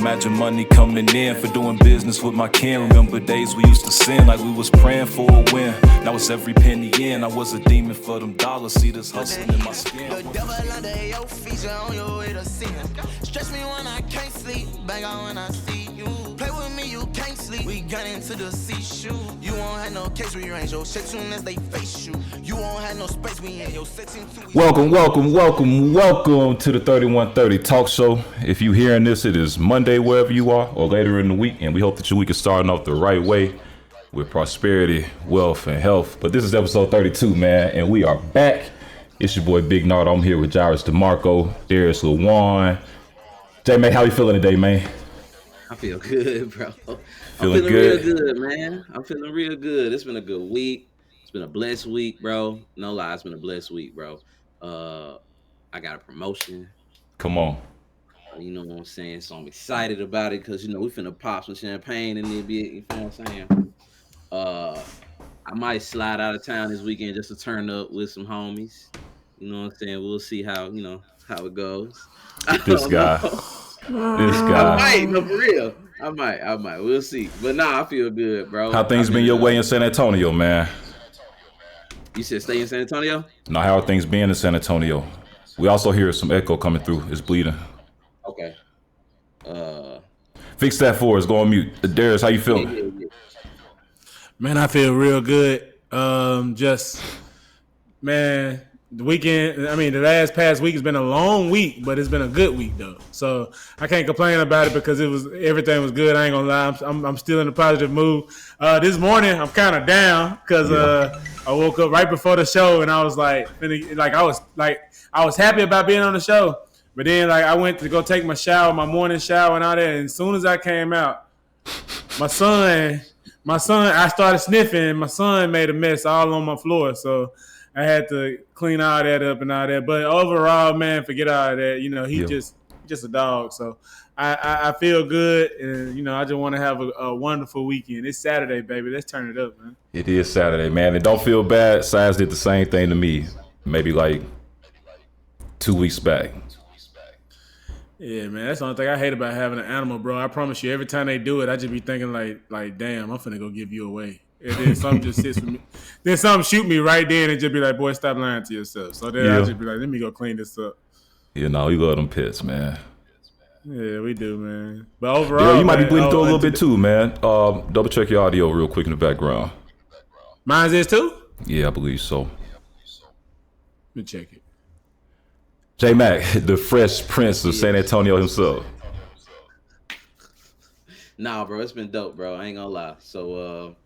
Imagine money coming in for doing business with my kin. Remember days we used to sin like we was praying for a win. Now it's every penny in. I was a demon for them dollars. See this hustling in my skin. The devil under your feet, you're on your way to sin. Stress me when I can't sleep, bang out when I see you. Play with me, you can't sleep. We got into the seashore. You won't have no case rearrange your shit soon as they face you. You won't have no space, we in your section too. Welcome to the 3130 Talk Show. If you're hearing this, it is Monday wherever you are or later in the week, and we hope that your week is starting off the right way with prosperity, wealth, and health. But this is episode 32, man, and we are back. It's your boy Big Nardo. I'm here with Jairus DeMarco, Darius LeJuan. J-Man, how you feeling today, man? I feel good, bro. I'm feeling real good, man. I'm feeling real good. It's been a good week. It's been a blessed week, bro. No lie, it's been a blessed week, bro. I got a promotion. Come on. You know what I'm saying? So I'm excited about it because, you know, we finna pop some champagne and then be, you know what I'm saying? I might slide out of town this weekend just to turn up with some homies. You know what I'm saying? We'll see how it goes. This guy. I might, no, for real. I might. We'll see. But nah, I feel good, bro. How things been your way in San Antonio, man? You said stay in San Antonio? No, how are things been in San Antonio? We also hear some echo coming through. It's bleeding. Okay. Fix that for us. Go on mute. Darius, how you feeling? Yeah. Man, I feel real good. The weekend, the past week has been a long week, but it's been a good week though. So I can't complain about it because everything was good. I ain't gonna lie, I'm still in a positive mood. This morning I'm kind of down because I woke up right before the show and I was I was happy about being on the show, but then I went to go take my morning shower and all that, and as soon as I came out, my son, I started sniffing and my son made a mess all on my floor, so I had to clean all that up and all that. But overall, man, forget all that. You know, he's just a dog. So I feel good, and I just want to have a wonderful weekend. It's Saturday, baby. Let's turn it up, man. It is Saturday, man. And don't feel bad. Size did the same thing to me, maybe 2 weeks back. Yeah, man. That's the only thing I hate about having an animal, bro. I promise you, every time they do it, I just be thinking like, damn, I'm finna go give you away. And then something just sits with me. Then something shoot me right then and just be like, boy, stop lying to yourself. So then I just be like, let me go clean this up. You know, you love them pets, man. Yeah, we do, man. But overall, you might be bleeding through a little bit too, man. Double check your audio real quick in the background. Mine's is too? Yeah, I believe so. Let me check it. J-Mac, the Fresh Prince of San Antonio himself. Nah, bro, it's been dope, bro. I ain't gonna lie. So,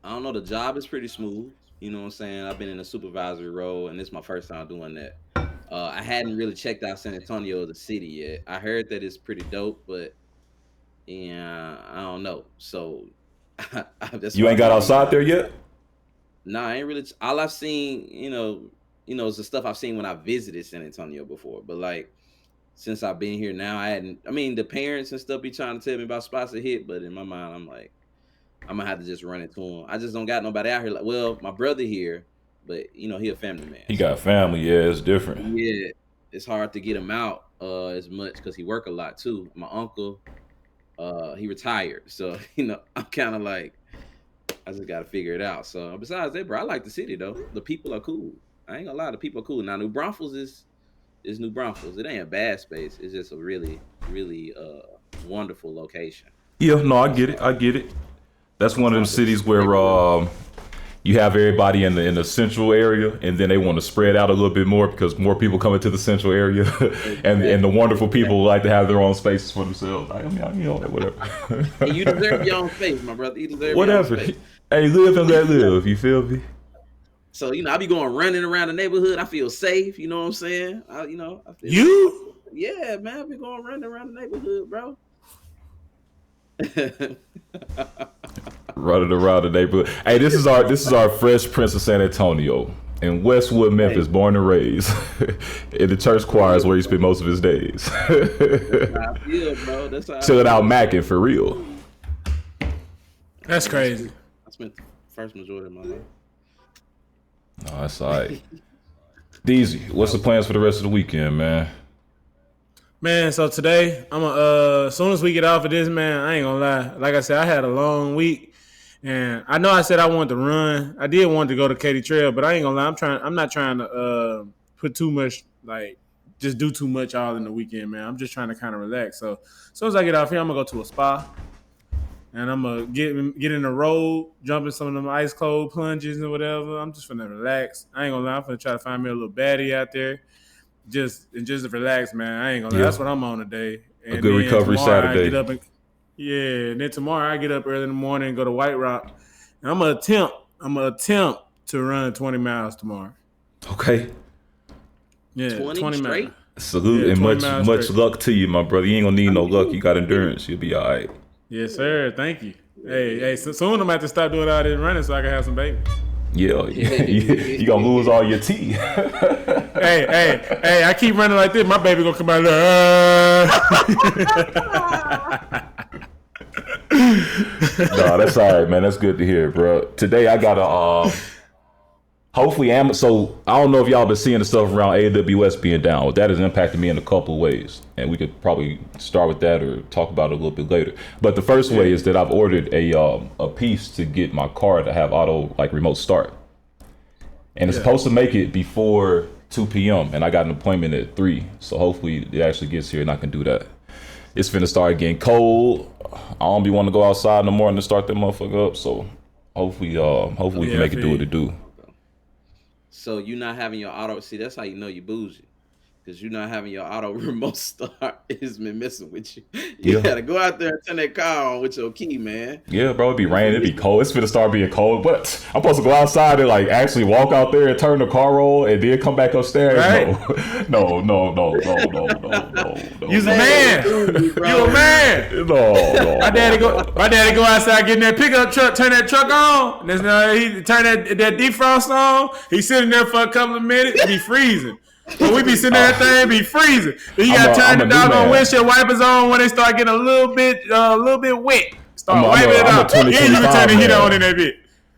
I don't know. The job is pretty smooth. You know what I'm saying? I've been in a supervisory role, and this is my first time doing that. I hadn't really checked out San Antonio as a city yet. I heard that it's pretty dope, but yeah, I don't know. So you ain't got outside there yet? Nah, I ain't really. All I've seen, is the stuff I've seen when I visited San Antonio before. But since I've been here now, I hadn't. I mean, the parents and stuff be trying to tell me about spots to hit, but in my mind, I'm like, I'm gonna have to just run into him. I just don't got nobody out here. Well, my brother here, but he a family man. He got family, yeah, it's different. Yeah, it's hard to get him out as much because he work a lot too. My uncle, he retired, so I'm kind of I just gotta figure it out. So besides that, bro, I like the city though. The people are cool. I ain't gonna lie, the people are cool. Now, New Braunfels is New Braunfels. It ain't a bad space. It's just a really, really wonderful location. Yeah, no, I get it. That's one of them cities where you have everybody in the central area, and then they want to spread out a little bit more because more people come into the central area, and the wonderful people like to have their own spaces for themselves. Whatever. And you deserve your own space, my brother. You deserve whatever. Your own space. Hey, live and let live. You feel me? So I be going running around the neighborhood. I feel safe. You know what I'm saying? I feel you? Yeah, man. I be going running around the neighborhood, bro. Running around the neighborhood. Hey, this is our Fresh Prince of San Antonio in Westwood, Memphis, born and raised. In the church choir is where he spent most of his days. That's how I feel, bro. That's how chilling out macking for real. That's crazy. I spent the first majority of my life. No, that's all right. Deezy, what's the plans for the rest of the weekend, man? Man, so today as soon as we get off of this, man, I ain't gonna lie. Like I said, I had a long week, and I know I said I wanted to run. I did want to go to Katy Trail, but I ain't gonna lie. I'm not trying to put too much, like just do too much all in the weekend, man. I'm just trying to kind of relax. So as soon as I get off here, I'm gonna go to a spa, and I'm gonna get in the road, jump in some of them ice cold plunges and whatever. I'm just finna relax. I ain't gonna lie. I'm finna try to find me a little baddie out there. Just relax, man. I ain't gonna lie. That's what I'm on today. And a good recovery Saturday. And then tomorrow I get up early in the morning and go to White Rock. And I'm gonna attempt to run 20 miles tomorrow. Okay. Yeah, 20 miles. Salute and much luck to you, my brother. You ain't gonna need no luck. You got endurance. You'll be all right. Yes, sir. Thank you. Hey, so soon I'm gonna have to stop doing all this running so I can have some babies. Yeah. You gonna lose all your teeth. Hey, I keep running like this, my baby gonna come out like, No, that's all right, man. That's good to hear, bro. Today I got hopefully so I don't know if y'all been seeing the stuff around AWS being down. That has impacted me in a couple of ways, and we could probably start with that or talk about it a little bit later. But the first way is that I've ordered a piece to get my car to have auto remote start, and it's supposed to make it before 2 p.m. and I got an appointment at 3, so hopefully it actually gets here and I can do that. It's finna start getting cold. I don't be wanting to go outside in the morning to start that motherfucker up, so hopefully we can make it do what it do. So you not having your auto, see, that's how you know you bougie. Because you not having your auto remote start has been messing with you. You gotta go out there and turn that car on with your key, man. Yeah, bro, it'd be raining, it'd be cold. It's gonna start being cold. But I'm supposed to go outside and actually walk out there and turn the car on and then come back upstairs. Right? No. You's a man. You a man. No. My daddy go outside, get in that pickup truck, turn that truck on. He turn that defrost on. He's sitting there for a couple of minutes, be freezing. But we be sitting there, thing be freezing. Then you gotta turn the doggone windshield wipers on when they start getting a little bit wet. Start wiping it out. Yeah, you can turn the heat on in that bit.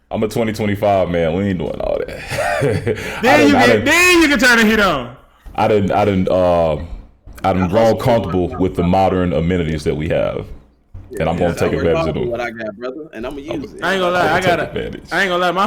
I'm a 2025 man. We ain't doing all that. Then you can turn the heat on. I done grown comfortable with the modern amenities that we have. And I'm gonna take advantage of them. What I got, brother, and I'm gonna use it. I ain't gonna lie. My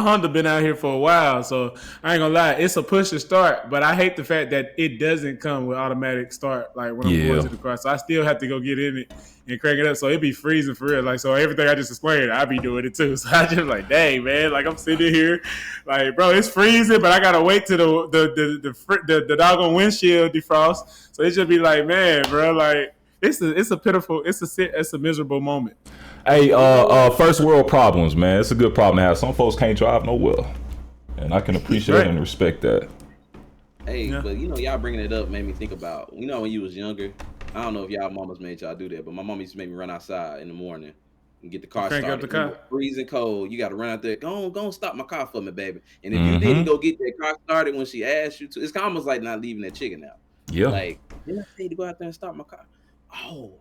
Honda been out here for a while, so I ain't gonna lie. It's a push to start, but I hate the fact that it doesn't come with automatic start. When I'm going to the car, so I still have to go get in it and crank it up. So it be freezing for real. So everything I just explained, I be doing it too. So I just dang man, I'm sitting here, bro, it's freezing, but I gotta wait till the doggone windshield defrost. So it just be man, bro, It's a miserable moment. Hey, first world problems, man. It's a good problem to have. Some folks can't drive nowhere, and I can appreciate and respect that. Hey, but y'all bringing it up made me think about when you was younger. I don't know if y'all mamas made y'all do that, but my mom used to make me run outside in the morning and get the car started. Up the car. Freezing cold, you got to run out there. Go on, stop my car for me, baby. And if you didn't go get that car started when she asked you to, it's almost like not leaving that chicken out. Yeah. I need to go out there and stop my car. Oh,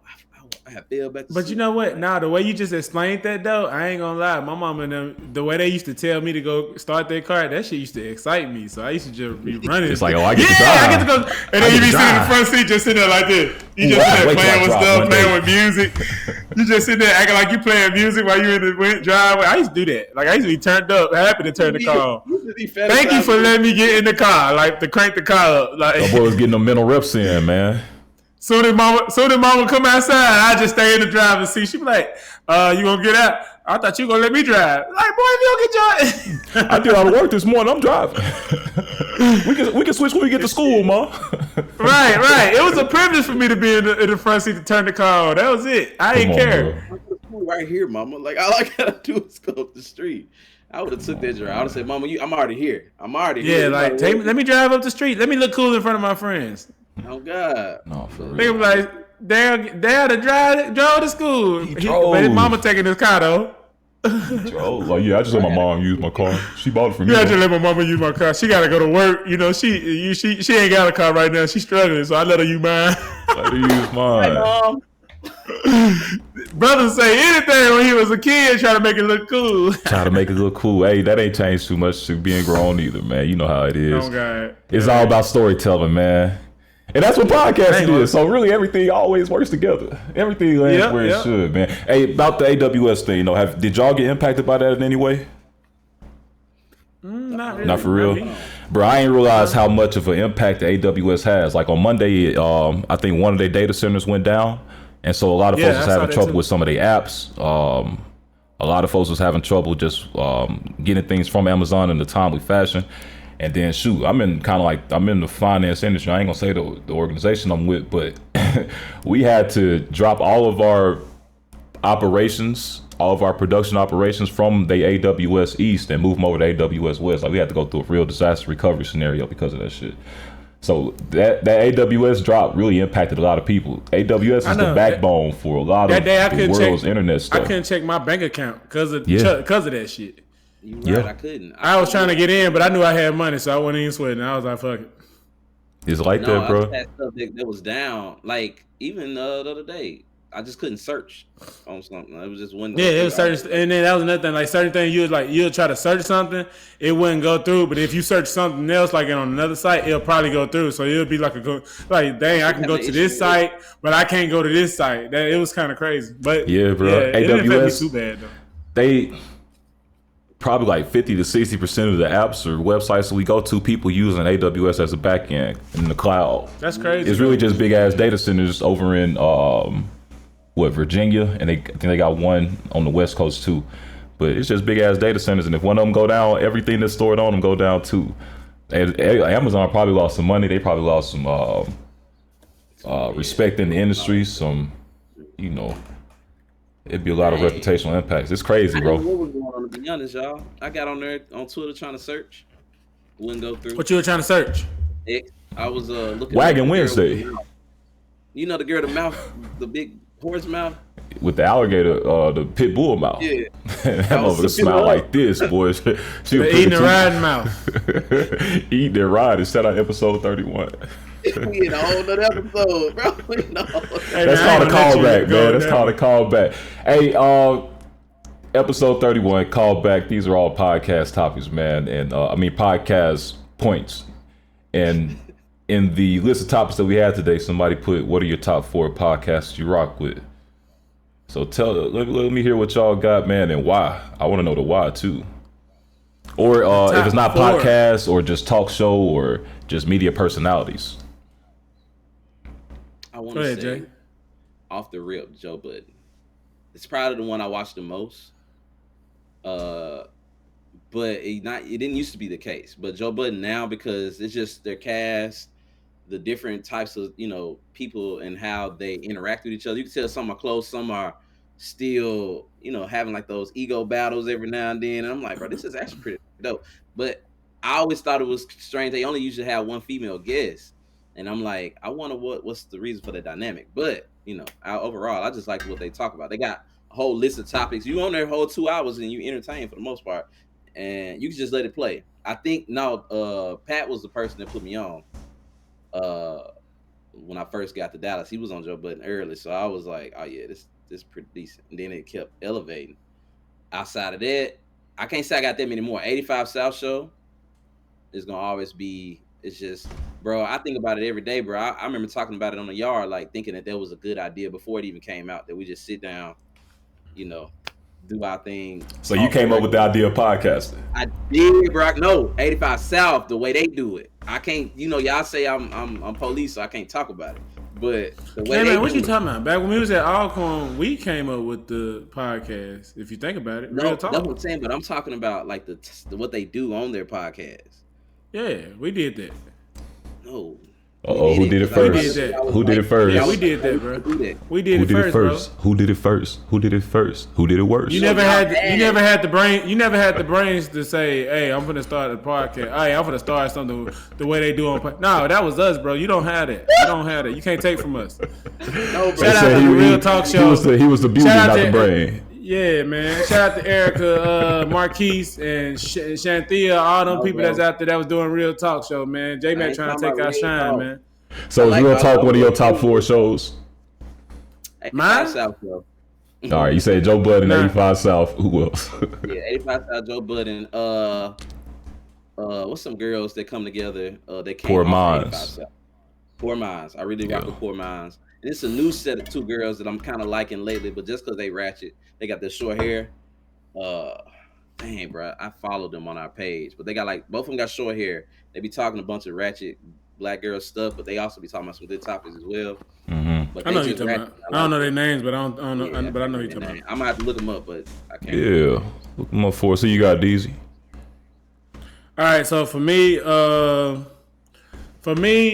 I feel better. But you know what? Now the way you just explained that though, I ain't gonna lie. My mom and them, the way they used to tell me to go start their car, that shit used to excite me. So I used to just be running. It's I get to drive. I get to go. And then you be sitting in the front seat, just sitting there like this. You just sitting there playing with stuff, playing with music. You just sitting there acting like you playing music while you in the driveway. I used to do that. I used to be turned up, happy to turn the car on. Thank you for letting me get in the car, to crank the car up. The boy was getting them mental reps in, man. So did mama come outside. I just stay in the driver's seat. She be like, you gonna get out? I thought you gonna let me drive. Boy, if you don't get your I did all the work this morning. I'm driving. we can switch when we get to school, ma. Right. It was a privilege for me to be in the front seat to turn the car on. That was it. I didn't care. I'm right here, mama. All I gotta do is go up the street. I would have took that drive. I would have said, mama, I'm already here. Yeah, let me drive up the street. Let me look cool in front of my friends. Oh God! No, for real. They were Dad drove to school. But his mama taking his car though. He drove. I just let my mom use my car. She bought it for me. Yeah, I just let my mama use my car. She gotta go to work. She ain't got a car right now. She's struggling, so I let her use mine. Let her use mine. Brother say anything when he was a kid, try to make it look cool. Hey, that ain't changed too much to being grown either, man. You know how it is. Oh God. It's all about storytelling, man. And that's what podcasting Dang, is. So really, everything always works together. Everything lands where it should, man. Hey, about the AWS thing, did y'all get impacted by that in any way? Not really. Not for real, bro. I ain't realized how much of an impact the AWS has. Like on Monday, I think one of their data centers went down, and so a lot of folks was having trouble with some of their apps. A lot of folks was having trouble just getting things from Amazon in a timely fashion. And then I'm in the finance industry. I ain't gonna say the organization I'm with, but we had to drop all of our operations, all of our production operations from the AWS East and move them over to AWS West. Like we had to go through a real disaster recovery scenario because of that shit. So that AWS drop really impacted a lot of people. AWS is the backbone for a lot of the world's internet stuff. I couldn't check my bank account because of that shit. You right, I couldn't. I was trying to get in, but I knew I had money, so I wasn't even sweating. I was like, fuck it. It's like that, bro. I had stuff that was down. Like even the other day, I just couldn't search on something. It was just one. Yeah, it was certain, and then that was another thing. Like certain things, you'll try to search something, it wouldn't go through. But if you search something else, like on another site, it'll probably go through. So it'll be like dang, I can go to this site, but I can't go to this site. It was kind of crazy. But yeah, bro. Yeah, it didn't affect me too bad though. They probably like 50 to 60% of the apps or websites that we go to, people using AWS as a backend in the cloud. That's crazy. It's really just big ass data centers over in Virginia, and I think they got one on the West Coast too. But it's just big ass data centers, and if one of them go down, everything that's stored on them go down too. And Amazon probably lost some money. They probably lost some respect in the industry. Some, it'd be a lot of reputational impacts. It's crazy, bro. What was going on, to be honest, y'all? I got on there on Twitter trying to search. Wouldn't go through. What you were trying to search? I was looking. Wagon Wednesday. You know the girl, the mouth, the big horse mouth. With the alligator, the pit bull mouth. Yeah. That motherfucker smile like this, boy. She eating and riding mouth. Eating and riding. Set out episode 31. We in a whole other episode, bro. That's called a callback, man. That's called a callback. Hey, episode 31, callback. These are all podcast topics, man. And podcast points. And in the list of topics that we had today, somebody put, what are your top 4 podcasts you rock with? So let me hear what y'all got, man, and why. I want to know the why too. Or if it's not 4. Podcasts or just talk show or just media personalities. I want to say, Jay. Off the rip, Joe Budden. It's probably the one I watched the most. But it didn't used to be the case. But Joe Budden now, because it's just their cast, the different types of people and how they interact with each other. You can tell some are close, some are still having like those ego battles every now and then. And I'm like, bro, this is actually pretty dope. But I always thought it was strange. They only usually have one female guest, and I'm like, I wonder what's the reason for the dynamic. But overall, I just like what they talk about. They got a whole list of topics. You on their whole 2 hours and you entertain for the most part, and you can just let it play. I think Pat was the person that put me on. When I first got to Dallas, he was on Joe Budden early, so I was like, oh yeah, this pretty decent. And then it kept elevating. Outside of that, I can't say I got that many more. 85 South Show is gonna always be. It's just, bro, I think about it every day, bro. I remember talking about it on the yard, like thinking that was a good idea before it even came out, that we just sit down, do our thing. So you came up with the idea of podcasting? I did, bro. No, 85 South, the way they do it. I can't, y'all say I'm police, so I can't talk about it. But the way man, what you talking about? Back when we was at Alcorn, we came up with the podcast. If you think about it, real talk. That's what I'm saying. But I'm talking about like the what they do on their podcast. Yeah, we did that. No. Who did it first? Who did it first? Yeah, we did that, bro. We did it first, bro. Who did it first? Who did it first? Who did it worse? You never had the brain. You never had the brains to say, "Hey, I'm gonna start a podcast. Hey, I'm gonna start something the way they do on." No, that was us, bro. You don't have that. You don't have that. You can't take from us. No, bro. Shout out to the Real Talk Show. He was the beauty, not the brain. Yeah, man. Shout out to Erica, Marquise, and Shanthia, all them people that's out there that was doing Real Talk Show, man. J-Mac trying to take our shine, man. So is Real Talk one of your top 4 shows? Mine? South Show. All right, you say Joe Budden, 85 South. Who else? Yeah, 85 South, Joe Budden. What's some girls that come together? They came Poor off 85 Minds. South. Poor Minds. I really rock with Poor Minds. And it's a new set of two girls that I'm kind of liking lately, but just because they ratchet, they got their short hair. Uh, Dang, bro, I followed them on our page, but they got like both of them got short hair. They be talking a bunch of ratchet black girl stuff, but they also be talking about some good topics as well. Mm-hmm. But I know who you're talking about. I don't know their names, but I don't know. Yeah, But I know who you're talking about. I'm gonna have to look them up, but I can't. Yeah, look them up for us. So you got DZ. All right, so for me,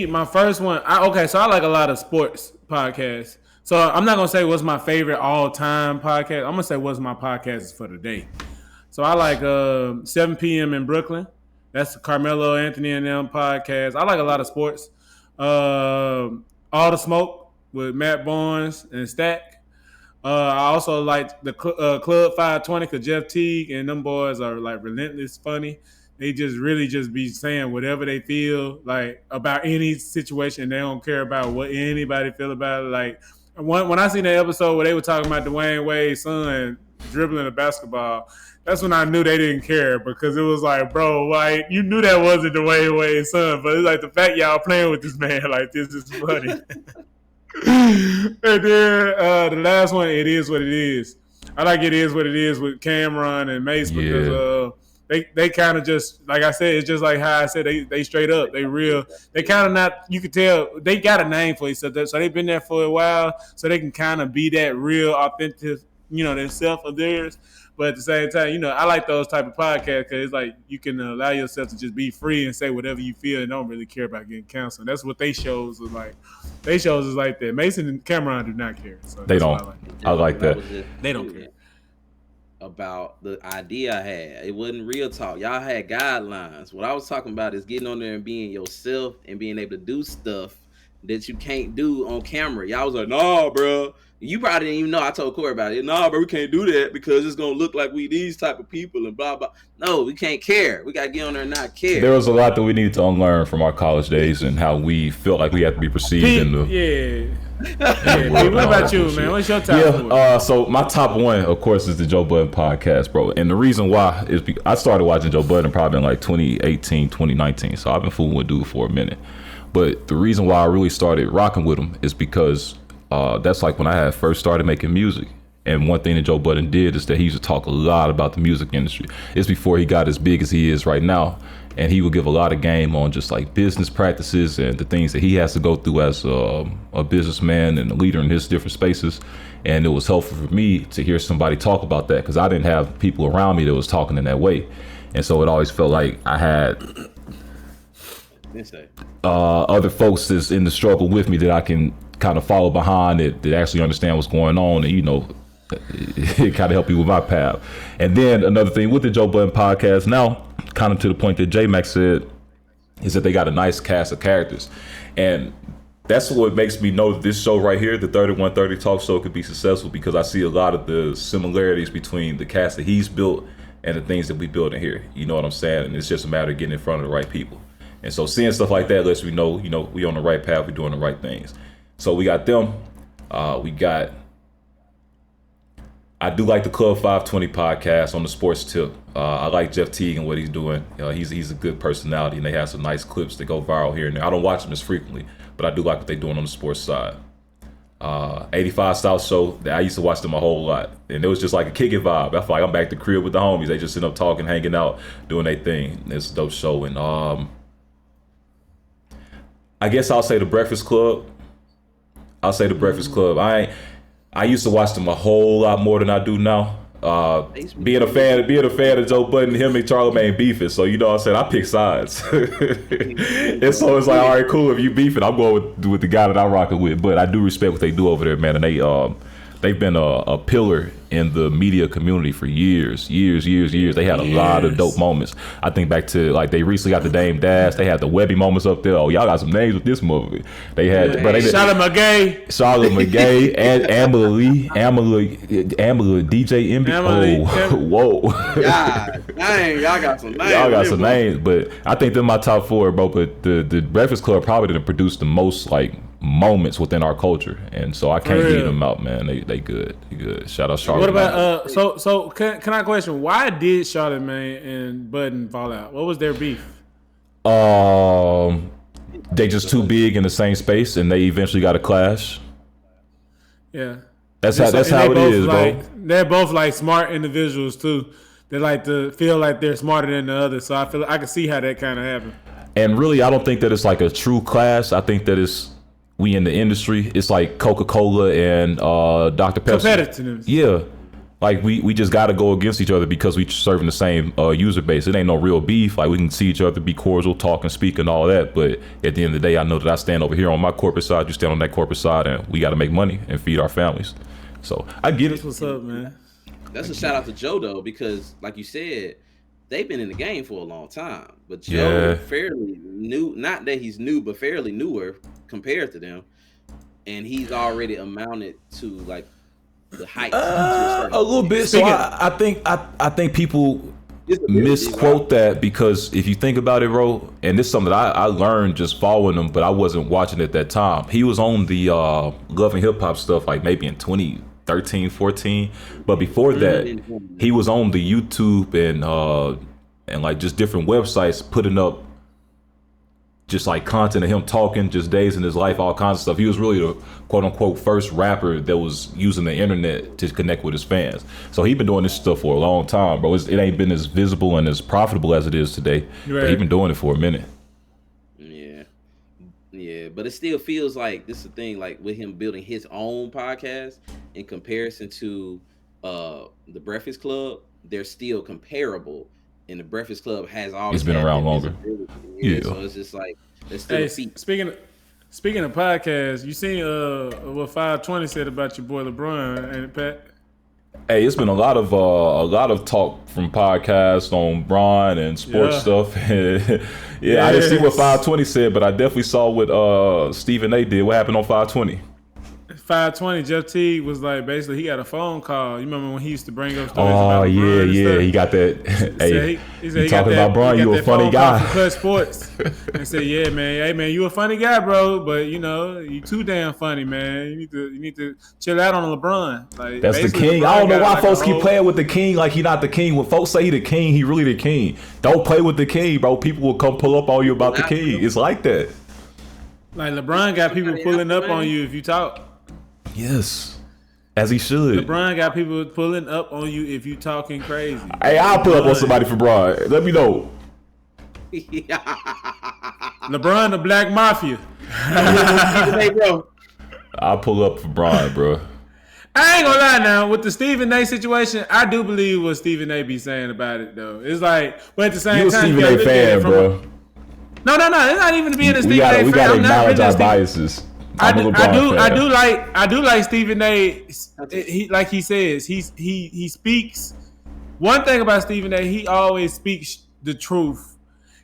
my first one. So I like a lot of sports podcasts. So I'm not gonna say what's my favorite all-time podcast. I'm gonna say what's my podcast for the day. So I like 7 p.m. in Brooklyn. That's the Carmelo Anthony and them podcast. I like a lot of sports. All the Smoke with Matt Barnes and Stack. I also like the Club 520 because Jeff Teague and them boys are like relentless funny. They just really just be saying whatever they feel like about any situation. They don't care about what anybody feel about it. Like when I seen the episode where they were talking about Dwayne Wade's son dribbling a basketball, that's when I knew they didn't care because it was like, bro, like you knew that wasn't Dwayne Wade's son, but it's like the fact y'all playing with this man like this is funny. And then the last one, It Is What It Is. I like It Is What It Is with Cameron and Mace because they kind of just, like I said, it's just like how I said, they straight up, they real. They kind of not, you could tell, they got a name for each other, so they've been there for a while, so they can kind of be that real, authentic, themselves of theirs. But at the same time, I like those type of podcasts because it's like you can allow yourself to just be free and say whatever you feel and don't really care about getting canceled. That's what they shows is like. They shows is like that. Mason and Cameron do not care. So They don't. I like that. They don't care. About the idea I had. It wasn't real talk. Y'all had guidelines. What I was talking about is getting on there and being yourself and being able to do stuff that you can't do on camera. Y'all was like, nah, bro. You probably didn't even know I told Corey about it. Nah, bro, we can't do that because it's going to look like we these type of people and blah, blah. No, we can't care. We got to get on there and not care. There was a lot that we needed to unlearn from our college days and how we felt like we had to be perceived in the... Yeah. What about you, man? What's your top so my top one, of course, is the Joe Budden podcast, bro. And the reason why is I started watching Joe Budden probably in like 2018, 2019. So I've been fooling with dude for a minute. But the reason why I really started rocking with him is because that's like when I had first started making music. And one thing that Joe Budden did is that he used to talk a lot about the music industry. It's before he got as big as he is right now. And he would give a lot of game on just like business practices and the things that he has to go through as a businessman and a leader in his different spaces. And it was helpful for me to hear somebody talk about that because I didn't have people around me that was talking in that way. And so it always felt like I had other folks that's in the struggle with me that I can kind of follow behind that actually understand what's going on and, it kind of helped me with my path. And then another thing with the Joe Budden podcast now, kind of to the point that J-Max said, is that they got a nice cast of characters. And that's what makes me know that this show right here, the 3130 Talk Show, could be successful because I see a lot of the similarities between the cast that he's built and the things that we build in here. You know what I'm saying? And it's just a matter of getting in front of the right people. And so seeing stuff like that lets me know, we on the right path, we're doing the right things. So we got them. I do like the Club 520 podcast on the sports tip. I like Jeff Teague and what he's doing. He's a good personality, and they have some nice clips that go viral here and there. I don't watch them as frequently, but I do like what they're doing on the sports side. 85 South Show, I used to watch them a whole lot, and it was just like a kick it vibe. I feel like I'm back to the crib with the homies. They just sit up talking, hanging out, doing their thing. It's a dope show. And I guess I'll say the Breakfast Club. I used to watch them a whole lot more than I do now. Being a fan of Joe Budden, him and Charlemagne beefing. So what I'm saying, I pick sides. And so it's like, all right, cool. If you beefing, I'm going with the guy that I'm rocking with. But I do respect what they do over there, man. And they've been a pillar in the media community for years. They had a lot of dope moments. I think back to like they recently got the Dame Dash. They had the Webby moments up there. Oh, y'all got some names with this movie. They had Charlotte McGay, and Amber, DJ MB. Whoa. God, dang, y'all got some names. Y'all got some names, but I think they're my top four, bro. But the Breakfast Club probably didn't produce the most like moments within our culture, and so I can't leave them out, man. They good. Shout out Charlotte. What about so can I question why did Charlemagne and Budden fall out? What was their beef? I They just too big in the same space, and they eventually got to clash. Yeah. That's how it is, bro. They're both like smart individuals too. They like to feel like they're smarter than the other. So I feel I can see how that kind of happened. And really, I don't think that it's like a true clash. I think that we in the industry. It's like Coca-Cola and Dr. Pepsi. Competitiveness. Yeah. Like we just got to go against each other because we serving the same user base. It ain't no real beef. Like we can see each other, be cordial, talk and speak and all that. But at the end of the day, I know that I stand over here on my corporate side. You stand on that corporate side, and we got to make money and feed our families. So I get it. That's what's up, man. That's a shout out to Joe though, because like you said, they've been in the game for a long time. But Joe fairly new, not that he's new, but fairly newer compared to them. And he's already amounted to like the height a little bit. So I think people misquote that, because if you think about it, bro, and this is something that I learned just following him, but I wasn't watching at that time. He was on the Love and Hip Hop stuff like maybe in 2013, 14. But before that, he was on the YouTube and like just different websites putting up just like content of him talking, just days in his life, all kinds of stuff. He was really the quote unquote first rapper that was using the internet to connect with his fans. So he's been doing this stuff for a long time, bro. It ain't been as visible and as profitable as it is today, but he's been doing it for a minute. Yeah, but it still feels like this is the thing, like with him building his own podcast in comparison to the Breakfast Club, they're still comparable. And the Breakfast Club has always it's been around longer. Yeah, so it's just like speaking of podcasts, you seen what 520 said about your boy LeBron, ain't it, Pat? Hey, it's been a lot of talk from podcasts on Bron and sports stuff. Yeah, I didn't see what 520 said, but I definitely saw what Stephen A did. What happened on 520? 520, Jeff Teague was like, basically, he got a phone call. You remember when he used to bring up stories about LeBron and stuff? He got that. Hey, he said he talking about Bron, you a funny guy. From Clutch Sports. And said, yeah, man, hey, man, you a funny guy, bro, but, you know, you too damn funny, man. You need to chill out on LeBron. Like, that's the king. LeBron, I don't know why folks keep playing with the king like he not the king. When folks say he the king, he really the king. Don't play with the king, bro. People will come pull up on you about the king. It's like that. Like, LeBron got people pulling up on you if you talk. Yes, as he should. LeBron got people pulling up on you if you talking crazy. Hey, I'll pull up on somebody for Bron. Let me know. LeBron, the Black Mafia. Hey, bro. I'll pull up for Bron, bro. I ain't gonna lie now, with the Stephen A situation, I do believe what Stephen A be saying about it though. It's like, but at the same time, you a Stephen A fan, bro. No, it's not even to being a Stephen A fan. We gotta acknowledge our biases. I do like Stephen A. He, like he says, he speaks. One thing about Stephen A, he always speaks the truth.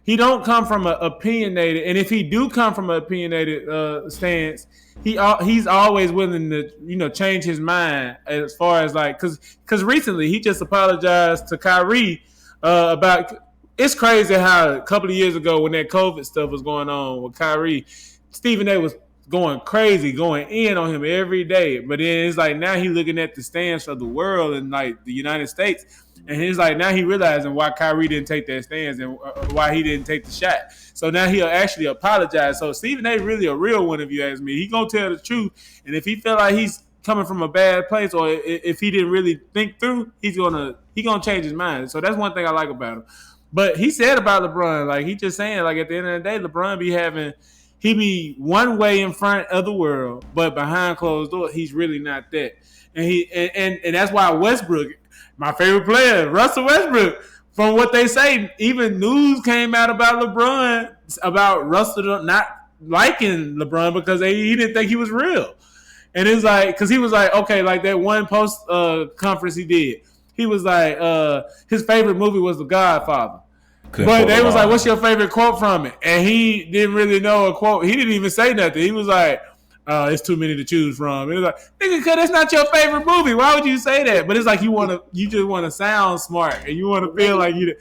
He don't come from an opinionated, and if he do come from an opinionated stance, he's always willing to change his mind as far as like because recently he just apologized to Kyrie about. It's crazy how a couple of years ago when that COVID stuff was going on with Kyrie, Stephen A was going crazy, going in on him every day. But then it's like now he looking at the stance of the world and like the United States. And he's like, now he realizing why Kyrie didn't take that stance and why he didn't take the shot. So now he'll actually apologize. So Stephen A really a real one, if you ask me. He gonna tell the truth. And if he feel like he's coming from a bad place or if he didn't really think through, he gonna change his mind. So that's one thing I like about him. But he said about LeBron, like he just saying, like at the end of the day, LeBron he be one way in front of the world, but behind closed doors, he's really not that. And that's why Westbrook, my favorite player, Russell Westbrook, from what they say, even news came out about LeBron, about Russell not liking LeBron because he didn't think he was real. And it's like, because he was like, okay, like that one post conference he did, he was like, his favorite movie was The Godfather. But they was like, what's your favorite quote from it? And he didn't really know a quote. He didn't even say nothing. He was like, it's too many to choose from. It was like, nigga, cause that's not your favorite movie. Why would you say that? But it's like you just want to sound smart and you want to feel like you.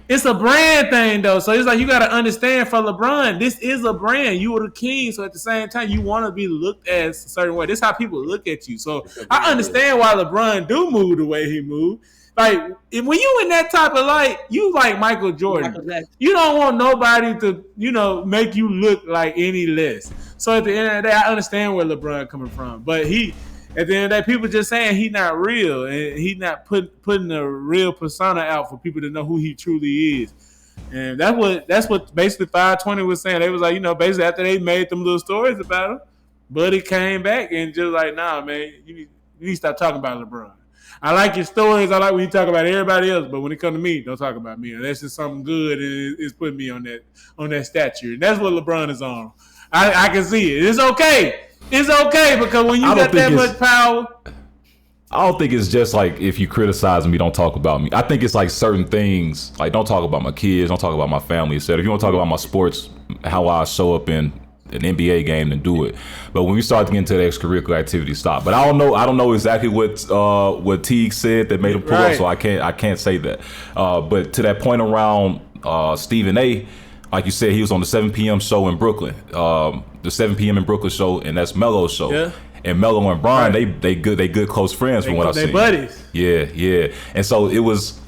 It's a brand thing though, so it's like you got to understand for LeBron, this is a brand. You are the king, so at the same time, you want to be looked at a certain way. This is how people look at you. So I understand why LeBron do move the way he moved. Like when you in that type of light, you like Michael Jordan. You don't want nobody to make you look like any less. So at the end of the day, I understand where LeBron coming from, but at the end of the day, people just saying he not real and he not putting a real persona out for people to know who he truly is. And that's what basically 520 was saying. They was like, basically after they made them little stories about him, Buddy came back and just like, nah, man, you need to stop talking about LeBron. I like your stories. I like when you talk about everybody else, but when it comes to me, don't talk about me. And that's just something good, and it's putting me on that stature. And that's what LeBron is on. I can see it. It's okay. It's okay because when you got that much power. I don't think it's just like if you criticize me, don't talk about me. I think it's like certain things, like don't talk about my kids, don't talk about my family, etc. If you want to talk about my sports, how I show up in an NBA game, then do it. But when we start to get into the extracurricular activity, stop. But I don't know exactly what Teague said that made him pull up, so I can't say that. But to that point around Stephen A., like you said, he was on the 7 p.m. show in Brooklyn, the 7 p.m. in Brooklyn show, and that's Melo's show. Yeah. And Melo and Brian, they good close friends from what I've seen. They buddies. Yeah. And so it was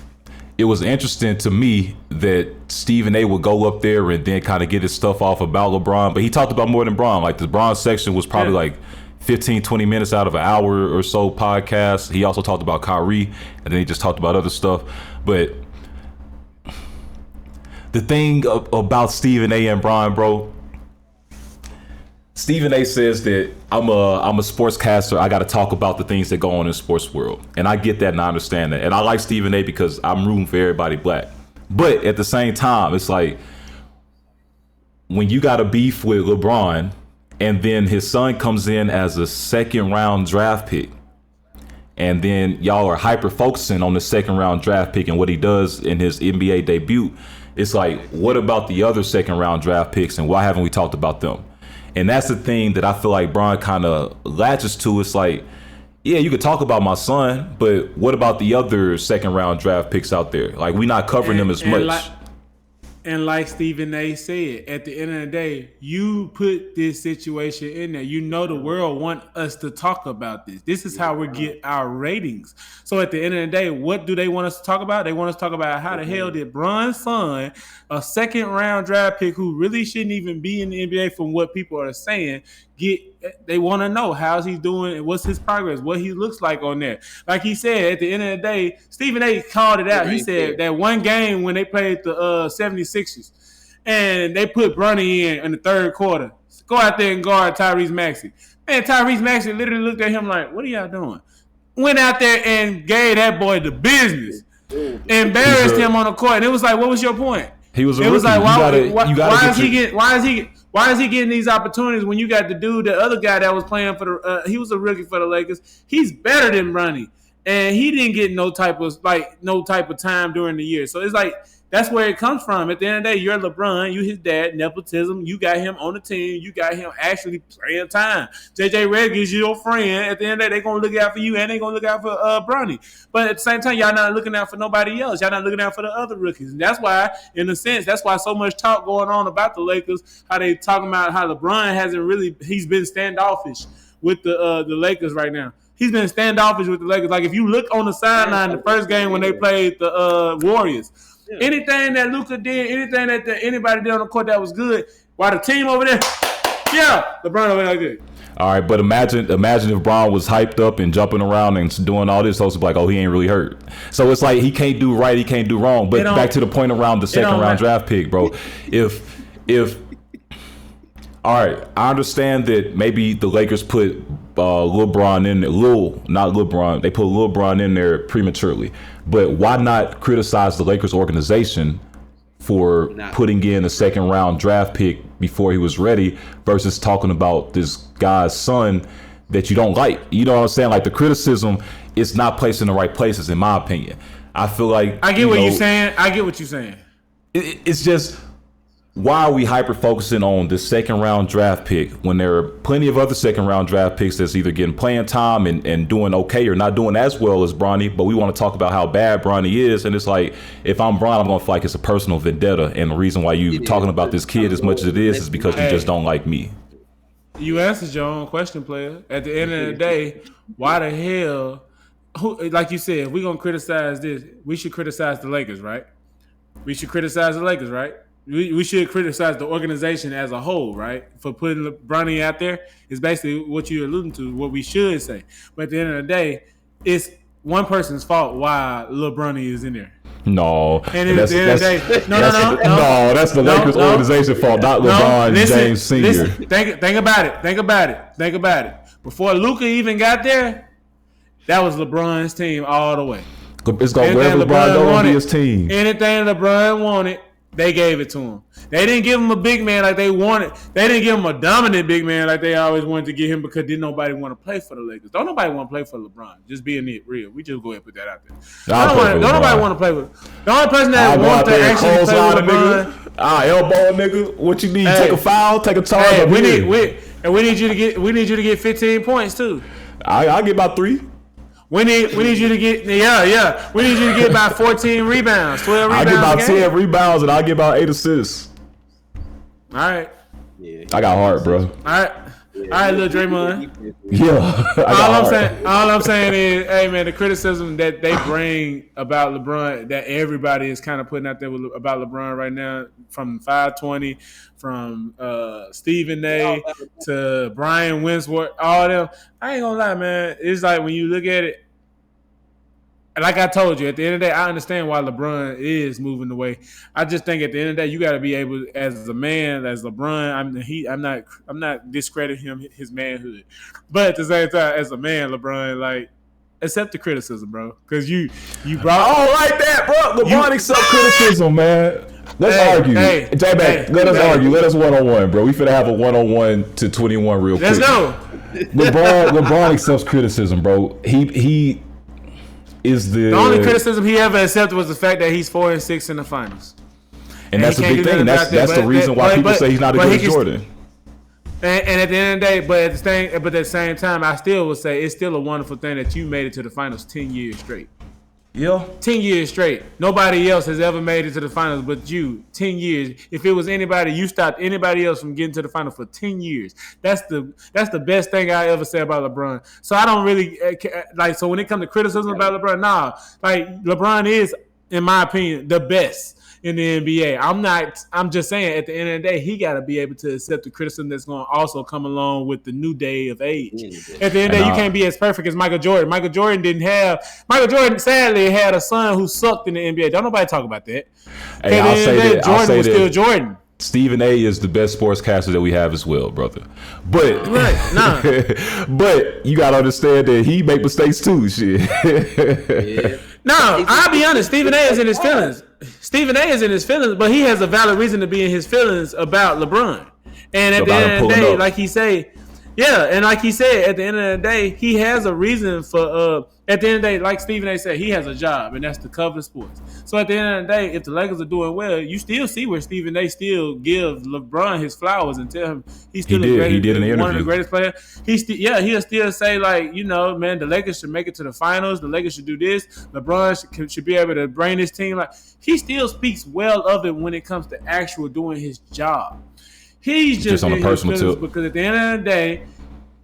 interesting to me that Stephen A. would go up there and then kind of get his stuff off about LeBron, but he talked about more than Bron. Like the Bron section was probably like 15, 20 minutes out of an hour or so podcast. He also talked about Kyrie, and then he just talked about other stuff. But the thing about Stephen A. and Bron, bro, Stephen A. says that I'm a sportscaster. I got to talk about the things that go on in the sports world. And I get that and I understand that. And I like Stephen A. because I'm rooting for everybody black. But at the same time, it's like when you got a beef with LeBron and then his son comes in as a second round draft pick, and then y'all are hyper focusing on the second round draft pick and what he does in his NBA debut, it's like, what about the other second round draft picks and why haven't we talked about them? And that's the thing that I feel like Bron kind of latches to. It's like, yeah, you could talk about my son, but what about the other second round draft picks out there? Like, we're not covering them as much. Like Stephen A. said, at the end of the day, you put this situation in there. You know the world want us to talk about this. This is how we get our ratings. So at the end of the day, what do they want us to talk about? They want us to talk about how the hell did Bron's son, a second round draft pick who really shouldn't even be in the NBA from what people are saying, they want to know how's he doing and what's his progress, what he looks like on there. Like he said, at the end of the day, Stephen A. called it out. He said that one game when they played the 76ers and they put Bronny in the third quarter, go out there and guard Tyrese Maxey. Man, Tyrese Maxey literally looked at him like, what are y'all doing? Went out there and gave that boy the business. Embarrassed him on the court. And it was like, what was your point? He was a rookie. It was like, why is he getting these opportunities when you got the dude, the other guy that was playing for the he was a rookie for the Lakers. He's better than Bronny, and he didn't get no type of time during the year. So it's like that's where it comes from. At the end of the day, you're LeBron, you his dad, nepotism. You got him on the team. You got him actually playing time. JJ Redick is your friend. At the end of the day, they're gonna look out for you and they're gonna look out for Bronny. But at the same time, y'all not looking out for nobody else. Y'all not looking out for the other rookies. And that's why, in a sense, that's why so much talk going on about the Lakers. How they talking about how LeBron he's been standoffish with the Lakers right now. He's been standoffish with the Lakers. Like if you look on the sideline, the first game when they played the Warriors. Yeah. Anything that Luka did, anything that anybody did on the court that was good, while the team over there, LeBron over there good. All right, but imagine if Bron was hyped up and jumping around and doing all this, also like, oh, he ain't really hurt. So it's like he can't do right, he can't do wrong. But back to the point around the second round draft pick, bro. If all right, I understand that maybe the Lakers put Lil Bron in there, they put Lil Bron in there prematurely. But why not criticize the Lakers organization for putting in a second round draft pick before he was ready versus talking about this guy's son that you don't like? You know what I'm saying? Like the criticism is not placed in the right places, in my opinion. I feel like I get what you're saying. I get what you're saying. It's just why are we hyper focusing on the second round draft pick when there are plenty of other second round draft picks that's either getting playing time and doing okay or not doing as well as Bronny, but we want to talk about how bad Bronny is. And it's like, if I'm Bron, I'm going to feel like it's a personal vendetta. And the reason why you talking about this kid as much as it is because you just don't like me. You answered your own question, player. At the end of the day, why the hell, like you said, if we're going to criticize this, we should criticize the Lakers, right? We should criticize the Lakers, right? We should criticize the organization as a whole, right? For putting Bronny out there is basically what you're alluding to, what we should say. But at the end of the day, it's one person's fault why Lil Bronny is in there. No, and that's the Lakers organization fault, not LeBron James Sr. Listen, think about it. Before Luka even got there, that was LeBron's team all the way. It's going to wherever LeBron go be his team. Anything LeBron wanted, they gave it to him. They didn't give him a big man like they wanted. They didn't give him a dominant big man like they always wanted to get him because didn't nobody want to play for the Lakers. Don't nobody want to play for LeBron. Just being it real. We just go ahead and put that out there. Don't nobody want to play with. The only person that wants to actually play with LeBron. Elbow nigga. What you need? Take a foul. Take a charge. Hey, we need you to get 15 points too. I'll get about 3. We need you to get We need you to get about 14 rebounds, 12 rebounds. I get about 10 rebounds and I get about 8 assists. All right. Yeah. I got heart, bro. All right, little Draymond. Yeah. All I'm saying is, hey man, the criticism that they bring about LeBron, that everybody is kind of putting out there about LeBron right now, from 520, from Stephen A. to Brian Winsworth, all of them. I ain't gonna lie, man. It's like when you look at it, like I told you, at the end of the day, I understand why LeBron is moving away. I just think at the end of the day, you got to be able, as a man, as LeBron. I'm not discrediting him, his manhood, but at the same time, as a man, LeBron, like, accept the criticism, bro, because you brought. I don't like that, bro. LeBron accept criticism, man. Let's argue. Let us argue. Let us 1-on-1, bro. We finna have a 1-on-1 to 21 real quick. Let's go. LeBron accepts criticism, bro. He is the only criticism he ever accepted was the fact that he's 4-6 in the finals, and that's a big thing. That's the reason why people say he's not as good as Jordan. And at the end of the day, but at the same time, I still would say it's still a wonderful thing that you made it to the finals 10 years straight. Yeah. 10 years straight. Nobody else has ever made it to the finals but you. 10 years. If it was anybody, you stopped anybody else from getting to the finals for 10 years. That's the best thing I ever say about LeBron. So I don't really like. So when it comes to criticism about LeBron, like LeBron is, in my opinion, the best in the NBA. I'm just saying, at the end of the day, he got to be able to accept the criticism that's going to also come along with the new day of age. At the end of the day, you can't be as perfect as Michael Jordan. Michael Jordan sadly had a son who sucked in the NBA. Don't nobody talk about that. Hey, I'll say that. Jordan was still Jordan. Stephen A. is the best sportscaster that we have as well, brother. But but you gotta understand that he make mistakes too. Shit. Yeah. No, I'll be honest. Stephen A. is in his feelings. But he has a valid reason to be in his feelings about LeBron. And at the end of the day, like he said, at the end of the day, he has a reason for. At the end of the day, like Stephen A. said, he has a job, and that's to cover sports. So at the end of the day, if the Lakers are doing well, you still see where Stephen A. still gives LeBron his flowers and tell him he's still he did an interview. One of the greatest players. He'll still say, like, man, the Lakers should make it to the finals. The Lakers should do this. LeBron should be able to bring this team. Like, he still speaks well of it when it comes to actual doing his job. He's just on a personal tip, because at the end of the day,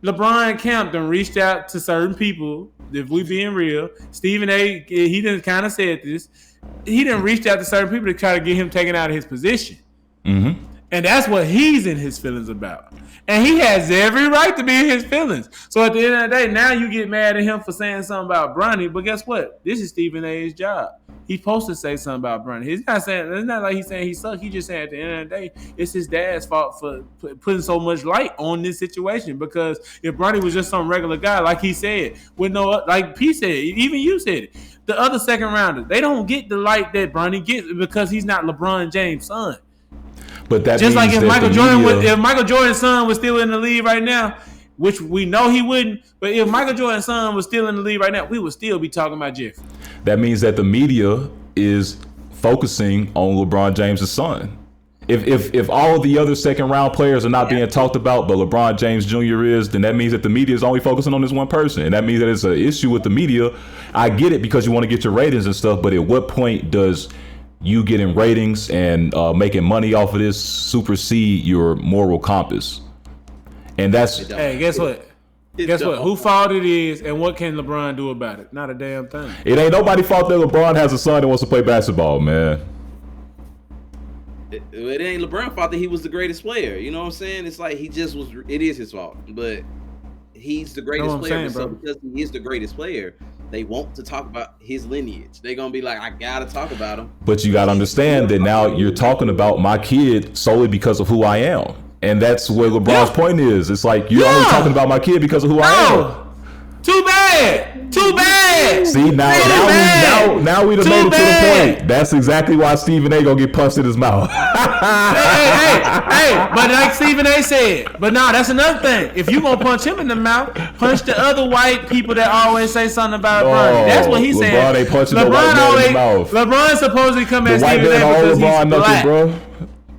LeBron Camp done reached out to certain people. If we being real, Stephen A. he done kind of said this. He done reached out to certain people to try to get him taken out of his position. Mm-hmm. And that's what he's in his feelings about. And he has every right to be in his feelings. So at the end of the day, now you get mad at him for saying something about Bronny. But guess what? This is Stephen A.'s job. He's supposed to say something about Bronny. It's not like he's saying he sucks. He's just saying at the end of the day, it's his dad's fault for putting so much light on this situation. Because if Bronny was just some regular guy, like he said, like P said, even you said it, the other second rounders, they don't get the light that Bronny gets because he's not LeBron James' son. But that just like if Michael Jordan's son was still in the league right now, which we know he wouldn't, but if Michael Jordan's son was still in the league right now, we would still be talking about Jeffrey. That means that the media is focusing on LeBron James' son. If all of the other second round players are not being talked about, but LeBron James Jr. is, then that means that the media is only focusing on this one person, and that means that it's an issue with the media. I get it because you want to get your ratings and stuff, but at what point does you getting ratings and making money off of this supersede your moral compass? And that's hey, guess what? Guess what? Who fault it is, and what can LeBron do about it? Not a damn thing. It ain't nobody's fault that LeBron has a son that wants to play basketball, man. It ain't LeBron's fault that he was the greatest player. You know what I'm saying? It's like he just was. It is his fault, but he's the greatest player. So because he is the greatest player, they want to talk about his lineage. They're gonna be like, I gotta talk about him. But you gotta understand that now you're talking about my kid solely because of who I am, and that's where LeBron's point is. It's like you're only talking about my kid because of who I am. Too bad. Too bad. See, now we done made it to the point. That's exactly why Stephen A. gonna get punched in his mouth. hey, but like Stephen A. said, but no, that's another thing. If you gonna punch him in the mouth, punch the other white people that always say something about Bernie. That's what he said. LeBron ain't punching the white man in the mouth. LeBron's supposed to come at Stephen A. because he's black. Bro.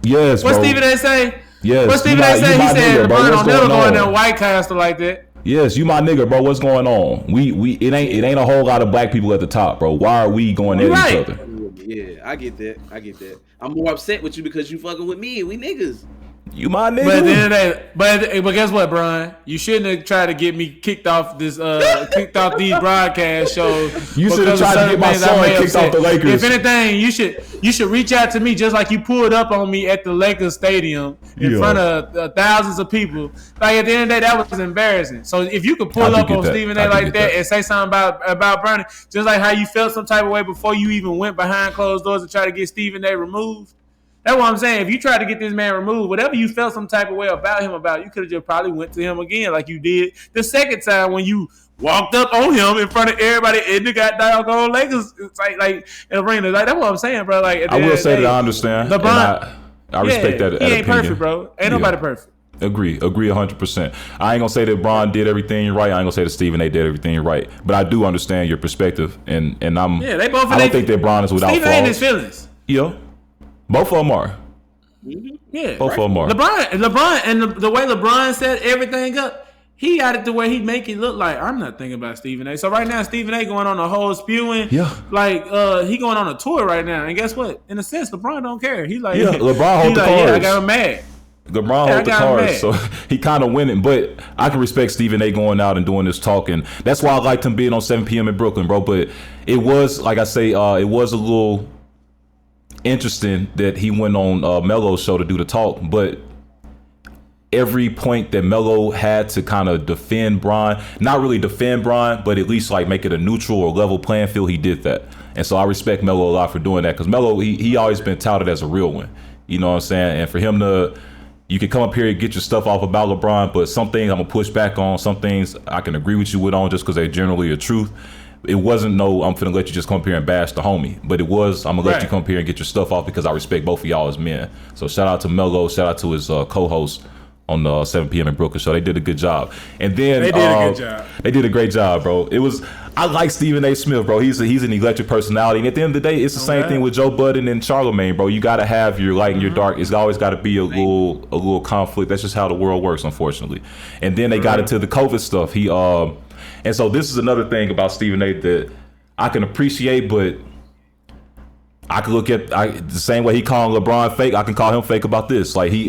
Yes, what Stephen A. say? Yes. What Stephen A. say? He said LeBron don't never go in there White Castle like that. Yes, you my nigga, bro. What's going on? It ain't a whole lot of black people at the top, bro. Why are we going at each other? Yeah, I get that. I'm more upset with you because you fucking with me. We niggas. You my nigga. But at the end of the day, but guess what, Brian? You shouldn't have tried to get me kicked off this kicked off these broadcast shows. You should have tried to get my son kicked off the Lakers. If anything, you should reach out to me just like you pulled up on me at the Lakers stadium in front of thousands of people. Like at the end of the day, that was embarrassing. So if you could pull up on Stephen A. like that and say something about Bernie, just like how you felt some type of way before you even went behind closed doors to try to get Stephen A. removed. That's what I'm saying. If you tried to get this man removed, whatever you felt some type of way about him, you could have just probably went to him again like you did the second time when you walked up on him in front of everybody in the goddamn Lakers. It's like arena. Like that's what I'm saying, bro. Like I will say that I understand. LeBron, I respect that. He ain't perfect, bro. Ain't nobody perfect. Agree 100%. I ain't gonna say that Bron did everything right. I ain't gonna say that Stephen A. did everything right. But I do understand your perspective, and I'm. Yeah, they both. I don't think that Bron is without Stephen flaws. ain't his feelings. Yeah. Both of them are. Yeah, both of them are. LeBron, and the way LeBron set everything up, he got it the way he make it look like I'm not thinking about Stephen A. So right now, Stephen A. going on a whole spewing. Yeah. Like he going on a tour right now, and guess what? In a sense, LeBron don't care. He like LeBron hold the cards. Yeah, I got him mad. LeBron hold the cards, so he kind of winning. But I can respect Stephen A. going out and doing this talking. That's why I liked him being on 7 p.m. in Brooklyn, bro. But it was, like I say, it was a little interesting that he went on Melo's show to do the talk. But every point that Melo had to kind of defend Bron, not really defend Bron, but at least like make it a neutral or level playing field, he did that. And so I respect Melo a lot for doing that, because Melo, he always been touted as a real one. You know what I'm saying? And for him to, you can come up here and get your stuff off about LeBron, but some things I'm gonna push back on, some things I can agree with you with on just because they generally are truth. It wasn't I'm finna let you just come up here and bash the homie, but it was, I'm gonna let you come up here and get your stuff off because I respect both of y'all as men. So shout out to Melo, shout out to his co-host on the 7 p.m. in Brooklyn show. They did a good job. And then they did a good job. They did a great job, bro. I like Stephen A. Smith, bro. He's an electric personality. And at the end of the day, it's the same thing with Joe Budden and Charlemagne, bro. You gotta have your light and your dark. It's always gotta be a little conflict. That's just how the world works, unfortunately. And then they got into the COVID stuff. And so this is another thing about Stephen A. that I can appreciate, but I could look at the same way he called LeBron fake. I can call him fake about this. Like he,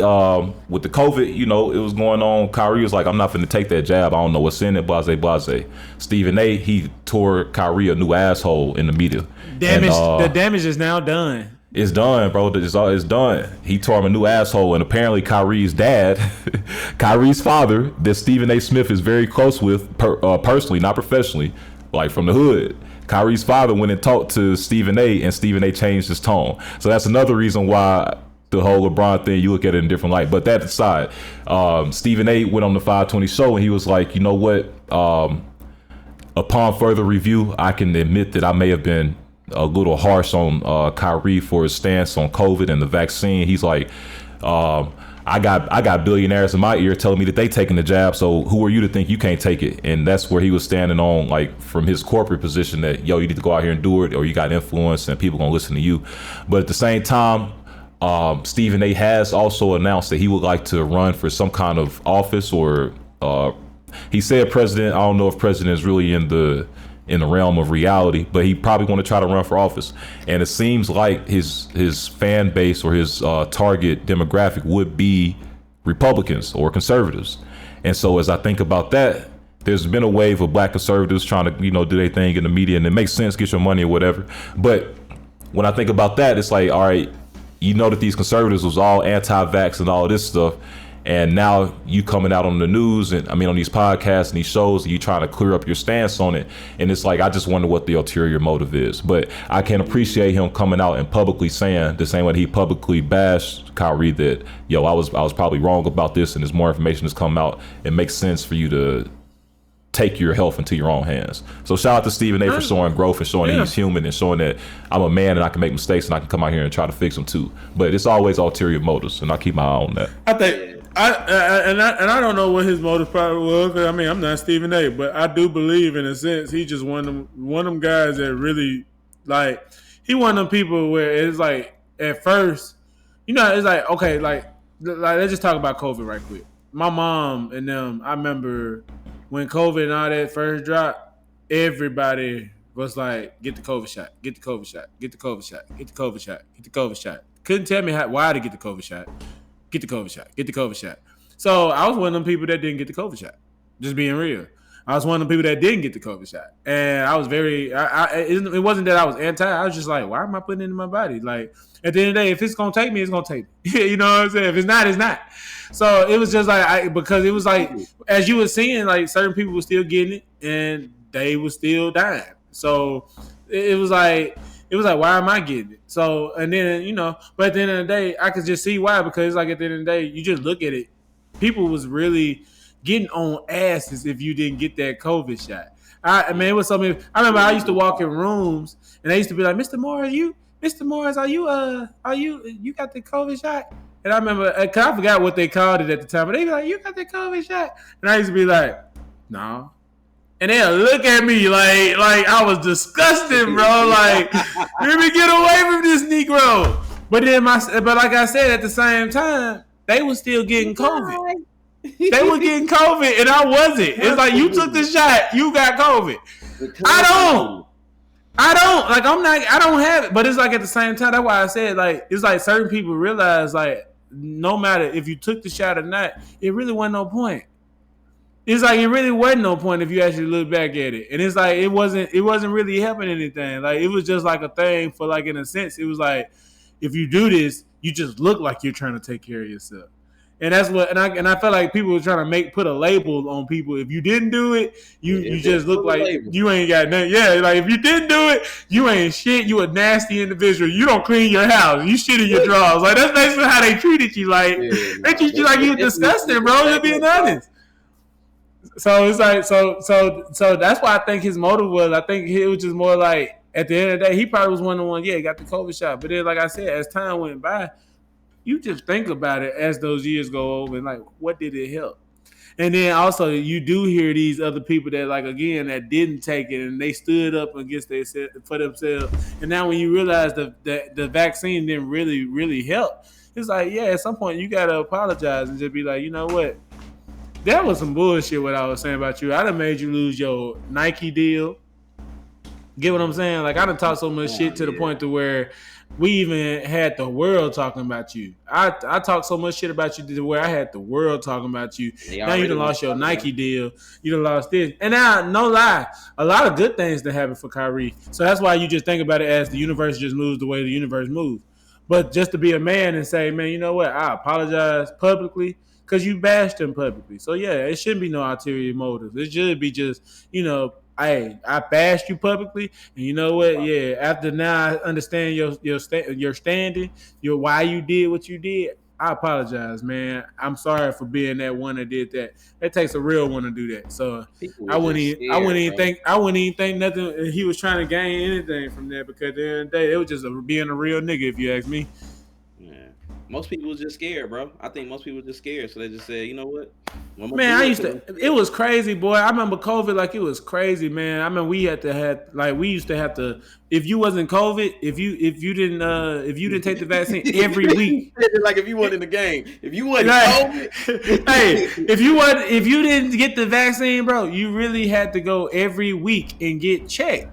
with the COVID, it was going on. Kyrie was like, I'm not finna take that jab. I don't know what's in it. Blase. Stephen A. he tore Kyrie a new asshole in the media. The damage is now done. It's done, bro. It's done. He tore him a new asshole, and apparently Kyrie's dad, Kyrie's father, that Stephen A. Smith is very close with, personally, not professionally, like from the hood. Kyrie's father went and talked to Stephen A. and Stephen A. changed his tone. So that's another reason why the whole LeBron thing, you look at it in a different light. But that aside, Stephen A. went on the 520 show and he was like, you know what? Upon further review, I can admit that I may have been a little harsh on Kyrie for his stance on COVID and the vaccine. He's like, I got billionaires in my ear telling me that they taking the jab, so who are you to think you can't take it? And that's where he was standing on, like, from his corporate position that, yo, you need to go out here and do it, or you got influence and people gonna listen to you. But at the same time, Stephen A. has also announced that he would like to run for some kind of office, or he said president. I don't know if president is really in the realm of reality, but he probably want to try to run for office. And it seems like his fan base or his target demographic would be Republicans or conservatives. And so as I think about that, there's been a wave of black conservatives trying to, do their thing in the media, and it makes sense, get your money or whatever. But when I think about that, it's like, all right, that these conservatives was all anti-vax and all this stuff. And now you coming out on the news and on these podcasts and these shows, and you trying to clear up your stance on it. And it's like, I just wonder what the ulterior motive is. But I can appreciate him coming out and publicly saying the same way he publicly bashed Kyrie that, I was probably wrong about this, and there's more information that's come out. It makes sense for you to take your health into your own hands. So shout out to Stephen A. for showing growth and showing that he's human and showing that I'm a man and I can make mistakes and I can come out here and try to fix them too. But it's always ulterior motives, and I keep my eye on that. I think I don't know what his motive probably was. I'm not Stephen A., but I do believe in a sense he just one of them guys that really, like, he one of them people where it's like at first, it's like, okay, like let's just talk about COVID right quick. My mom and them, I remember when COVID and all that first dropped, everybody was like, get the COVID shot, get the COVID shot, get the COVID shot, get the COVID shot, get the COVID shot. Couldn't tell me why to get the COVID shot. Get the COVID shot, get the COVID shot. So I was one of them people that didn't get the COVID shot. Just being real. I was one of them people that didn't get the COVID shot. And I was it wasn't that I was anti. I was just like, why am I putting it in my body? Like, at the end of the day, if it's going to take me, it's going to take me. You know what I'm saying? If it's not, it's not. So it was just like, because it was like, as you were seeing, like certain people were still getting it and they were still dying. So it was like, why am I getting it? So, and then, but at the end of the day, I could just see why, because it's like at the end of the day, you just look at it. People was really getting on asses if you didn't get that COVID shot. It was something. I remember I used to walk in rooms and they used to be like, Mr. Morris, you got the COVID shot? And I remember, cause I forgot what they called it at the time, but they be like, you got the COVID shot? And I used to be like, no. And they'll look at me like I was disgusting, bro. Like, let me get away from this Negro. But like I said, at the same time, they were still getting COVID. They were getting COVID, and I wasn't. It's like, you took the shot, you got COVID. I don't. Like, I don't have it. But it's like at the same time, that's why I said, like, it's like certain people realize, like, no matter if you took the shot or not, it really wasn't no point. It's like it really wasn't no point if you actually look back at it. And it's like it wasn't really helping anything. Like, it was just like a thing for, like, in a sense, it was like, if you do this, you just look like you're trying to take care of yourself. And that's what, and I felt like people were trying to put a label on people. If you didn't do it, you just look like you ain't got nothing. Yeah, like if you didn't do it, you ain't shit. You a nasty individual. You don't clean your house. You shit in your drawers. Like, that's basically how they treated you. Like, they treat you like you disgusting, bro. Just being honest. So it's like, so that's why I think his motive was. I think it was just more like, at the end of the day, he probably was one of the ones. Yeah, he got the COVID shot. But then, like I said, as time went by, you just think about it as those years go over and like, what did it help? And then also you do hear these other people that, like, again, that didn't take it and they stood up against for themselves. And now when you realize the vaccine didn't really, really help, it's like, yeah, at some point you got to apologize and just be like, you know what? That was some bullshit what I was saying about you. I done made you lose your Nike deal. Get what I'm saying? Like, I done talked so much shit to the point to where we even had the world talking about you. I talked so much shit about you to where I had the world talking about you. Now you done lost your Nike deal. You done lost this. And now, no lie, a lot of good things that happened for Kyrie. So that's why you just think about it as the universe just moves the way the universe moves. But just to be a man and say, man, you know what? I apologize publicly because you bashed him publicly. So, yeah, it shouldn't be no ulterior motive. It should be just, I bashed you publicly, and you know what? Yeah, after now I understand your standing, why you did what you did. I apologize, man. I'm sorry for being that one that did that. It takes a real one to do that. So I wouldn't even think nothing. He was trying to gain anything from that, because at the end of the day, it was just being a real nigga, if you ask me. Yeah. Most people was just scared, bro. I think most people were just scared, so they just said, you know what? Man, it was crazy, boy. I remember COVID like it was crazy, man. I mean, we used to have to, if you wasn't COVID, if you didn't take the vaccine every week. Like if you wasn't in the game, if you wasn't COVID. Hey, if you didn't get the vaccine, bro, you really had to go every week and get checked.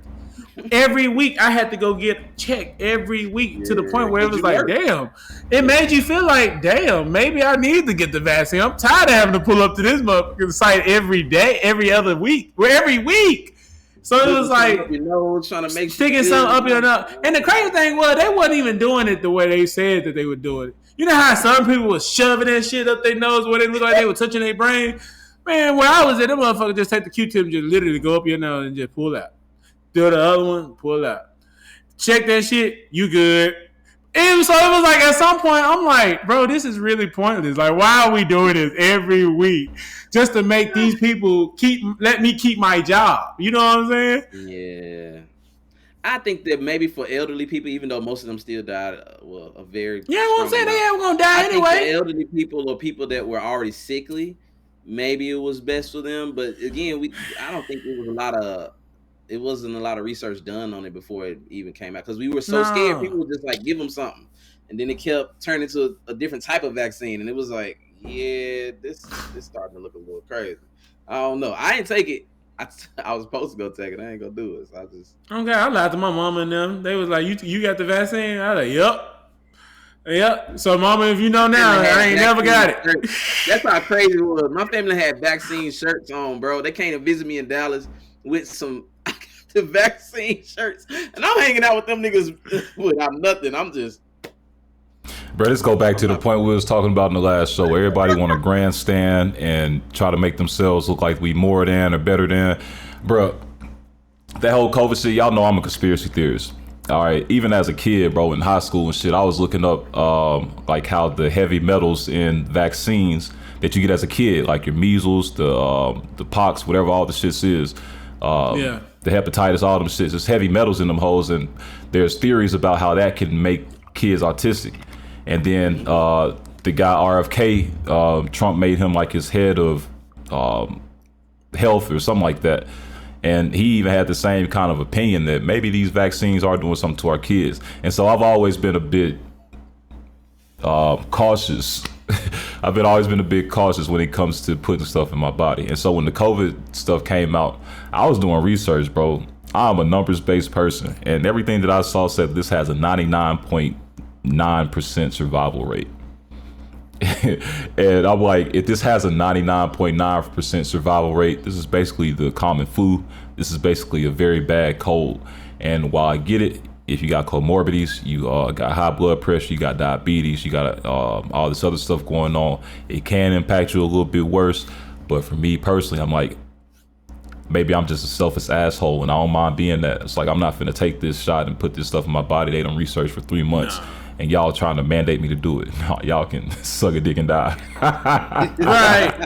Every week I had to go get checked every week to the point where it was like, damn. It made you feel like, damn, maybe I need to get the vaccine. I'm tired of having to pull up to this motherfucking site every day, every other week, every week. So it was like trying to make sticking something up your nose. And the crazy thing was they wasn't even doing it the way they said that they would do it. You know how some people was shoving that shit up their nose where they look like they were touching their brain? Man, where I was at, them motherfuckers just take the Q-tip and just literally go up your nose and just pull out. Do the other one, pull out. Check that shit, you good. And so it was like at some point, I'm like, bro, this is really pointless. Like, why are we doing this every week? Just to make these people let me keep my job. You know what I'm saying? Yeah. I think that maybe for elderly people, even though most of them still died, a very yeah, what I'm saying, they were gonna die anyway. Think for elderly people or people that were already sickly, maybe it was best for them. But again, I don't think it wasn't a lot of research done on it before it even came out because we were so scared. People would just like give them something, and then it kept turning to a different type of vaccine, and it was like, yeah, this starting to look a little crazy. I don't know. I didn't take it. I was supposed to go take it. I ain't gonna do it. So I just I lied to my mama and them. They was like, you got the vaccine? I was like, yep. So mama, if you know now, I ain't never got it. That's how crazy it was. My family had vaccine shirts on, bro. They came to visit me in Dallas with some the vaccine shirts, and I'm hanging out with them niggas without nothing. I'm just, bro. Let's go back to the point we was talking about in the last show, where everybody want to grandstand and try to make themselves look like we more than or better than, bro. That whole COVID shit, y'all know I'm a conspiracy theorist. All right, even as a kid, bro, in high school and shit, I was looking up like how the heavy metals in vaccines that you get as a kid, like your measles, the pox, whatever all the shits is. The hepatitis, all them shits, there's heavy metals in them hoes, and there's theories about how that can make kids autistic. And then the guy RFK, Trump made him like his head of health or something like that. And he even had the same kind of opinion that maybe these vaccines are doing something to our kids. And so I've always been a bit cautious. I've always been a bit cautious when it comes to putting stuff in my body. And so when the COVID stuff came out, I was doing research, bro. I'm a numbers-based person, and everything that I saw said this has a 99.9% survival rate. And I'm like, if this has a 99.9% survival rate, this is basically the common flu. This is basically a very bad cold. And while I get it, if you got comorbidities, you got high blood pressure, you got diabetes, you got all this other stuff going on, it can impact you a little bit worse. But for me personally, I'm like, maybe I'm just a selfish asshole and I don't mind being that. It's like, I'm not finna take this shot and put this stuff in my body. They done research for 3 months. And y'all trying to mandate me to do it. Y'all can suck a dick and die. Right.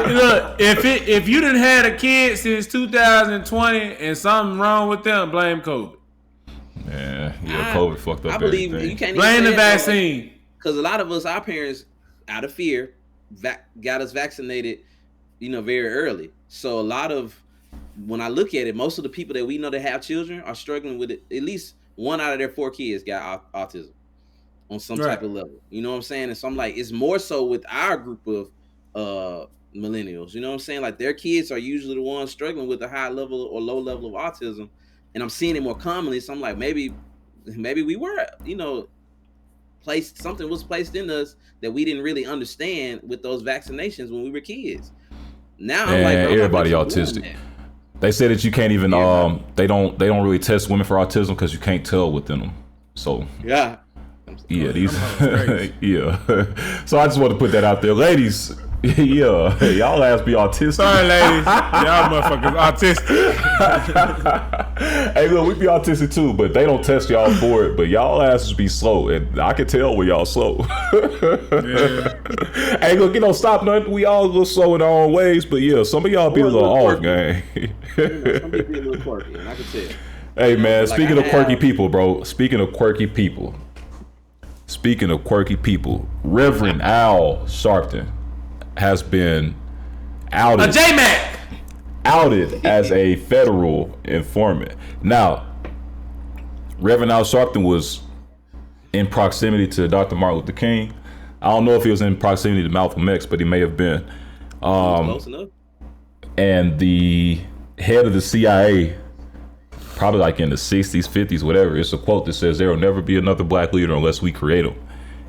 Look, if you done had a kid since 2020 and something wrong with them, blame COVID. Yeah, COVID fucked up. I believe everything. you can't blame the vaccine. Because a lot of us, our parents, out of fear, got us vaccinated, very early. So a lot of, when I look at it, most of the people that we know that have children are struggling with it. At least 1 out of their 4 kids got autism on some type of level. You know what I'm saying? And so I'm like, it's more so with our group of millennials. You know what I'm saying? Like their kids are usually the ones struggling with a high level or low level of autism. And I'm seeing it more commonly. So I'm like, maybe we were, something was placed in us that we didn't really understand with those vaccinations when we were kids. Now I'm like, everybody autistic. They say that you can't even they don't really test women for autism because you can't tell within them. So yeah, these yeah. So I just want to put that out there, ladies. Yeah, y'all ass be autistic. Sorry, ladies, y'all motherfuckers autistic. Hey, look, we be autistic too, but they don't test y'all for it. But y'all asses be slow, and I can tell when y'all slow. Yeah. Hey, look, stop nothing. We all a little slow in our own ways, but yeah, some of y'all be a little off, gang. Some people be a little quirky, and I can tell. Hey, man, speaking of quirky people, bro. Speaking of quirky people. Speaking of quirky people, Reverend Al Sharpton has been outed. A J-Mac! Outed as a federal informant. Now, Reverend Al Sharpton was in proximity to Dr. Martin Luther King. I don't know if he was in proximity to Malcolm X, but he may have been. Close enough. And the head of the CIA, probably like in the 60s, 50s, whatever, it's a quote that says, "There will never be another black leader unless we create him."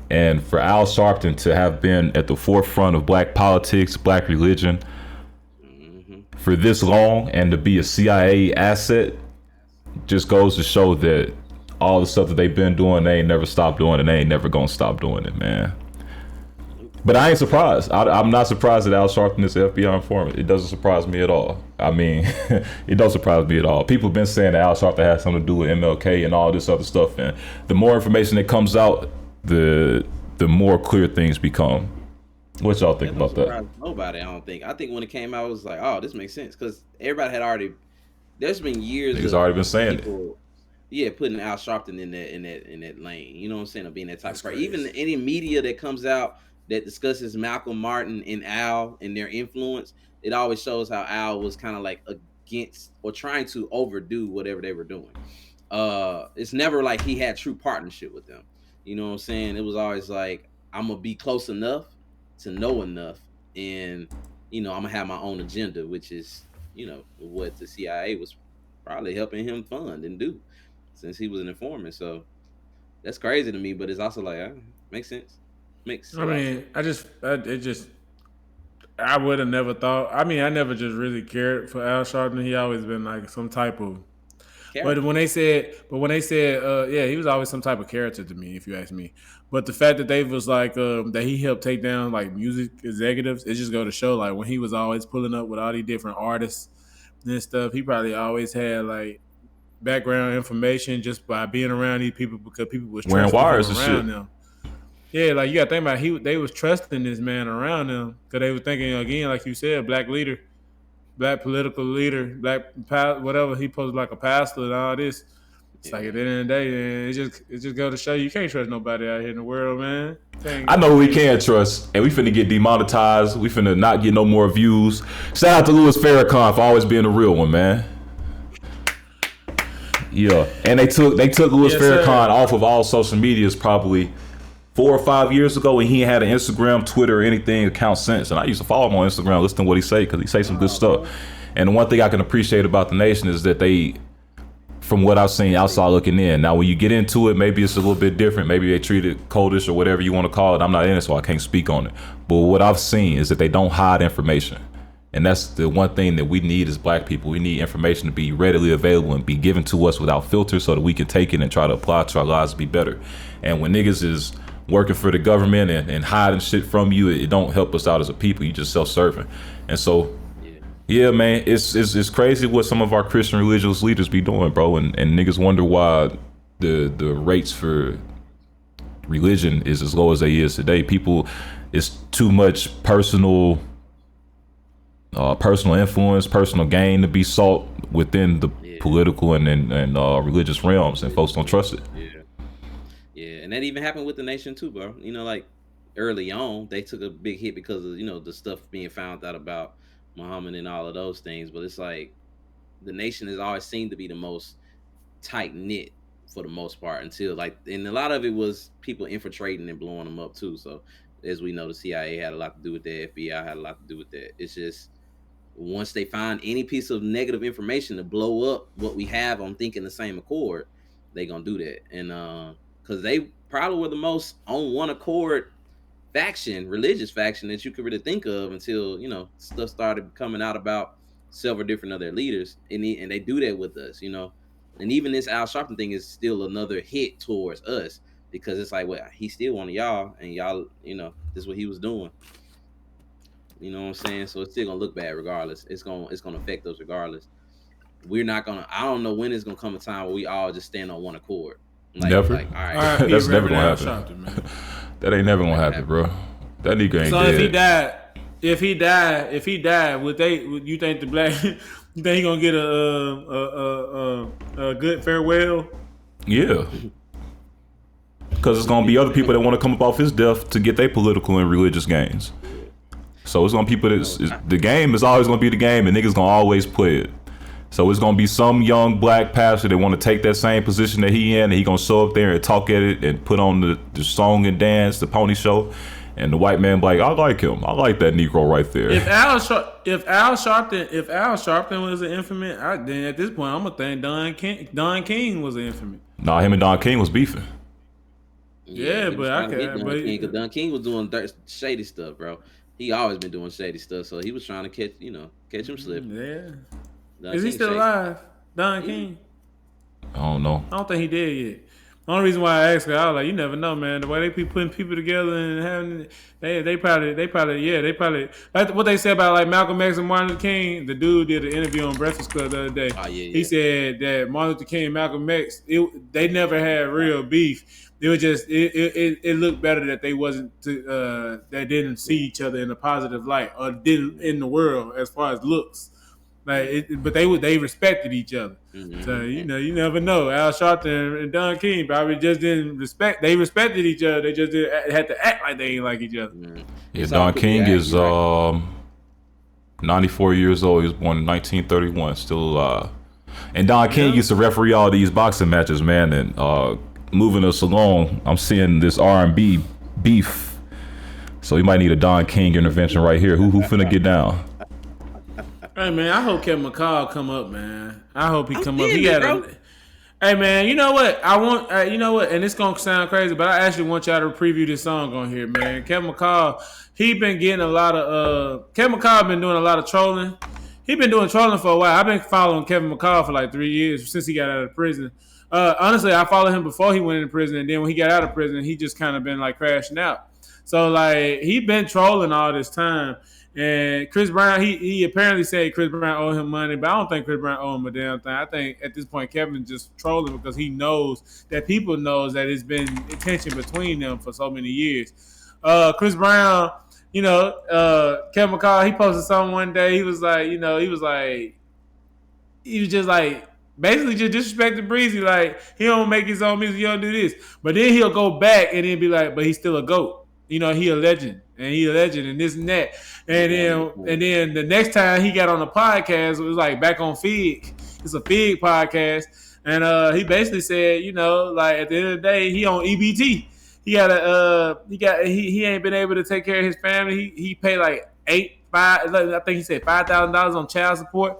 And for Al Sharpton to have been at the forefront of black politics, black religion for this long, and to be a CIA asset, just goes to show that all the stuff that they've been doing, they ain't never stopped doing, and they ain't never gonna stop doing it, man. But I ain't surprised. I'm not surprised that Al Sharpton is the FBI informant. It doesn't surprise me at all. I mean, it don't surprise me at all. People have been saying that Al Sharpton has something to do with MLK and all this other stuff. And the more information that comes out, the more clear things become. What y'all think about that? Nobody, I don't think. I think when it came out, it was like, oh, this makes sense. Because everybody had already, there's been years. Niggas already been saying people, yeah, putting Al Sharpton in that lane. You know what I'm saying? Of being that type of person. Even any media that comes out that discusses Malcolm, Martin, and Al and their influence, it always shows how Al was kind of like against or trying to overdo whatever they were doing. It's never like he had true partnership with them. You know what I'm saying? It was always like, I'm gonna be close enough to know enough, and I'm gonna have my own agenda, which is what the CIA was probably helping him fund and do since he was an informant. So that's crazy to me, but it's also like makes sense. I mean, I would have never thought. I mean, I never just really cared for Al Sharpton. He always been like some type of. Character. But when they said, yeah, he was always some type of character to me, if you ask me. But the fact that they was like that he helped take down like music executives, it just go to show like when he was always pulling up with all these different artists and stuff, he probably always had like background information just by being around these people because people was wearing wires and shit. Them. Yeah, like you got to think about they was trusting this man around them because they were thinking again, like you said, black leader, black political leader, black whatever. He posed like a pastor and all this. It's like at the end of the day, man, it just go to show you can't trust nobody out here in the world, man. I know who we can trust, and we finna get demonetized. We finna not get no more views. Shout out to Louis Farrakhan for always being a real one, man. Yeah, and they took Louis Farrakhan off of all social medias probably 4 or 5 years ago, when he had an Instagram, Twitter, or anything account since. And I used to follow him on Instagram, listen to what he say, because he say some good stuff. And the one thing I can appreciate about the nation is that they, from what I've seen outside looking in, now when you get into it, maybe it's a little bit different. Maybe they treat it coldish or whatever you want to call it. I'm not in it, so I can't speak on it. But what I've seen is that they don't hide information. And that's the one thing that we need as black people. We need information to be readily available and be given to us without filters so that we can take it and try to apply it to our lives to be better. And when niggas is working for the government and hiding shit from you, it don't help us out as a people. You just self-serving. And so, yeah, man, it's crazy what some of our Christian religious leaders be doing, bro. And niggas wonder why the rates for religion is as low as they is today. People, it's too much personal influence, personal gain to be sought within the political and religious realms, and folks don't trust it. Yeah, and that even happened with the nation too, bro. Like early on, they took a big hit because of the stuff being found out about Muhammad and all of those things. But it's like the nation has always seemed to be the most tight knit for the most part until and a lot of it was people infiltrating and blowing them up too. So as we know, the CIA had a lot to do with that. FBI had a lot to do with that. It's just once they find any piece of negative information to blow up what we have on thinking the same accord, they gonna do that. And because they probably were the most on one accord religious faction that you could really think of until stuff started coming out about several different other leaders, and they do that with us, and even this Al Sharpton thing is still another hit towards us because it's like, well, he's still one of y'all, and y'all, this is what he was doing. You know what I'm saying? So it's still gonna look bad regardless. It's gonna affect us regardless. I don't know when it's gonna come a time where we all just stand on one accord. Never. All right. That's never gonna happen. That ain't never gonna happen, bro. That nigga ain't so dead. If he died, would you think the black? You think he gonna get a good farewell? Yeah. because it's gonna be other people that want to come up off his death to get their political and religious gains. So it's gonna be people the game is always gonna be the game, and niggas gonna always play it. So it's gonna be some young black pastor that want to take that same position that he in, and he gonna show up there and talk at it and put on the song and dance, the pony show, and the white man be like, I like him. I like that Negro right there. If Al Sharpton was an infamous, then at this point I'm gonna think Don King was an infamous. Nah, him and Don King was beefing. Yeah, but I can't. Because Don King was doing shady stuff, bro. He always been doing shady stuff, so he was trying to catch him slipping. Yeah. Don Is he King still shady. alive? Don King? I don't know. I don't think he did yet. The only reason why I asked her, I was like, you never know, man. The way they be putting people together and having, they probably like what they said about like Malcolm X and Martin Luther King. The dude did an interview on Breakfast Club the other day. Oh, yeah. He said that Martin Luther King and Malcolm X, they never had real beef. It was just it looked better that they that didn't see each other in a positive light or didn't in the world as far as looks. But they respected each other. Mm-hmm. So you never know. Al Sharpton and Don King probably just didn't respect. They respected each other. They just had to act like they ain't like each other. Mm-hmm. Yeah, Don King is 94 years old. He was born in 1931, still alive. And Don King used to referee all these boxing matches, man. And moving us along, I'm seeing this R&B beef. So we might need a Don King intervention right here. Who finna get down? Hey man, I hope Kevin McCall come up, man. I hope he come up. He got Hey man, you know what? I want you know what? And it's gonna sound crazy, but I actually want y'all to preview this song on here, man. Kevin McCall, he been getting a lot of Kevin McCall been doing a lot of trolling. He been doing trolling for a while. I've been following Kevin McCall for like 3 years since he got out of prison. Honestly, I followed him before he went into prison, and then when he got out of prison, he just kind of been like crashing out. So like he been trolling all this time. And Chris Brown, he apparently said Chris Brown owed him money, but I don't think Chris Brown owed him a damn thing. I think at this point Kevin's just trolling because he knows that people knows that it's been tension between them for so many years. Chris Brown, Kevin McCall, he posted something one day. He was just like basically just disrespecting Breezy, like he don't make his own music, he don't do this. But then he'll go back and then be like, but he's still a GOAT. He a legend. And he a legend and this and that. And then the next time he got on the podcast, it was like back on Fig. It's a Fig podcast. And he basically said, like at the end of the day, he on EBT. He ain't been able to take care of his family. He paid like I think he said $5,000 on child support,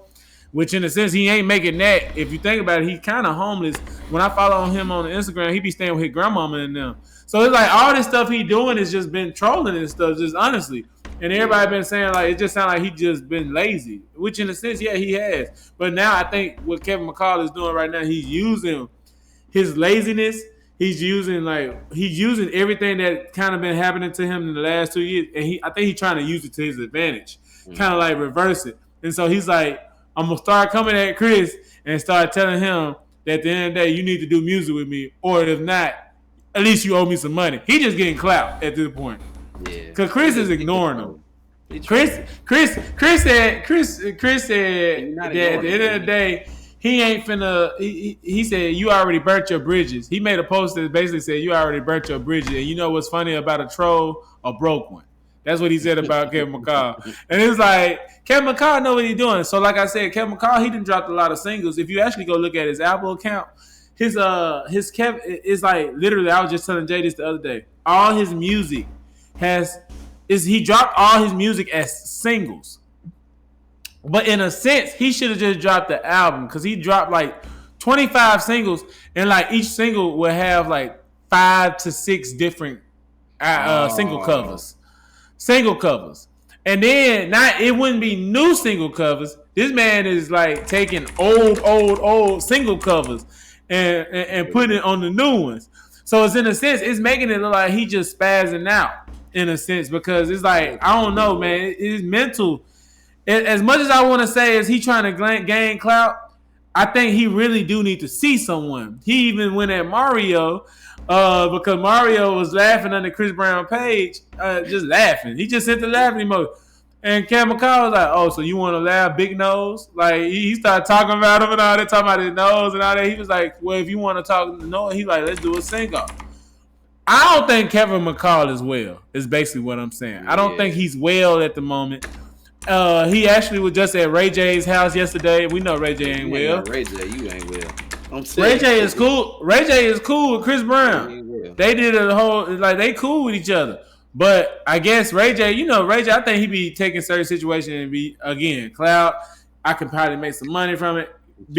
which in a sense he ain't making that. If you think about it, he's kind of homeless. When I follow him on Instagram, he be staying with his grandmama and them. So it's like all this stuff he doing is just been trolling and stuff, just honestly. And everybody been saying like it just sounds like he just been lazy, which in a sense, yeah, he has. But now I think what Kevin McCall is doing right now, he's using his laziness. He's using everything that kind of been happening to him in the last 2 years, and I think he's trying to use it to his advantage, kind of like reverse it. And so he's like, I'm gonna start coming at Chris and start telling him that at the end of the day, you need to do music with me, or if not, at least you owe me some money. He just getting clout at this point. Yeah. Cause Chris is ignoring him. Chris said that at the end of the day, he ain't finna. He said you already burnt your bridges. He made a post that basically said you already burnt your bridges. And you know what's funny about a troll? A broke one. That's what he said about Kevin McCall. And it's like Kevin McCall know what he's doing. So like I said, Kevin McCall, he done dropped a lot of singles. If you actually go look at his Apple account, his Kevin is like literally. I was just telling Jay this the other day. All his music he dropped all his music as singles, but in a sense, he should have just dropped the album because he dropped like 25 singles, and like each single would have like 5 to 6 different single covers, and then it wouldn't be new single covers. This man is like taking old single covers and putting it on the new ones. So it's in a sense, it's making it look like he just spazzing out in a sense because it's like, I don't know, man. It's mental. As much as I want to say is he trying to gain clout, I think he really do need to see someone. He even went at Mario because Mario was laughing under Chris Brown page, just laughing. He just sent the laughing emoji. And Cam McCall was like, oh, so you want to laugh, big nose? Like, he started talking about him and all that, talking about his nose and all that. He was like, well, if you want to talk no, he like, let's do a sing-off. I don't think Kevin McCall is well. Is basically what I'm saying. I don't think he's well at the moment. He actually was just at Ray J's house yesterday. We know Ray J ain't well. Ray J, you ain't well. Ray J is cool. Ray J is cool with Chris Brown. They did a whole they cool with each other. But I guess Ray J, I think he be taking certain situations and be again clout. I can probably make some money from it.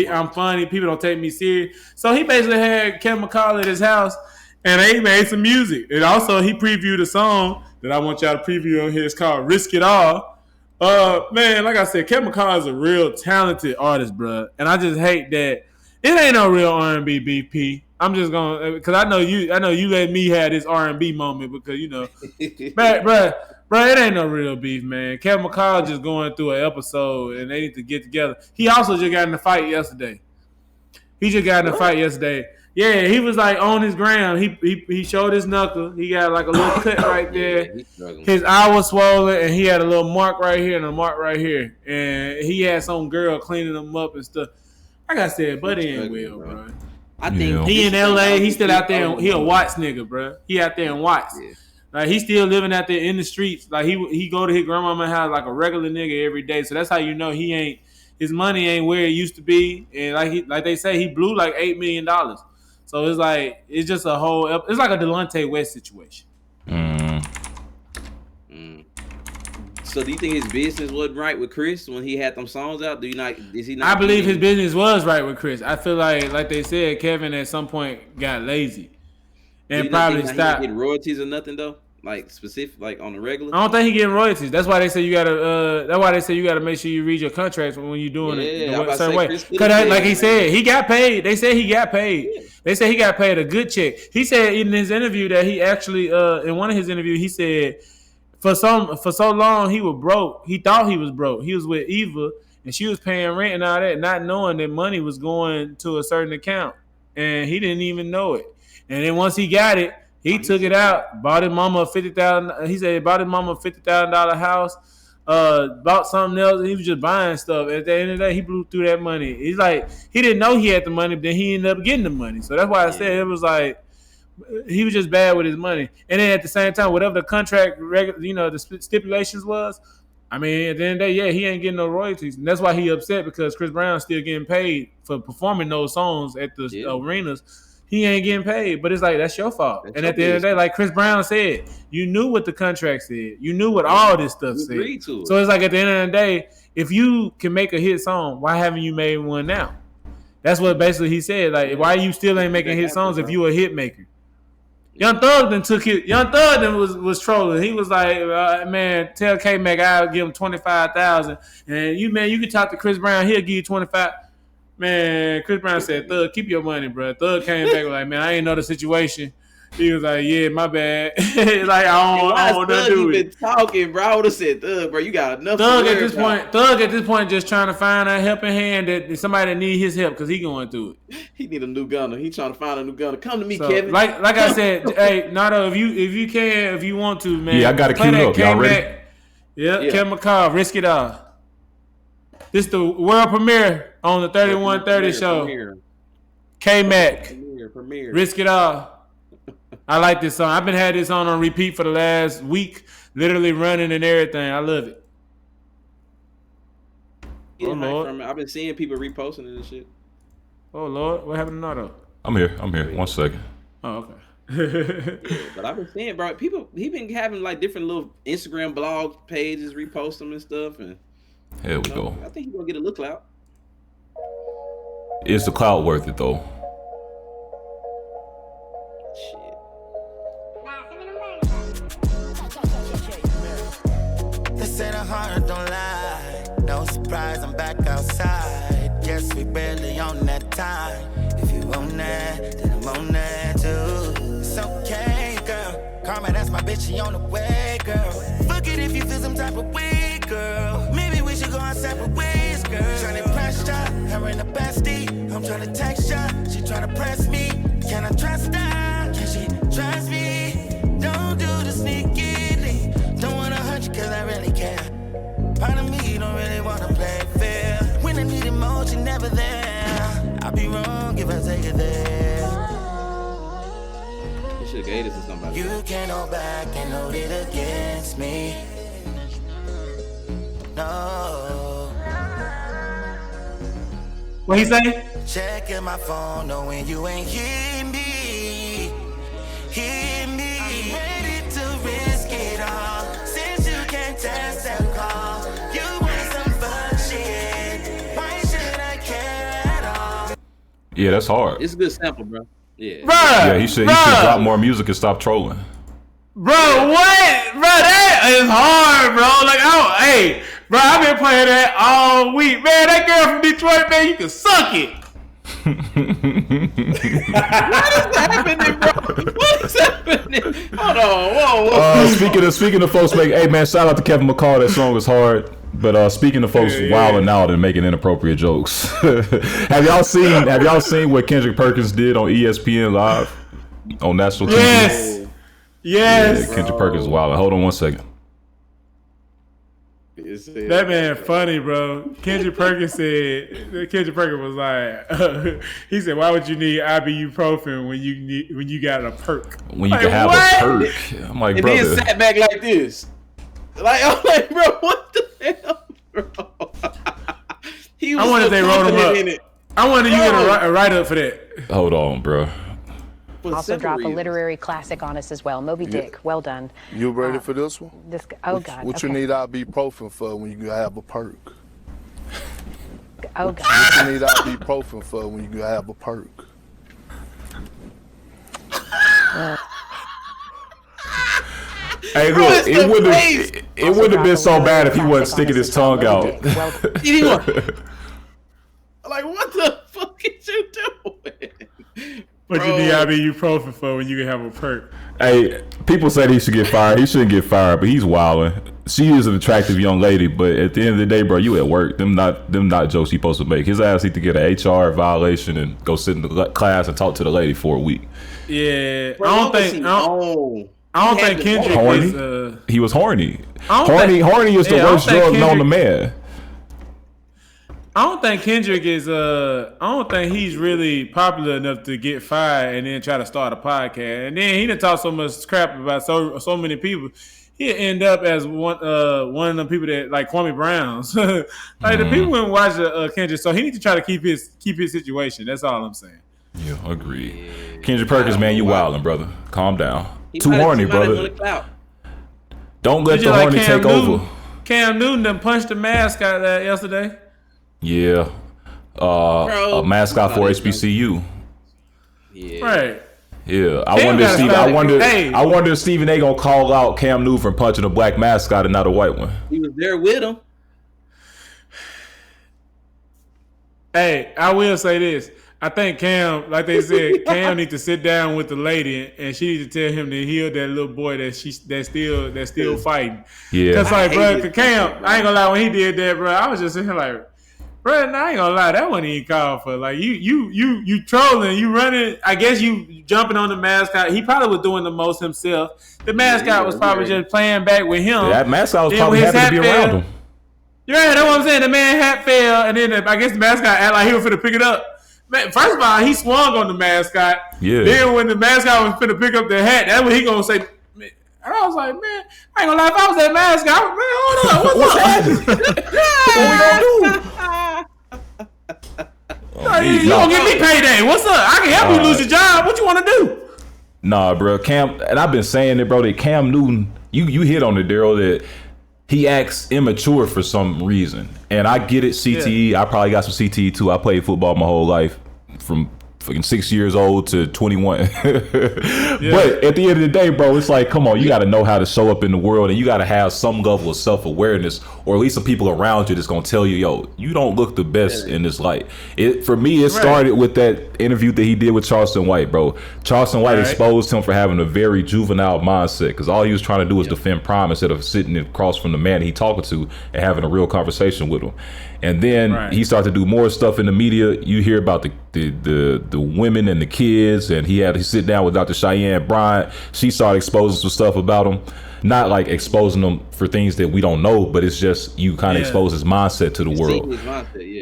I'm funny. People don't take me serious. So he basically had Kevin McCall at his house, and they made some music. And also he previewed a song that I want y'all to preview on here. It's called "Risk It All." Man, like I said, Kevin McCall is a real talented artist, bro. And I just hate that it ain't no real R&B BP. I'm just gonna, because I know you let me have this R&B moment because bro, it ain't no real beef, man. Kevin McCall just going through an episode and they need to get together. He also just got in a fight yesterday. Yeah, he was like on his gram. He showed his knuckle. He got like a little cut right there. His eye was swollen, and he had a little mark right here and a mark right here. And he had some girl cleaning him up and stuff. Like I said, Buddy ain't well, bro. I think he in LA. He still out there. He a Watts nigga, bro. He out there in Watts. Yeah. Like he still living out there in the streets. Like he go to his grandmama's house like a regular nigga every day. So that's how you know he ain't. His money ain't where it used to be. And like they say, he blew like $8 million. So it's like it's just a whole. It's like a Delonte West situation. So do you think his business wasn't right with Chris when he had them songs out? Is he not? I believe his business was right with Chris. I feel like they said, Kevin at some point got lazy and probably stopped. He get royalties or nothing though, like specific, like on the regular. I don't think he getting royalties. That's why they say you gotta. That's why they say you gotta make sure you read your contracts when you're doing it a certain way. Because like he said, he got paid. They said he got paid. Yeah. They said he got paid a good check. He said in his interview that he actually in one of his interviews he said. For so long he was broke. He thought he was broke. He was with Eva and she was paying rent and all that, not knowing that money was going to a certain account. And he didn't even know it. And then once he got it, he took it out, bought his mama a $50,000. He said he bought his mama a $50,000 house, bought something else, and he was just buying stuff. At the end of the day, he blew through that money. He's like, he didn't know he had the money, but then he ended up getting the money. So that's why I said it was like he was just bad with his money. And then at the same time, whatever the contract, the stipulations was, I mean, at the end of the day, yeah, he ain't getting no royalties. And that's why he upset because Chris Brown's still getting paid for performing those songs at the arenas. He ain't getting paid. But it's like, that's your fault. And at the end of the day, like Chris Brown said, you knew what the contract said. You knew what all this stuff said. So it's like at the end of the day, if you can make a hit song, why haven't you made one now? That's what basically he said. Like, why you still ain't making hit songs if you a hit maker? Young Thug then took it. Young Thug then was trolling. He was like, man, tell K-Mac I'll give him $25,000. And you can talk to Chris Brown. He'll give you $25,000. Man, Chris Brown said, Thug, keep your money, bro. Thug came back like, man, I ain't know the situation. He was like, yeah, my bad. Like, I don't want to do it. Been talking, bro. I would have said, Thug, bro, you got enough. Thug at this point just trying to find a helping hand that somebody that need his help because he going through it. He need a new gunner. He trying to find a new gunner. Come to me, Kevin. Like I said, hey, Nardo, if you want to, man. Yeah, I got to queue up. Y'all ready? Yeah, Kevin McCall, Risk It All. This the world premiere on the 3130 show. K-Mac, premiere. Risk It All. I like this song. I've been had this on repeat for the last week, literally running and everything. I love it. Oh, Lord. I've been seeing people reposting it and shit. Oh, Lord. What happened to Nardo? I'm here. 1 second. Oh, okay. But I've been seeing, bro, he been having like different little Instagram blog pages, repost them and stuff. And here we go. I think he's going to get a look clout. Is the clout worth it, though? Say the heart don't lie. No surprise, I'm back outside. Yes, we barely on that time. If you own that, then I'm on that too. It's okay, girl. Karma, that's my bitch, she on the way, girl. Fuck it if you feel some type of way, girl. Maybe we should go our separate ways, girl. Tryna press ya, her in the bestie. I'm tryna text ya, she tryna press me. Can I trust her? Can she trust me? Don't do the sneaky. Don't wanna hurt you cause I really care. Part of me don't really wanna play fair. When I need emotion, never there. I'll be wrong if I take it there. should have gave this to somebody. You can't go back and hold it against me. No. What he say? Checking my phone, knowing you ain't hear me. Hear me. I'm ready to risk it all. Since you can't test and call, you want some fun shit. Why should I care at all? Yeah, that's hard. It's a good sample, bro. Yeah. Bruh, Yeah, he should drop more music and stop trolling. Bro, what? Bro, that is hard, bro. Like, hey, bro, I've been playing that all week. Man, that girl from Detroit, man, you can suck it. What is happening, bro? What is happening? Hold on, whoa. Speaking of folks, hey man, shout out to Kevin McCall. That song was hard. But speaking of folks wilding out and making inappropriate jokes, have y'all seen what Kendrick Perkins did on ESPN Live on national TV? Yes. Yeah, Kendrick Perkins wilding. Hold on one second. That man funny, bro. Kendrick Perkins was like, he said, "Why would you need ibuprofen when you got a perk? When you can have a perk." I'm like, and brother. then sat back like this. I'm like, bro, what the hell, bro? I wonder if they wrote him up. I wonder you get a write up for that. Hold on, bro. Also drop a literary classic on us as well. Moby Dick, well done. You ready for this one? God. What you need ibuprofen for when you have a perk? Oh, God. What you need ibuprofen for when you have a perk? Hey, look, it wouldn't have been so bad if he wasn't sticking his tongue out. Like, what the fuck is you doing? What you need ibuprofen for when you can have a perk? Hey, people say he should get fired. He shouldn't get fired, but he's wilding. She is an attractive young lady, but at the end of the day, bro, you at work. Them not jokes he supposed to make. His ass need to get an HR violation and go sit in the class and talk to the lady for a week. Yeah, Bro, I don't think Kendrick horny. is. He was horny. Horny is the worst drug known to man. I don't think Kendrick is. I don't think he's really popular enough to get fired and then try to start a podcast. And then he done talk so much crap about so many people. He'll end up as one of the people that like Kwame Brown's. The people wouldn't watch Kendrick, so he needs to try to keep his situation. That's all I'm saying. Yeah, agreed. Kendrick Perkins, man, you wildin', brother. Calm down. Too horny, brother. Don't let the horny take over. Cam Newton done punched the mascot yesterday. Yeah. A mascot for HBCU. Yeah. Right. Yeah. I wonder if Stephen A gonna call out Cam Newton for punching a black mascot and not a white one. He was there with him. Hey, I will say this. I think Cam, like they said, Cam needs to sit down with the lady and she needs to tell him to heal that little boy that's still fighting. Yeah. Cause like, bro, Cam, I ain't gonna lie, when he did that, bro, I was just sitting here like, bro, I ain't gonna lie, that wasn't even called for. Like you trolling, you running. I guess you jumping on the mascot. He probably was doing the most himself. The mascot was probably just playing back with him. Yeah, that mascot was probably happy to be around him. Yeah, that's what I'm saying. The man hat fell, and then I guess the mascot act like he was finna pick it up. Man, first of all, he swung on the mascot. Yeah. Then when the mascot was finna pick up the hat, that's what he gonna say. And I was like, man, I ain't gonna lie. If I was that mascot, man, hold on, what's up? You gonna give me payday? What's up? I can help you lose your job. What you want to do? Nah, bro, Cam, and I've been saying it, bro. That Cam Newton, you hit on it, Daryl. That he acts immature for some reason, and I get it. CTE, yeah. I probably got some CTE too. I played football my whole life, from fucking 6 years old to 21. Yeah. But at the end of the day, bro, it's like, come on, you got to know how to show up in the world, and you got to have some level of self-awareness, or at least some people around you that's gonna tell you, yo, you don't look the best in this light. For me, it started with that interview that he did with Charleston White, bro. Charleston White exposed him for having a very juvenile mindset, because all he was trying to do was defend Prime instead of sitting across from the man he talking to and having a real conversation with him. And then he started to do more stuff in the media. You hear about the women and the kids, and he had to sit down with Dr. Cheyenne Bryant. She started exposing some stuff about him. Not like exposing them for things that we don't know, but it's just you kind of expose his mindset to the world.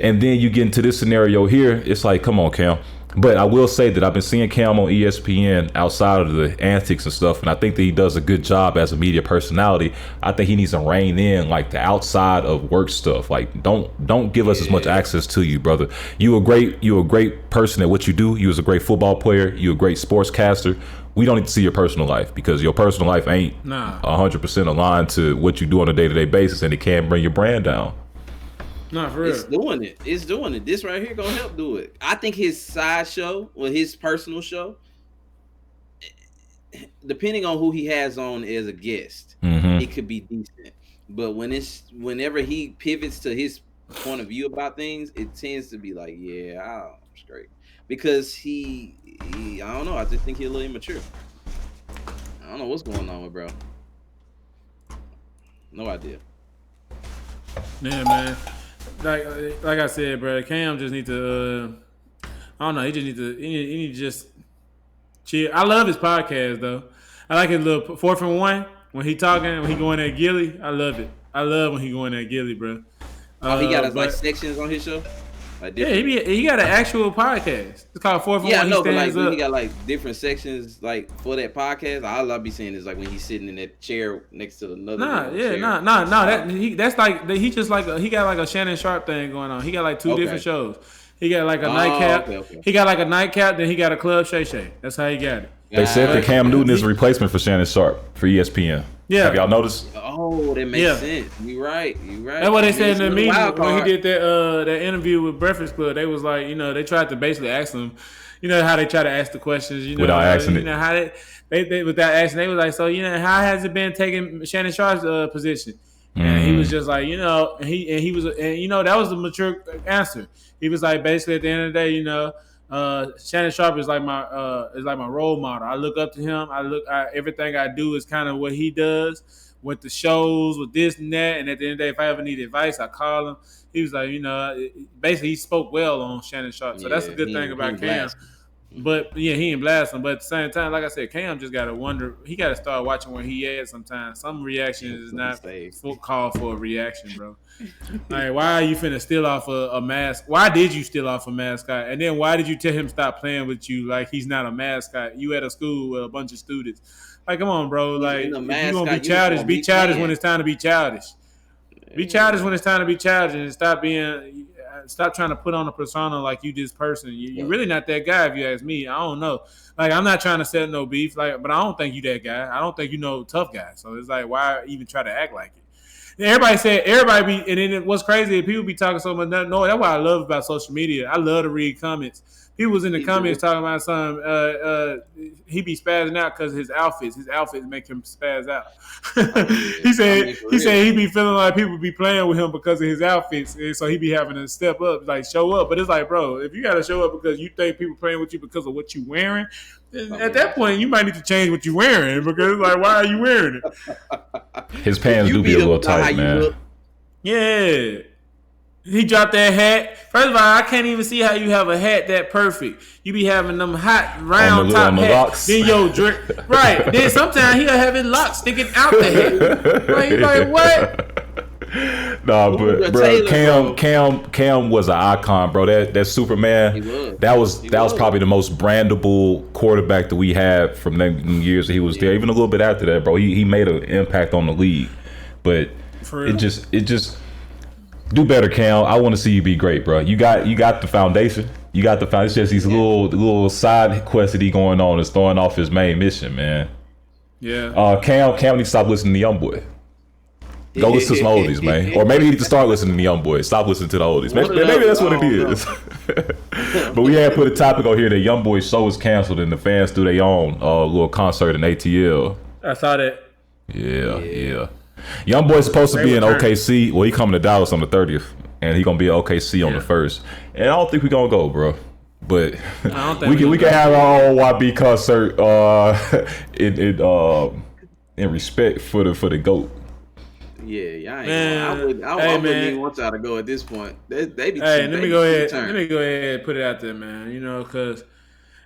And then you get into this scenario here. It's like, come on, Cam. But I will say that I've been seeing Cam on ESPN outside of the antics and stuff, and I think that he does a good job as a media personality. I think he needs to rein in like the outside of work stuff. Like don't give us as much access to you, brother. You a great person at what you do. You was a great football player. You a great sportscaster. We don't need to see your personal life because your personal life ain't 100% aligned to what you do on a day-to-day basis, and it can bring your brand down. No, for real. It's doing it. This right here gonna help do it. I think his side show or his personal show, depending on who he has on as a guest, it could be decent. But whenever he pivots to his point of view about things, it tends to be like, I'm straight. Because he I don't know, I just think he's a little immature. I don't know what's going on with bro. No idea. Yeah, man. Like I said, bro, Cam just need to. I don't know. He just need to. He need to just chill. I love his podcast though. I like his little 4th and 1 when he talking when he going at Gilly. I love it. I love when he going at Gilly, bro. He got his like sections on his show. Like he got an actual podcast. It's called 4th and 1. Yeah, I know, but like he got like different sections like for that podcast. All I'll be saying is like when he's sitting in that chair next to another. Chair. That's like he just like he got like a Shannon Sharp thing going on. He got like 2 different shows. He got like a nightcap. Okay. He got like a nightcap. Then he got a Club Shay Shay. That's how he got it. They said that Cam Newton is a replacement for Shannon Sharp for ESPN. Yeah. Have y'all noticed? Oh, that makes sense. You right. That's what they said in the meeting when he did that interview with Breakfast Club. They was like, they tried to basically ask him, how they try to ask the questions, without asking it. How they without asking, they was like, so how has it been taking Shannon Sharp's position? And he was just like, he was, that was the mature answer. He was like, basically at the end of the day, Shannon Sharp is like my role model. I look up to him. Everything I do is kind of what he does with the shows, with this and that. And at the end of the day, if I ever need advice, I call him. He was like, basically he spoke well on Shannon Sharp. So that's a good thing about Cam. But he ain't blast him. But at the same time, like I said, Cam just got to wonder. He got to start watching where he at sometimes. Some reactions is not full call for a reaction, bro. Like, why are you finna steal off a mask? Why did you steal off a mascot? And then why did you tell him stop playing with you like he's not a mascot? You at a school with a bunch of students. Like, come on, bro. Like, if you gonna be childish, be childish when it's time to be childish. Be childish when it's time to be childish, and stop trying to put on a persona like you this person. You're really not that guy, if you ask me. I don't know. Like, I'm not trying to set no beef, but I don't think you that guy. I don't think you know tough guy. So it's like, why even try to act like it? And and then what's crazy, people be talking so much. No, that's what I love about social media. I love to read comments. People was in the comments talking about something. He be spazzing out because his outfits make him spaz out. He said he be feeling like people be playing with him because of his outfits, and so he be having to step up, like show up. But it's like, bro, if you got to show up because you think people playing with you because of what you wearing, at that point you might need to change what you wearing because like, why are you wearing it? His pants do be a little tight, man. Yeah. He dropped that hat. First of all, I can't even see how you have a hat that perfect. You be having them hot round top hats. Then right. Then sometimes he'll have his locks sticking out the head. Like what? No, but bro, Cam was an icon, bro. That Superman. That was probably the most brandable quarterback that we had from them years that he was there. Even a little bit after that, bro. He made an impact on the league. But it just do better, Cam. I want to see you be great, bro. You got the foundation. It's just these little side quests that he going on is throwing off his main mission, man. Yeah. Cam needs to stop listening to Youngboy. Go listen to some oldies, man. Or maybe you need to start listening to Youngboy. Stop listening to the oldies. Maybe that's what it is. But we had put a topic on here that Youngboy's show is canceled and the fans do their own little concert in ATL. I saw that. Yeah. Youngboy's supposed to be in OKC. Well, he coming to Dallas on the 30th, and he gonna be in OKC on the 1st. And I don't think we gonna go, bro. But we can have our own YB concert in respect for the GOAT. Yeah, I wouldn't even want y'all to go at this point. They be let me go ahead and put it out there, man. Because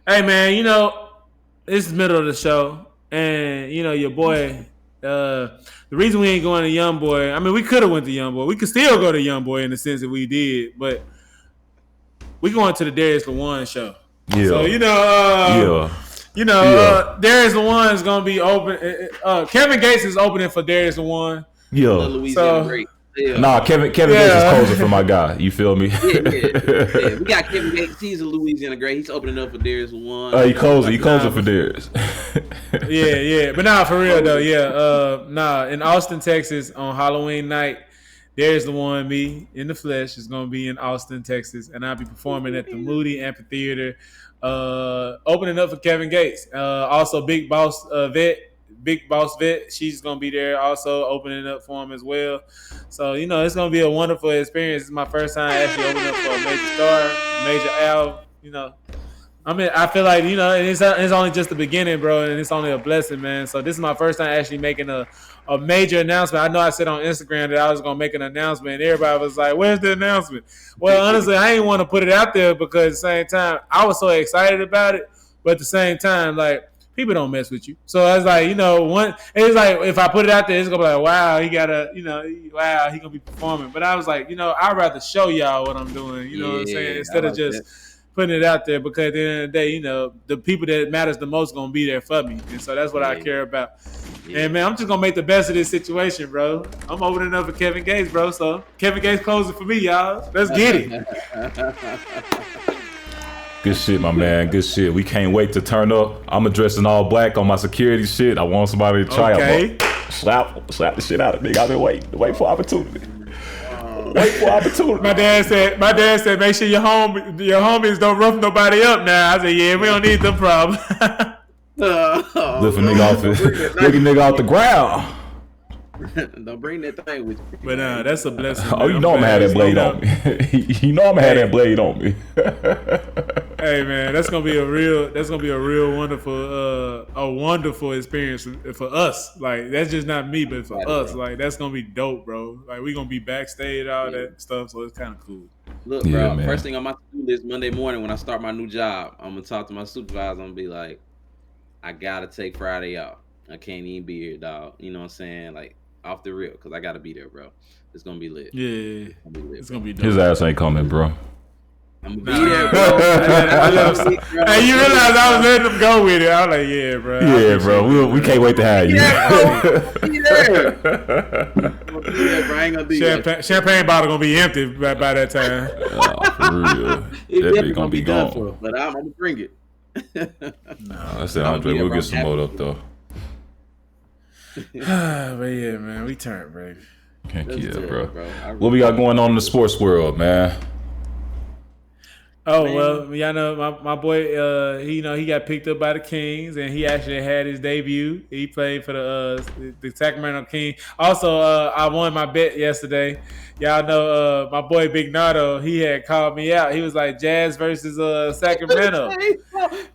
hey, man, this is the middle of the show, and your boy. The reason we ain't going to Youngboy, I mean, we could have went to Youngboy. We could still go to Youngboy in the sense that we did, but we going to the Darius LeWan show. Yeah. So Darius LeOne is gonna be open. Kevin Gates is opening for Darius LeOne. Yeah. Louisiana great. Yeah. Nah, Kevin Gates is closing for my guy. You feel me? Yeah. We got Kevin Gates. He's a Louisiana great. He's opening up for Darius LeOne. He closing for Darius. Yeah. But for real though, in Austin, Texas on Halloween night, Darius LeOne, me in the flesh, is gonna be in Austin, Texas, and I'll be performing at the Moody Amphitheater, opening up for Kevin Gates. Also, Big Boss Vet, she's gonna be there also opening up for him as well. So it's gonna be a wonderful experience. It's my first time actually opening up for a major star, major album. I feel like it's only just the beginning, bro, and it's only a blessing, man. So this is my first time actually making a major announcement. I know I said on Instagram that I was gonna make an announcement, and everybody was like, "Where's the announcement?" Well, honestly, I didn't want to put it out there because at the same time I was so excited about it, but at the same time, like, people don't mess with you. So I was like, it's like if I put it out there, it's gonna be like, wow, he gotta, wow, he gonna be performing. But I was like, I'd rather show y'all what I'm doing. You know what I'm saying? Instead of just putting it out there, because at the end of the day, the people that matters the most gonna be there for me, and so that's what I care about. Yeah. And man, I'm just gonna make the best of this situation, bro. I'm opening up for Kevin Gates, bro. So Kevin Gates closing for me, y'all. Let's get it. Good shit, my man. Good shit. We can't wait to turn up. I'm dressed in all black on my security shit. I want somebody to try out. Slap the shit out of me. I've been waiting for opportunity. Wait for opportunity. My dad said, make sure your homies don't rough nobody up now. I said, yeah, we don't need them problems. Lift a nigga off the ground. Don't bring that thing with you. But that's a blessing. Oh, you know I'm gonna have that blade on me. You know I'm gonna have that blade on me. Hey man, that's gonna be a real wonderful experience for us. Like, that's just not me, but for us, like, that's gonna be dope, bro. Like, we gonna be backstage, all that stuff, so it's kind of cool. Look, bro, first thing on my to-do list Monday morning when I start my new job, I'm gonna talk to my supervisor. I'm gonna be like, I gotta take Friday off. I can't even be here, dog. You know what I'm saying? Like, off the real, because I gotta be there, bro. It's gonna be lit. Yeah, it's gonna be dope. His ass ain't coming, bro. I'm gonna be there, bro. Hey, you realize I was letting them go with it. I was like, yeah, bro. Yeah, bro. We can't wait to have you. Be there. Bro. I ain't gonna be champagne bottle gonna be empty by that time. Oh, for real. Definitely gonna be gone. But I'm gonna bring it. Nah, I said Andre, we'll get some more up though. But yeah, man, we turned, baby. Can't keep it, bro. What we got going on in the sports world, man? Oh, well, y'all know my boy, he got picked up by the Kings, and he actually had his debut. He played for the Sacramento Kings. Also, I won my bet yesterday. Y'all know my boy Big Nardo, he had called me out. He was like, Jazz versus Sacramento.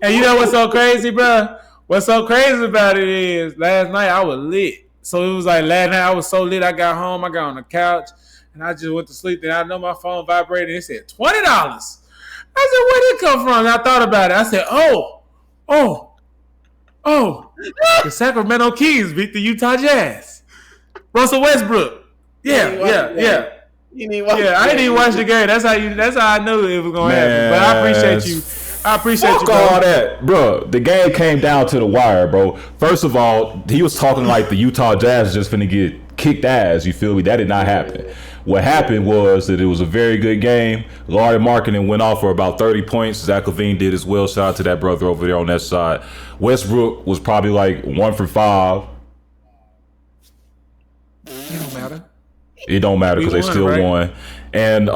And you know what's so crazy, bro? What's so crazy about it is last night I was lit. So it was like last night I was so lit, I got home, I got on the couch, and I just went to sleep. Then I know my phone vibrated, and it said $20. I said, where'd it come from? And I thought about it. I said, the Sacramento Kings beat the Utah Jazz. Russell Westbrook. Yeah. I didn't even watch the game. That's how I knew it was gonna happen. But I appreciate you. Fuck bro. all that, bro. The game came down to the wire, bro. First of all, he was talking like the Utah Jazz just finna get kicked ass. You feel me? That did not happen. What happened was that it was a very good game. Larry Markkinen went off for about 30 points. Zach LaVine did as well. Shout out to that brother over there on that side. Westbrook was probably like 1 for 5. It don't matter. It don't matter because they still won. And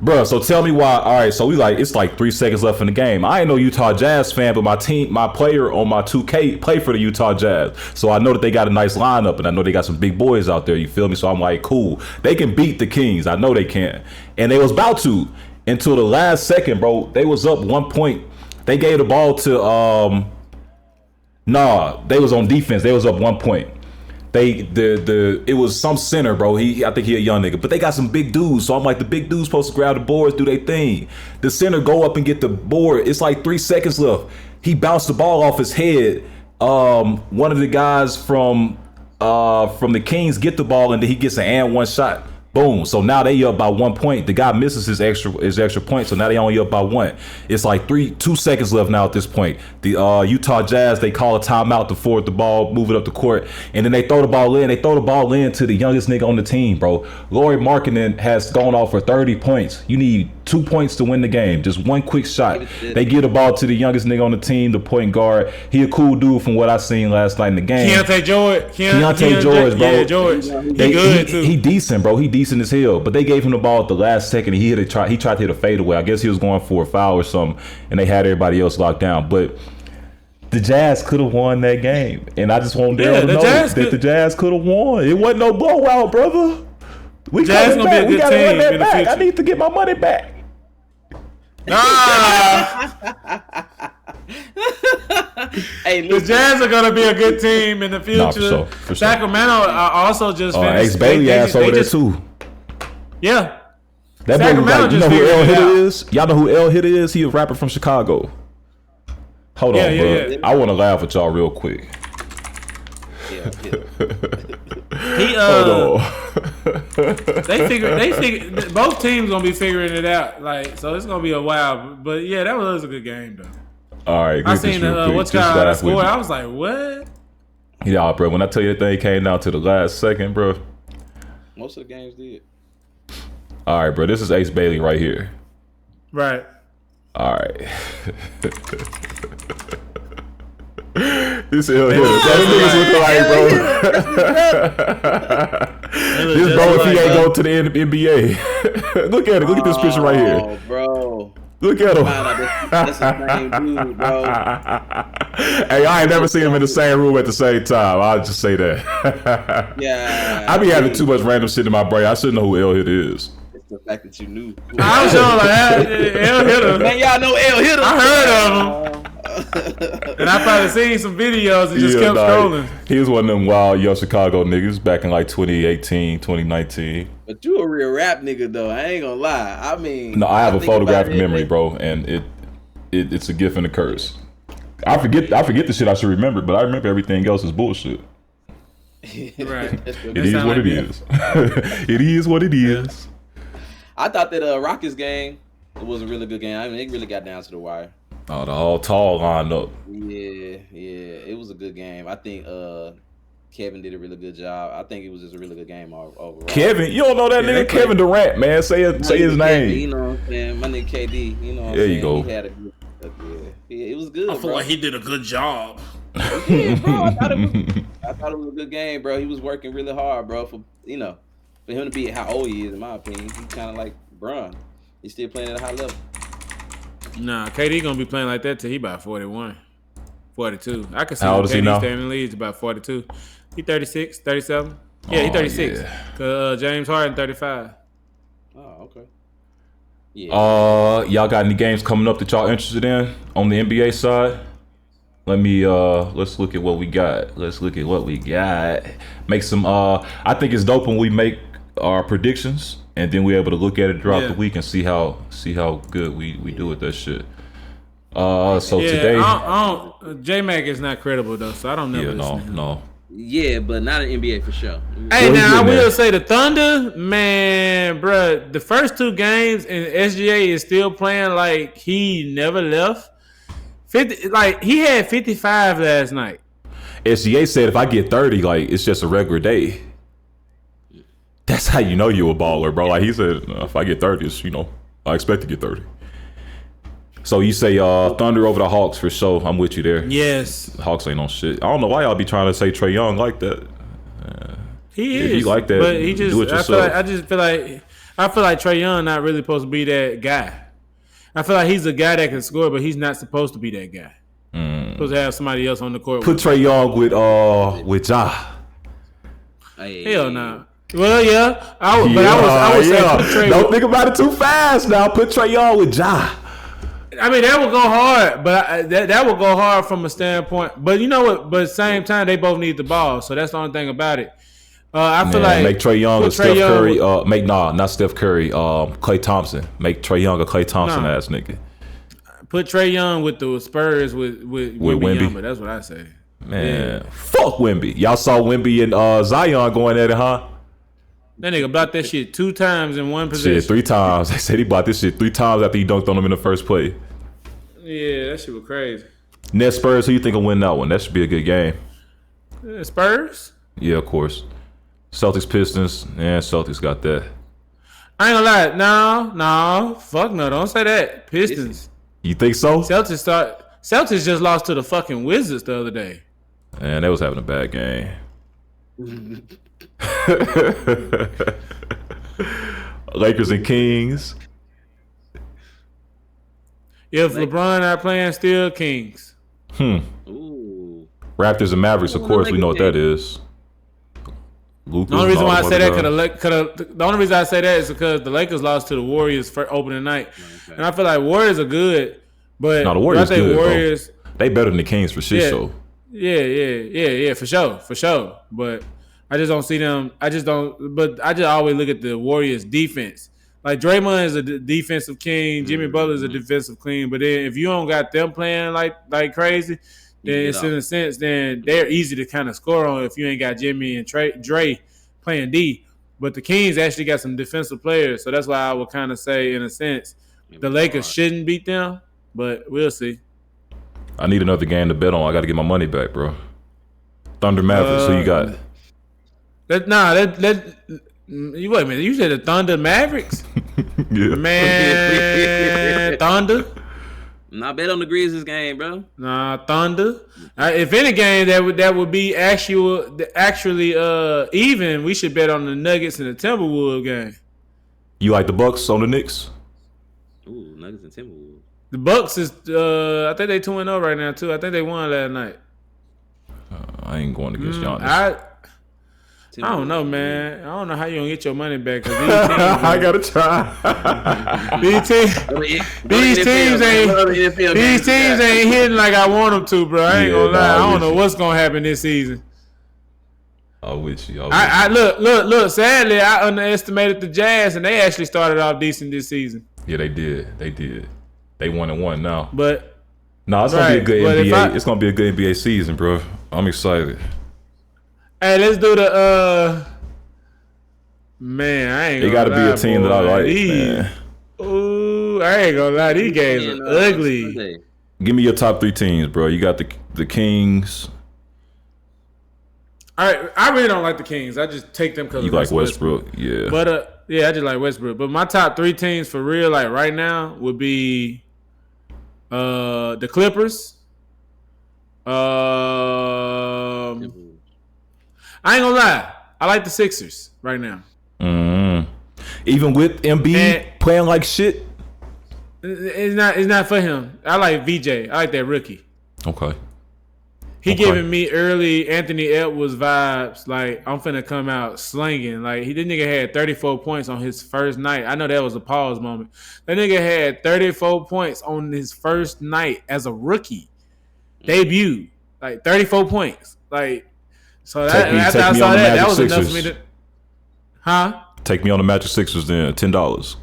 bro, so tell me why. All right, so it's like 3 seconds left in the game. I ain't no Utah Jazz fan, but my player on my 2K play for the Utah Jazz. So I know that they got a nice lineup, and I know they got some big boys out there, you feel me? So I'm like, cool. They can beat the Kings. I know they can. And they was about to until the last second, bro. They was up 1 point. They gave the ball to they was on defense. They was up 1 point. It was some center, bro. I think he a young nigga, but they got some big dudes. So I'm like, the big dudes supposed to grab the boards, do their thing. The center go up and get the board. It's like 3 seconds left. He bounced the ball off his head. One of the guys from the Kings get the ball, and then he gets an and one shot. Boom. So now they up by 1 point. The guy misses his extra point. So now they only up by 1. It's like 2 seconds left now at this point. The Utah Jazz, they call a timeout to forward the ball, move it up the court, and then they throw the ball in. They throw the ball in to the youngest nigga on the team, bro. Lauri Markkanen has gone off for 30 points. You need 2 points to win the game. Just one quick shot. They give the ball to the youngest nigga on the team, the point guard. He a cool dude from what I seen last night in the game. Keontae George, bro. Yeah, George. He good too. He decent, bro. He decent as hell. But they gave him the ball at the last second. He tried to hit a fadeaway. I guess he was going for a foul or something, and they had everybody else locked down. But the Jazz could have won that game, and I just want Daryl to know that the Jazz could have won. It wasn't no blowout, brother. We got to run that back. I need to get my money back. Hey, the Jazz are gonna be a good team in the future. Nah, for sure. Sacramento also just finished. Ace Bailey ass over there too. Yeah. That boy was like, you know who L Hitter is? Y'all know who L Hitter is? He a rapper from Chicago. Hold on, bro. Yeah. I want to laugh at y'all real quick. Hold on. they figure both teams gonna be figuring it out. Like, so it's gonna be a while. But yeah, that was a good game though. All right, I seen what's called score. I was like, what? Yeah, bro. When I tell you that thing came down to the last second, bro. Most of the games did. All right, bro. This is Ace Bailey right here. Right. All right. This L Hitter. That niggas looking like, bro. This bro, if he ain't go to the NBA. Look at it. Look at this picture right here. Oh, bro. Look at him. That's the same dude, bro. Hey, I ain't never seen him in the same room at the same time. I'll just say that. Yeah. I be having too much random shit in my brain. I should know who L Hitter is. It's the fact that you knew. I was sure like L Hitter. Man, y'all know L Hitter. I heard of him. And I probably seen some videos and just kept scrolling. He was one of them wild young Chicago niggas back in like 2018, 2019. But you a real rap nigga though. I ain't gonna lie. I mean, no, I have a photographic memory, bro, and it's a gift and a curse. I forget the shit I should remember, but I remember everything else is bullshit. Right. It is what it is. It is what it is. I thought that Rockets game was a really good game. I mean, it really got down to the wire. Oh, the all tall lineup. Yeah, it was a good game. I think Kevin did a really good job. I think it was just a really good game overall. Kevin, you don't know that nigga Kevin Durant, man. Say his name. KD, you know what I'm saying? My nigga KD, you know what I'm saying? There you go. He had a good, it was good. I feel like he did a good job. Yeah, bro. I thought it was a good game, bro. He was working really hard, bro. For him to be how old he is, in my opinion, he's kind of like Bron. He's still playing at a high level. Nah, KD gonna be playing like that till he about 41, 42. I can see how old is he now? staying in the league about 42. He 36, 37. Yeah, he 36. Yeah. Cause James Harden 35. Oh, okay. Yeah. Y'all got any games coming up that y'all interested in on the NBA side? Let me let's look at what we got. Make some I think it's dope when we make our predictions and then we're able to look at it throughout the week and see how good we do with that shit. Today J-Mac is not credible though, so I don't know. No. Yeah, but not an NBA for sure. Hey, now I will say the Thunder, man, bruh, the first 2 games and SGA is still playing like he never left. 50, like he had 55 last night. SGA said if I get 30, like it's just a regular day. That's how you know you a baller, bro. Like he said, if I get 30, it's, I expect to get 30. So you say Thunder over the Hawks for sure. I'm with you there. Yes. The Hawks ain't on shit. I don't know why y'all be trying to say Trae Young like that. He if is. you like that, but he just, do it yourself. I feel like Trae Young not really supposed to be that guy. I feel like he's a guy that can score, but he's not supposed to be that guy. Supposed to have somebody else on the court. Put Trae Young with Ja. Hell no. Well, yeah. I would say put Trae. Don't think about it too fast now. Put Trae Young with Ja. I mean, that would go hard, but that would go hard from a standpoint. But you know what? But at the same time, they both need the ball, so that's the only thing about it. I feel like make Trae Young a Steph Curry. Not Steph Curry. Klay Thompson. Make Trae Young a Klay Thompson ass nigga. Put Trae Young with the Spurs with Wemby. But that's what I say. Man, fuck Wemby. Y'all saw Wemby and Zion going at it, huh? That nigga blocked that shit 2 times in one possession. Shit, 3 times. They said he blocked this shit 3 times after he dunked on him in the first play. Yeah, that shit was crazy. Nets Spurs, who you think will win that one? That should be a good game. Spurs? Yeah, of course. Celtics, Pistons. Yeah, Celtics got that. I ain't gonna lie. No. Fuck no. Don't say that. Pistons. You think so? Celtics just lost to the fucking Wizards the other day. Man, they was having a bad game. Lakers and Kings. If LeBron not playing, still Kings. Ooh. Raptors and Mavericks, of course, we know what that is. The only reason why I say that the only reason I say that is because the Lakers lost to the Warriors for opening night, and I feel like Warriors are good, but no, the Warriors good. Warriors, they better than the Kings for shit. So yeah, for sure. But I just don't see them. I just always look at the Warriors defense. Like Draymond is a defensive king, Jimmy Butler is a defensive king, but then if you don't got them playing like crazy, then it's in a sense, then they're easy to kind of score on if you ain't got Jimmy and Dre playing D. But the Kings actually got some defensive players, so that's why I would kind of say, in a sense, the Lakers shouldn't beat them, but we'll see. I need another game to bet on. I got to get my money back, bro. Thunder Mavericks, who you got? You wait a minute. You said the Thunder Mavericks? Yeah. Man, Thunder. Not bet on the Grizzlies game, bro. Nah, Thunder. If any game that would be actually even, we should bet on the Nuggets and the Timberwolves game. You like the Bucks on the Knicks? Ooh, Nuggets and Timberwolves. The Bucks is I think they 2-0 right now too. I think they won last night. I ain't going against Giannis. I don't know, man. I don't know how you gonna get your money back. Cause I gotta try. These teams ain't hitting like I want them to, bro. I ain't gonna lie. I don't know what's gonna happen this season. I'm with you. I look. Sadly, I underestimated the Jazz, and they actually started off decent this season. Yeah, they did. They 1-1 now. But no, it's gonna be a good NBA. It's gonna be a good NBA season, bro. I'm excited. Hey, let's do the man. I ain't. It got to be a team that I like. Man. Ooh, I ain't gonna lie. These games are ugly. Give me your top 3 teams, bro. You got the Kings. All right, I really don't like the Kings. I just take them because you like Westbrook. Yeah. But I just like Westbrook. But my top 3 teams for real, like right now, would be the Clippers. I ain't gonna lie. I like the Sixers right now. Even with Embiid playing like shit? It's not for him. I like VJ. I like that rookie. Okay. He giving me early Anthony Edwards vibes. Like, I'm finna come out slinging. Like, this nigga had 34 points on his first night. I know that was a pause moment. That nigga had 34 points on his first night as a rookie. Debut. Like, 34 points. Like, so after I saw that was enough for me to... Huh? Take me on the Magic Sixers then, $10.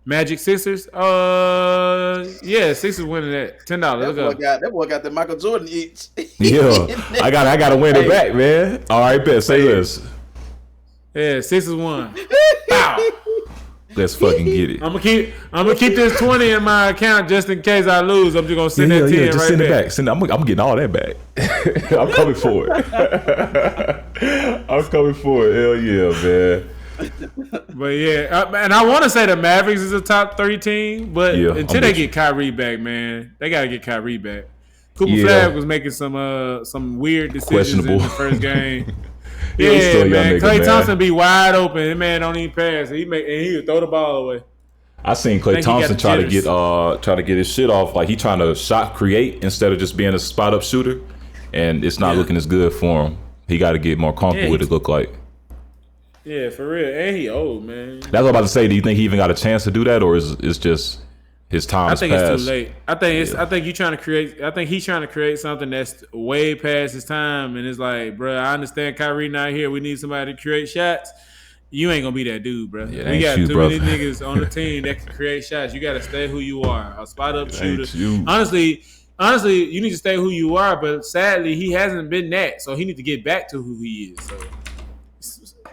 Magic Sixers? Yeah, Sixers winning that. $10. That boy got the Michael Jordan itch. Yeah. I gotta win it back, man. All right, bet. Say this. Yeah, Sixers won. Wow. Let's fucking get it. I'm gonna keep this 20 in my account just in case I lose. I'm just gonna send that 10 just right send there. it back. I'm getting all that back. I'm coming for it. I'm coming for it. Hell yeah, man. But yeah, and I want to say the Mavericks is a top 3 team, but until they get Kyrie back, man, they gotta get Kyrie back. Cooper Flag was making some weird decisions in the first game. Yeah, man. Klay Thompson be wide open. That man don't even pass. He would throw the ball away. I seen Klay Thompson try to get his shit off. Like he trying to shot create instead of just being a spot up shooter, and it's not looking as good for him. He got to get more comfortable with it. Look like. Yeah, for real. And he old, man. That's what I'm about to say. Do you think he even got a chance to do that, or is it's just his time? I think it's too late. I think he's trying to create something that's way past his time, and it's like, bro, I understand Kyrie not here. We need somebody to create shots. You ain't gonna be that dude, bro. Yeah, we got too many niggas on the team that can create shots. You gotta stay who you are, a spot up shooter. Honestly, you need to stay who you are. But sadly, he hasn't been that, so he needs to get back to who he is. So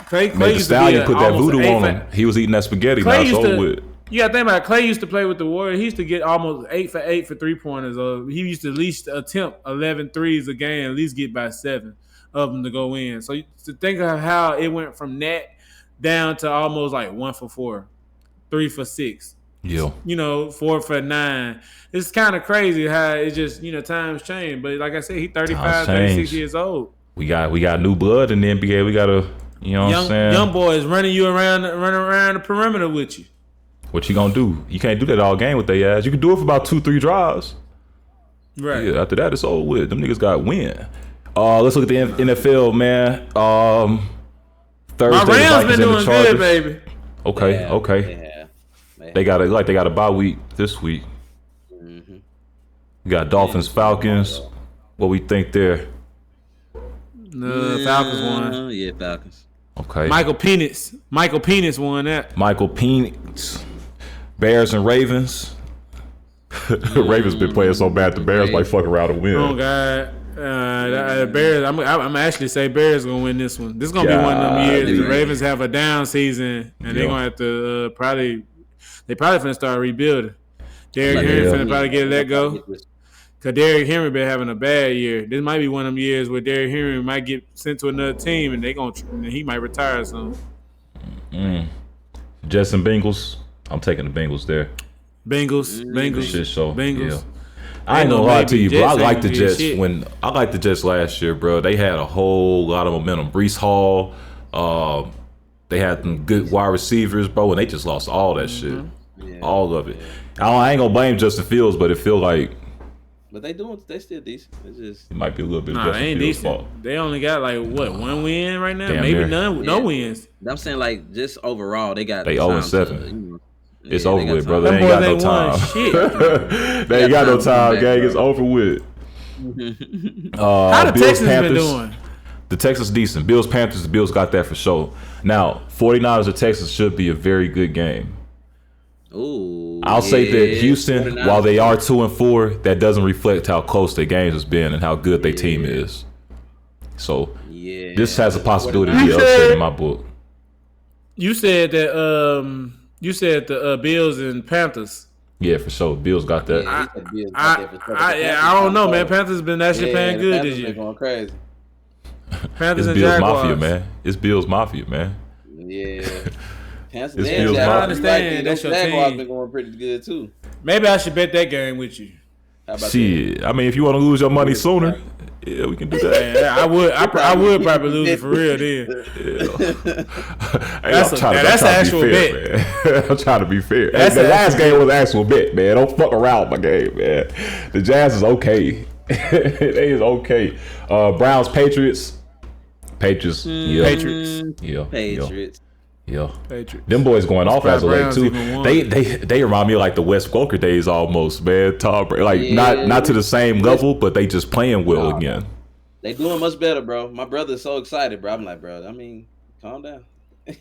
Clay Man, the used to be Stallion put that almost voodoo an on him. He was eating that spaghetti. Clay Now it's used over to- with. You got to think about it. Clay used to play with the Warriors. He used to get almost 8 for 8 for 3-pointers. He used to at least attempt 11 threes a game, at least get by 7 of them to go in. So to think of how it went from that down to almost like 1 for 4, 3 for 6. Yeah. 4 for 9. It's kind of crazy how it just, times change. But like I said, he's 35, 36 years old. We got new blood in the NBA. We got to, what I'm saying? Young boys running around the perimeter with you. What you gonna do? You can't do that all game with their ass. You can do it for about 2-3 drives. Right. Yeah, after that, it's over with. Them niggas got win. Let's look at the NFL, man. Thursday, My the Rams Vikings been and the doing Chargers. good, baby. Okay. They got a bye week this week. Mm-hmm. We got Dolphins, Falcons. What we think there? Falcons won. Yeah, Falcons. Okay. Michael Penix won that. Michael Penix. Bears and Ravens. Ravens been playing so bad. The Bears might fuck around and win. Oh God. Bears. I'm actually say Bears gonna win this one. This is gonna be one of them years. The Ravens have a down season, and they're gonna have to probably finna start rebuilding. Derrick Henry finna probably get let go. Cause Derrick Henry been having a bad year. This might be one of them years where Derrick Henry might get sent to another team, and he might retire soon. Jets and Bengals. I'm taking the Bengals there. Bengals. Shit show. Bengals. Yeah. I ain't gonna lie to you, bro. I like the Jets. shit. I liked the Jets last year, bro. They had a whole lot of momentum. Brees Hall. They had some good wide receivers, bro, and they just lost all that shit. Yeah. All of it. I ain't gonna blame Justin Fields, but it feel like But they still decent. It's just it might be a little bit of Nah, they Justin ain't Fields' decent. fault. They only got like one win right now, Damn maybe near. none, no wins. I'm saying like just overall they got They time 0-7. It's they over got with, time. brother. They Them ain't boys got no ain't won time. shit. They ain't got no time time, back, gang. bro. It's over with. How the Bills, Texans Panthers. been doing? The Texans decent. Bills, Panthers. The Bills got that for sure. Now, 49ers or Texans should be a very good game. Ooh, I'll say that yeah, Houston, 49ers. while they are 2-4, that doesn't reflect how close their games has been and how good their team is. So Yeah, this has a possibility to be You upset said- in my book. You said that the Bills and Panthers. Yeah, for sure. Bills got that. Yeah, he said Bills got that for sure. I don't know, man. Panthers been actually playing the good Panthers this been year. going crazy. Panthers It's and Bills Jaguars. Mafia, man. It's Bills Mafia, man. Yeah. Panthers It's and Bills Jaguars, Mafia. I understand, that's those your Jaguars team. been going pretty good too. Maybe I should bet that game with you. How about Shit. I mean, if you want to lose your money sooner, yeah, we can do that. Yeah, I would probably lose it for real then. Hey, That's I'm trying to an be actual fair, man. I'm trying to be fair. That's Hey, the an last actual game was an actual bet, man. Don't fuck around with my game, man. The Jazz is okay. They is okay. Browns, Patriots. Patriots. Yeah. Patriots. Yeah. Patriots? Yeah. Patriots. Them boys going off as of late Browns too. even won. They remind me of like the Wes Welker days almost, man. Tom Brady, like Yeah. not to the same level, but they just playing well again. They doing much better, bro. My brother's so excited, bro. I'm like, bro, I mean, calm down.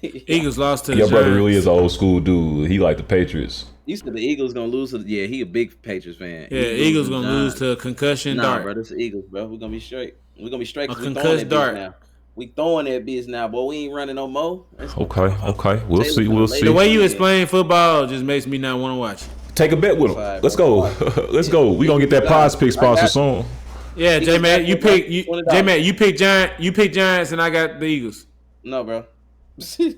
Eagles lost to the Your brother Giants. really is an old school dude. He like the Patriots. You said the Eagles gonna lose to yeah, he a big Patriots fan. Yeah, He Eagles to gonna the lose Giants. to a concussion Nah, dart. bro, this is Eagles, bro. We're gonna be straight. We're gonna be straight A because we throwing concussed that dart. bitch now. We throwing that bitch now, boy. We ain't running no more. Okay. We'll Taylor see. gonna We'll lay The see. way you explain football just makes me not want to watch it. Take a bet with him. Five, Let's bro. go. Let's go. We gonna get that Prize Pick sponsor soon. Yeah, J Man, you pick $20. You pick Giants, and I got the Eagles. No, bro.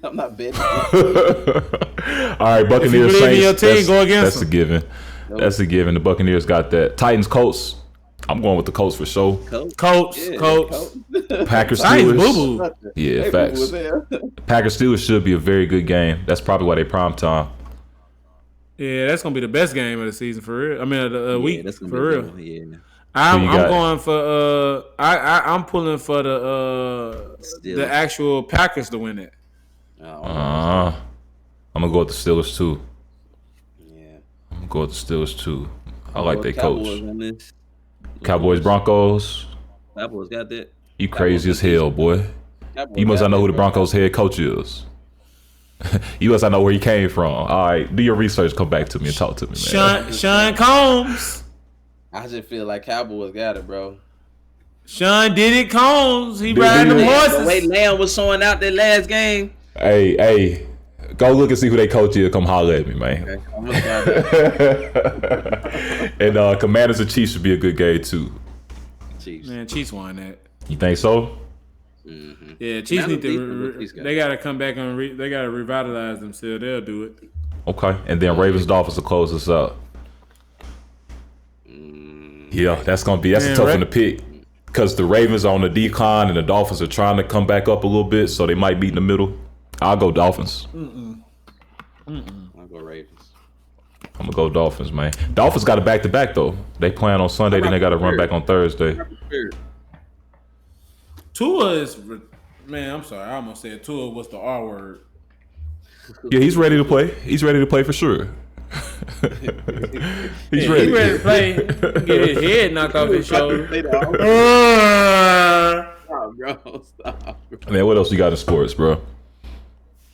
I'm not betting. All right, Buccaneers. If you believe in Saints, your team, go against That's them. a given. That's a given. The Buccaneers got that. Titans, Colts. I'm going with the Colts for sure. Colts. Packers, Titans, Steelers. boo boo. Yeah, facts. Packers, Steelers should be a very good game. That's probably why they prime time. Yeah, that's gonna be the best game of the season for real. I mean, of the week that's gonna for be real. good. Yeah. I'm Who you got? going for I'm pulling for the Steelers. actual Packers to win it. I'm gonna go with the Steelers too. Yeah. I'm gonna go with the Steelers too. I like their Cowboys coach. on this. Cowboys, Broncos. Cowboys got that. You crazy as hell, boy. Cowboys You must got not know that, who the bro. Broncos head coach is. You must not know where he came from. All right, do your research. Come back to me and talk to me, man. Sean Combs. I just feel like Cowboys got it, bro. Sean did it, Combs. He riding them horses. The way Lamb was showing out that last game. Hey, go look and see who they coach is. Come holler at me, man. Okay, I'm gonna start that. And Commanders and Chiefs should be a good game too. Chiefs. Man, Chiefs won that. You think so? Mm-hmm. Yeah, Chiefs need to. They got to come back on. They got to revitalize themselves. They'll do it. Okay, and then Ravens Dolphins will close us up. Yeah, that's a tough one to pick because the Ravens are on the decline and the Dolphins are trying to come back up a little bit, so they might be in the middle. I'll go Dolphins. I'll go Ravens. I'm gonna go Dolphins, man. Dolphins got a back-to-back though. They playing on Sunday, then they got to run back on Thursday. Tua is, man. I'm sorry, I almost said Tua was the R word. Yeah, he's ready to play. He's ready to play for sure. He's ready. He's ready to play. Get his head knocked off his shoulder. Stop, bro. Stop, bro. Man, what else you got in sports, bro?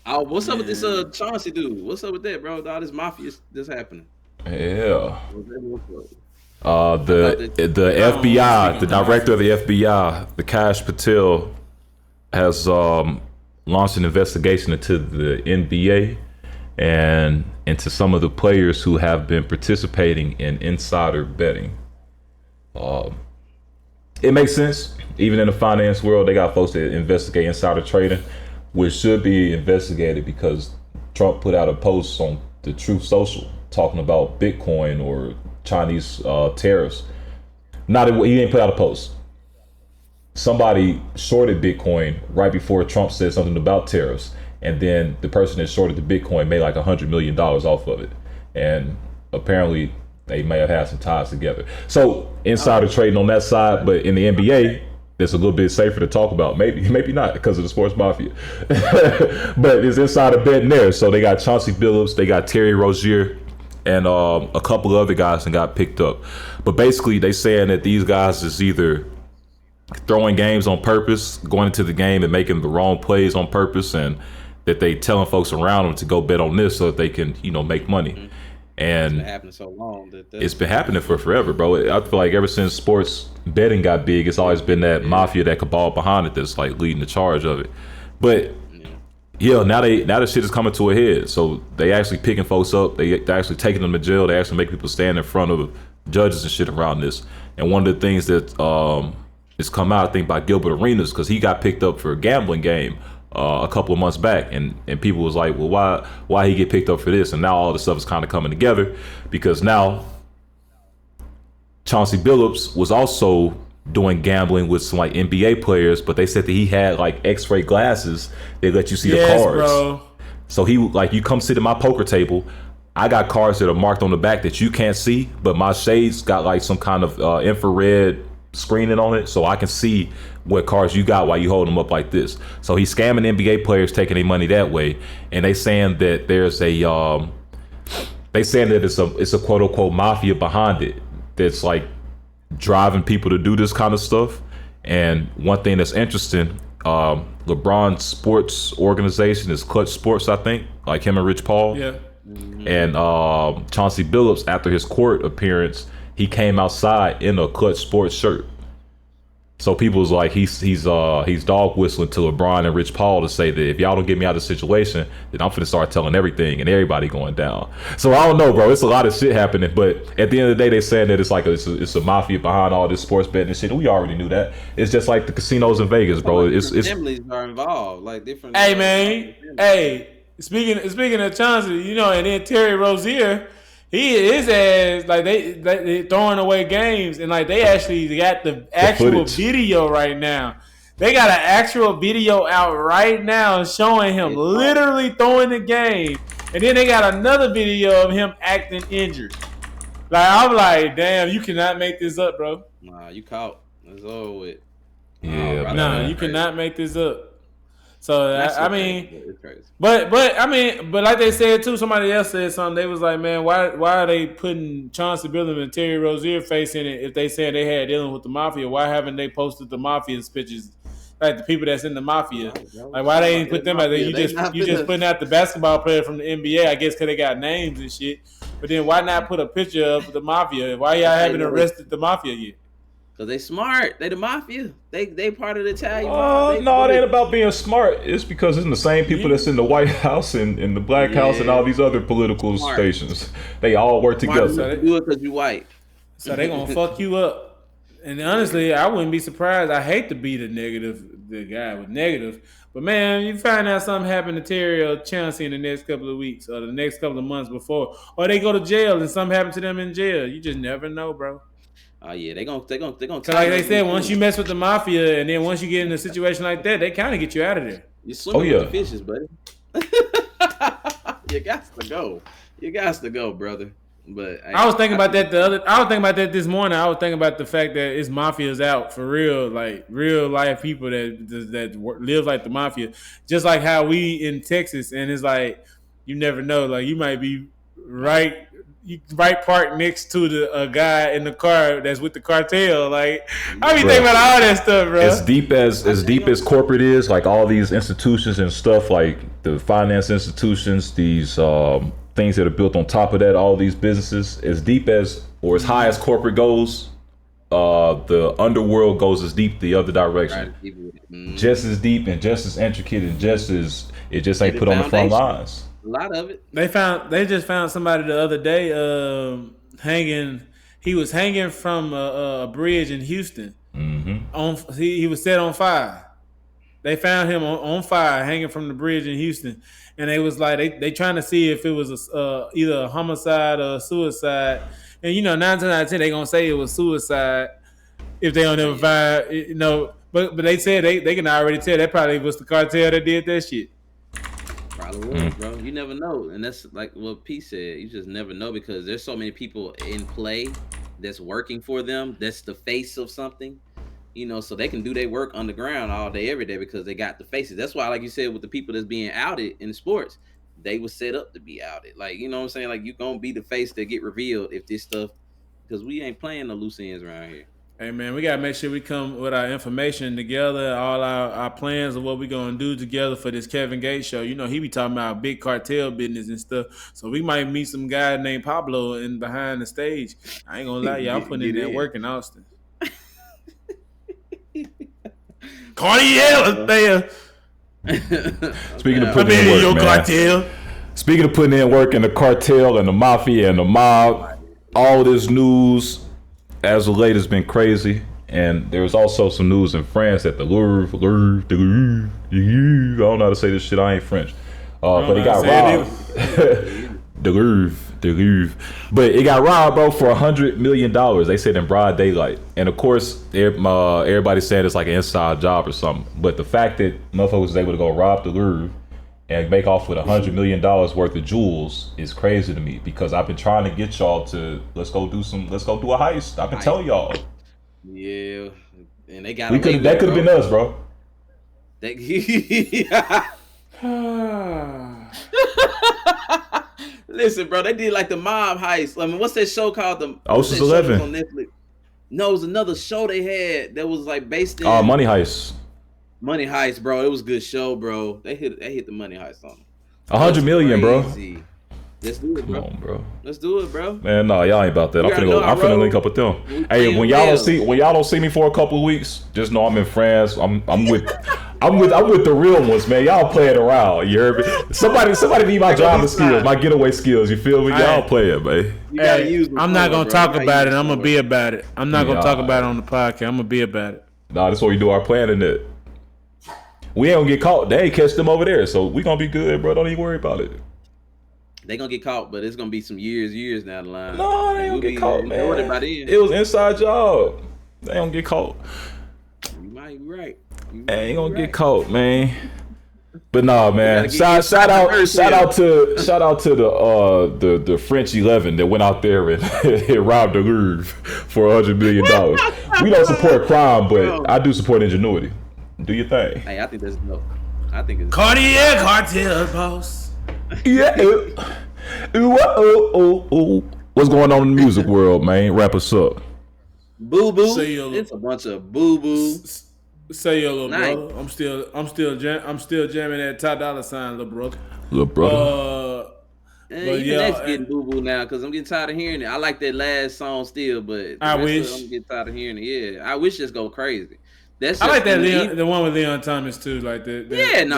Oh, what's up with this Chauncey dude? What's up with that, bro? All this Mafia that's happening. Yeah. The FBI, the director of the FBI, the Kash Patel, has launched an investigation into the NBA and into some of the players who have been participating in insider betting. It makes sense. Even in the finance world, they got folks that investigate insider trading, which should be investigated because Trump put out a post on the Truth Social talking about Bitcoin or Chinese tariffs. He didn't put out a post. Somebody shorted Bitcoin right before Trump said something about tariffs, and then the person that shorted the Bitcoin made like $100 million off of it, and apparently they may have had some ties together. So insider trading on that side, but in the NBA, it's a little bit safer to talk about. Maybe not because of the sports mafia, but it's insider betting there. So they got Chauncey Billups, they got Terry Rozier, and a couple of other guys that got picked up. But basically, they saying that these guys is either throwing games on purpose, going into the game and making the wrong plays on purpose, and that they telling folks around them to go bet on this so that they can, make money. And It's been happening so long. It's been happening for forever, bro. I feel like ever since sports betting got big, it's always been that mafia, that cabal behind it that's like leading the charge of it. But now the shit is coming to a head. So they actually picking folks up. They actually taking them to jail. They actually make people stand in front of judges and shit around this. And one of the things that it's come out, I think, by Gilbert Arenas, because he got picked up for a gambling game a couple of months back, and people was like, well, why he get picked up for this? And now all the stuff is kind of coming together because now Chauncey Billups was also doing gambling with some like NBA players, but they said that he had like X-ray glasses that let you see the cards. Bro. So he you come sit at my poker table. I got cards that are marked on the back that you can't see, but my shades got like some kind of infrared screening on it, so I can see what cards you got while you hold them up like this. So he's scamming NBA players, taking their money that way, and they saying that there's it's a quote unquote mafia behind it that's like driving people to do this kind of stuff. And one thing that's interesting, LeBron's sports organization is Clutch Sports, I think, like him and Rich Paul. Yeah. And Chauncey Billups, after his court appearance, he came outside in a Clutch Sports shirt. So people was like, he's dog whistling to LeBron and Rich Paul to say that if y'all don't get me out of the situation, then I'm finna start telling everything and everybody going down. So I don't know, bro. It's a lot of shit happening, but at the end of the day, they saying that it's like it's a mafia behind all this sports betting and shit. We already knew that. It's just like the casinos in Vegas, bro. It's families are involved, like different. Hey man, speaking of Chauncey, and then Terry Rozier. His ass, like they throwing away games, and like they actually got the actual video right now. They got an actual video out right now showing him literally throwing the game, and then they got another video of him acting injured. Like I'm like, damn, you cannot make this up, bro. Nah, you caught. It's over with. Yeah, you cannot make this up. So I mean, it's crazy. But like they said too, somebody else said something. They was like, man, why are they putting Chauncey Billups and Terry Rozier face in it if they said they had dealing with the mafia? Why haven't they posted the mafia's pictures, like the people that's in the mafia? Like why they ain't put them out there? You just putting out the basketball player from the NBA, I guess, because they got names and shit. But then why not put a picture of the mafia? Why y'all haven't arrested the mafia yet? Cause they smart. They the mafia. They part of the Italian. No, it ain't about being smart. It's because it's the same people that's in the White House and in the Black House and all these other political stations. They all work together. So they do it because you white. So they gonna fuck you up. And honestly, I wouldn't be surprised. I hate to be the guy with negative. But man, you find out something happened to Terry or Chauncey in the next couple of weeks or the next couple of months before, or they go to jail and something happened to them in jail. You just never know, bro. Oh yeah, they gonna. Cause like they said, once you mess with the mafia, and then once you get in a situation like that, they kind of get you out of there. You swimming with the fishes, buddy. You got to go. You got to go, brother. But I was thinking about that I was thinking about that this morning. I was thinking about the fact that it's mafias out for real, like real life people that live like the mafia, just like how we in Texas, and it's like you never know. Like you might be right parked next to a guy in the car that's with the cartel. Like I be thinking about all that stuff, bro. As deep as corporate is, like all these institutions and stuff, like the finance institutions, these things that are built on top of that, all these businesses, as deep as or as high as corporate goes, the underworld goes as deep the other direction. Right. Just as deep and just as intricate and just as it just ain't put on the front lines. A lot of it. They just found somebody the other day hanging. He was hanging from a bridge in Houston. Mm-hmm. He was set on fire. They found him on fire, hanging from the bridge in Houston, and they was like they trying to see if it was either a homicide or a suicide. And 9 times out of 10 they gonna say it was suicide if they don't ever find But they said they can already tell that probably was the cartel that did that shit. Probably was, bro. You never know, and that's like what P said. You just never know because there's so many people in play that's working for them. That's the face of something. So they can do their work underground all day, every day because they got the faces. That's why, like you said, with the people that's being outed in sports, they were set up to be outed. Like, you know what I'm saying? Like, you gonna be the face that get revealed if this stuff, because we ain't playing the loose ends around here. Hey, man, we got to make sure we come with our information together, all our plans of what we're going to do together for this Kevin Gates show. He be talking about big cartel business and stuff. So we might meet some guy named Pablo in behind the stage. I ain't going to lie, y'all putting in that work in Austin. Cartel there. Speaking of putting in work, man. Cartel. Speaking of putting in work in the cartel and the mafia and the mob, all this news as of late has been crazy. And there's also some news in France that the Louvre, I don't know how to say this shit. I ain't French, but it got robbed. The Louvre. But it got robbed, bro, for $100 million. They said in broad daylight. And of course, everybody said it's like an inside job or something. But the fact that motherfuckers was able to go rob the Louvre and make off with $100 million worth of jewels is crazy to me, because I've been trying to get y'all to let's go do a heist. I've been telling y'all. Yeah, and they got that could have been us, bro. Listen, bro, they did like the mob heist. I mean, what's that show called? Ocean's 11 on Netflix. No, it was another show they had that was like based in Money Heist. Money Heist, bro. It was a good show, bro. They hit the Money Heist on them. 100 million, bro. Let's do it, bro. Come on, bro. Let's do it, bro. Man, no, y'all ain't about that. I'm finna link up with them. Hey, when y'all don't see me for a couple of weeks, just know I'm in France. I'm with the real ones, man. Y'all playing around. You heard me? Somebody need my driving skills, my getaway skills. You feel me? Y'all play it, man. Hey, I'm not gonna talk about it. I'm gonna be about it. I'm not gonna talk about it on the podcast. I'm gonna be about it. Nah, that's what we do our planning. It. We ain't gonna get caught. They ain't catch them over there, so we gonna be good, bro. Don't even worry about it. They gonna get caught, but it's gonna be some years down the line. No, they don't get caught, man. It was inside job. They don't get caught. You might be right. They ain't gonna get caught, man. But nah, man. Shout out to the French 11 that went out there and robbed the Louvre for $100 million. We don't support crime, but I do support ingenuity. Do your thing. Hey, I think that's dope. I think it's cartel boss. Yeah. What's going on in the music world, man? Wrap us up. Boo boo. It's a bunch of boo boo. Say your little brother. I'm still jamming that Top Dollar Sign, little brother. Little brother. Even that's getting boo boo now because I'm getting tired of hearing it. I like that last song still, but I wish I'm getting tired of hearing it. Yeah, I wish just go crazy. I like that the one with Leon Thomas too, like the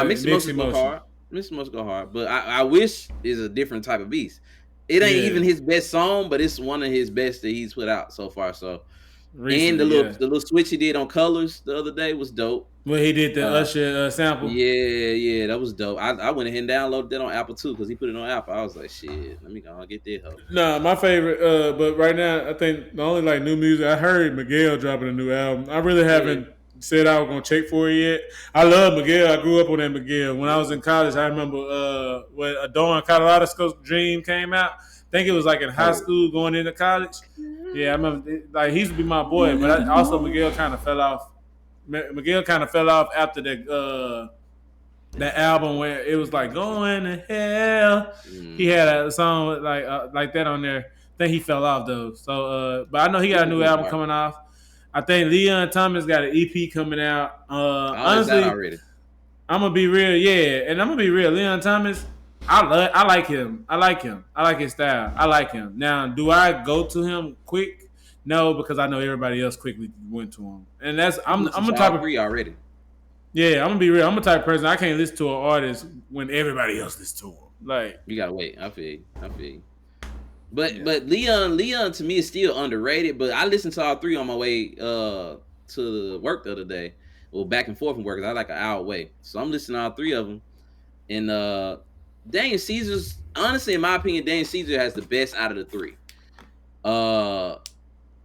Mixed Emotions go hard. Mixed Emotions go hard, but I wish is a different type of beast. It ain't even his best song, but it's one of his best that he's put out so far. So, recently, and the little switch he did on Colors the other day was dope. Well, he did the Usher sample. Yeah, that was dope. I went ahead and downloaded that on Apple too because he put it on Apple. I was like, shit, let me go and get that hoe. Nah, my favorite, but right now I think the only like new music I heard Miguel dropping a new album. I really haven't said I was gonna check for it yet. I love Miguel. I grew up on that Miguel. When I was in college, I remember when Adorn Colorado's Dream came out. I think it was like in high school going into college. Yeah, I remember like he used to be my boy, but also Miguel kind of fell off. Miguel kind of fell off after that album where it was like going to hell. He had a song like that on there. I think he fell off though. So, but I know he got a new album coming off. I think Leon Thomas got an EP coming out. Honestly, I'm gonna be real, and I'm gonna be real. Leon Thomas, I like him. I like his style. I like him. Now, do I go to him quick? No, because I know everybody else quickly went to him, and that's I'm a type of already. Yeah, I'm gonna be real. I'm a type of person I can't listen to an artist when everybody else listens to him. Like you gotta wait. I feel you. But Leon to me is still underrated. But I listened to all three on my way to work the other day. Well, back and forth from work. 'Cause I like an hour away, so I'm listening to all three of them. And Daniel Caesar's honestly, in my opinion, Daniel Caesar has the best out of the three.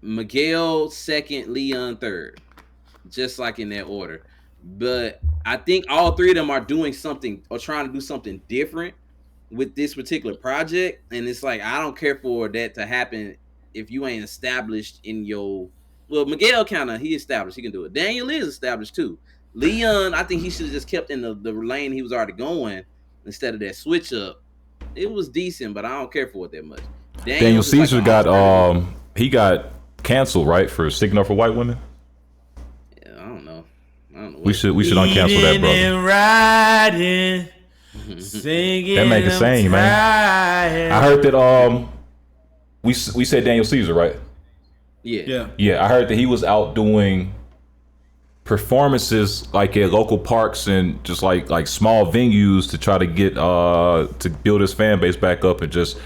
Miguel second, Leon third, just like in that order. But I think all three of them are doing something or trying to do something different with this particular project. And it's like, I don't care for that to happen if you ain't established in your, well, Miguel he established, he can do it. Daniel is established too. Leon, I think he should have just kept in the lane he was already going instead of that switch up. It was decent, but I don't care for it that much. Daniel Caesar he got canceled, right, for sticking up for white women? Yeah, I don't know. We should uncancel that, brother. Riding, singing, that make a saying, man. I heard that we said Daniel Caesar, right? Yeah. I heard that he was out doing performances like at local parks and just like small venues to try to get to build his fan base back up and just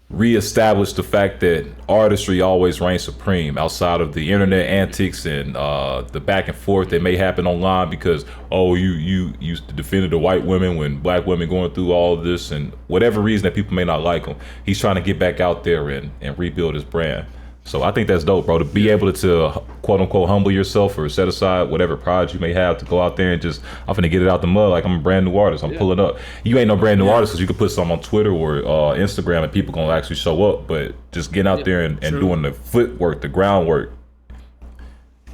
reestablish the fact that artistry always reigns supreme outside of the internet antics and the back and forth that may happen online because you defended the white women when black women going through all of this and whatever reason that people may not like him. He's trying to get back out there and rebuild his brand. So I think that's dope, bro, to be able to quote unquote humble yourself or set aside whatever pride you may have to go out there and just, I'm finna get it out the mud like I'm a brand new artist. I'm pulling up. You ain't no brand new artist because you could put something on Twitter or Instagram and people gonna actually show up, but just getting out there and doing the footwork, the groundwork.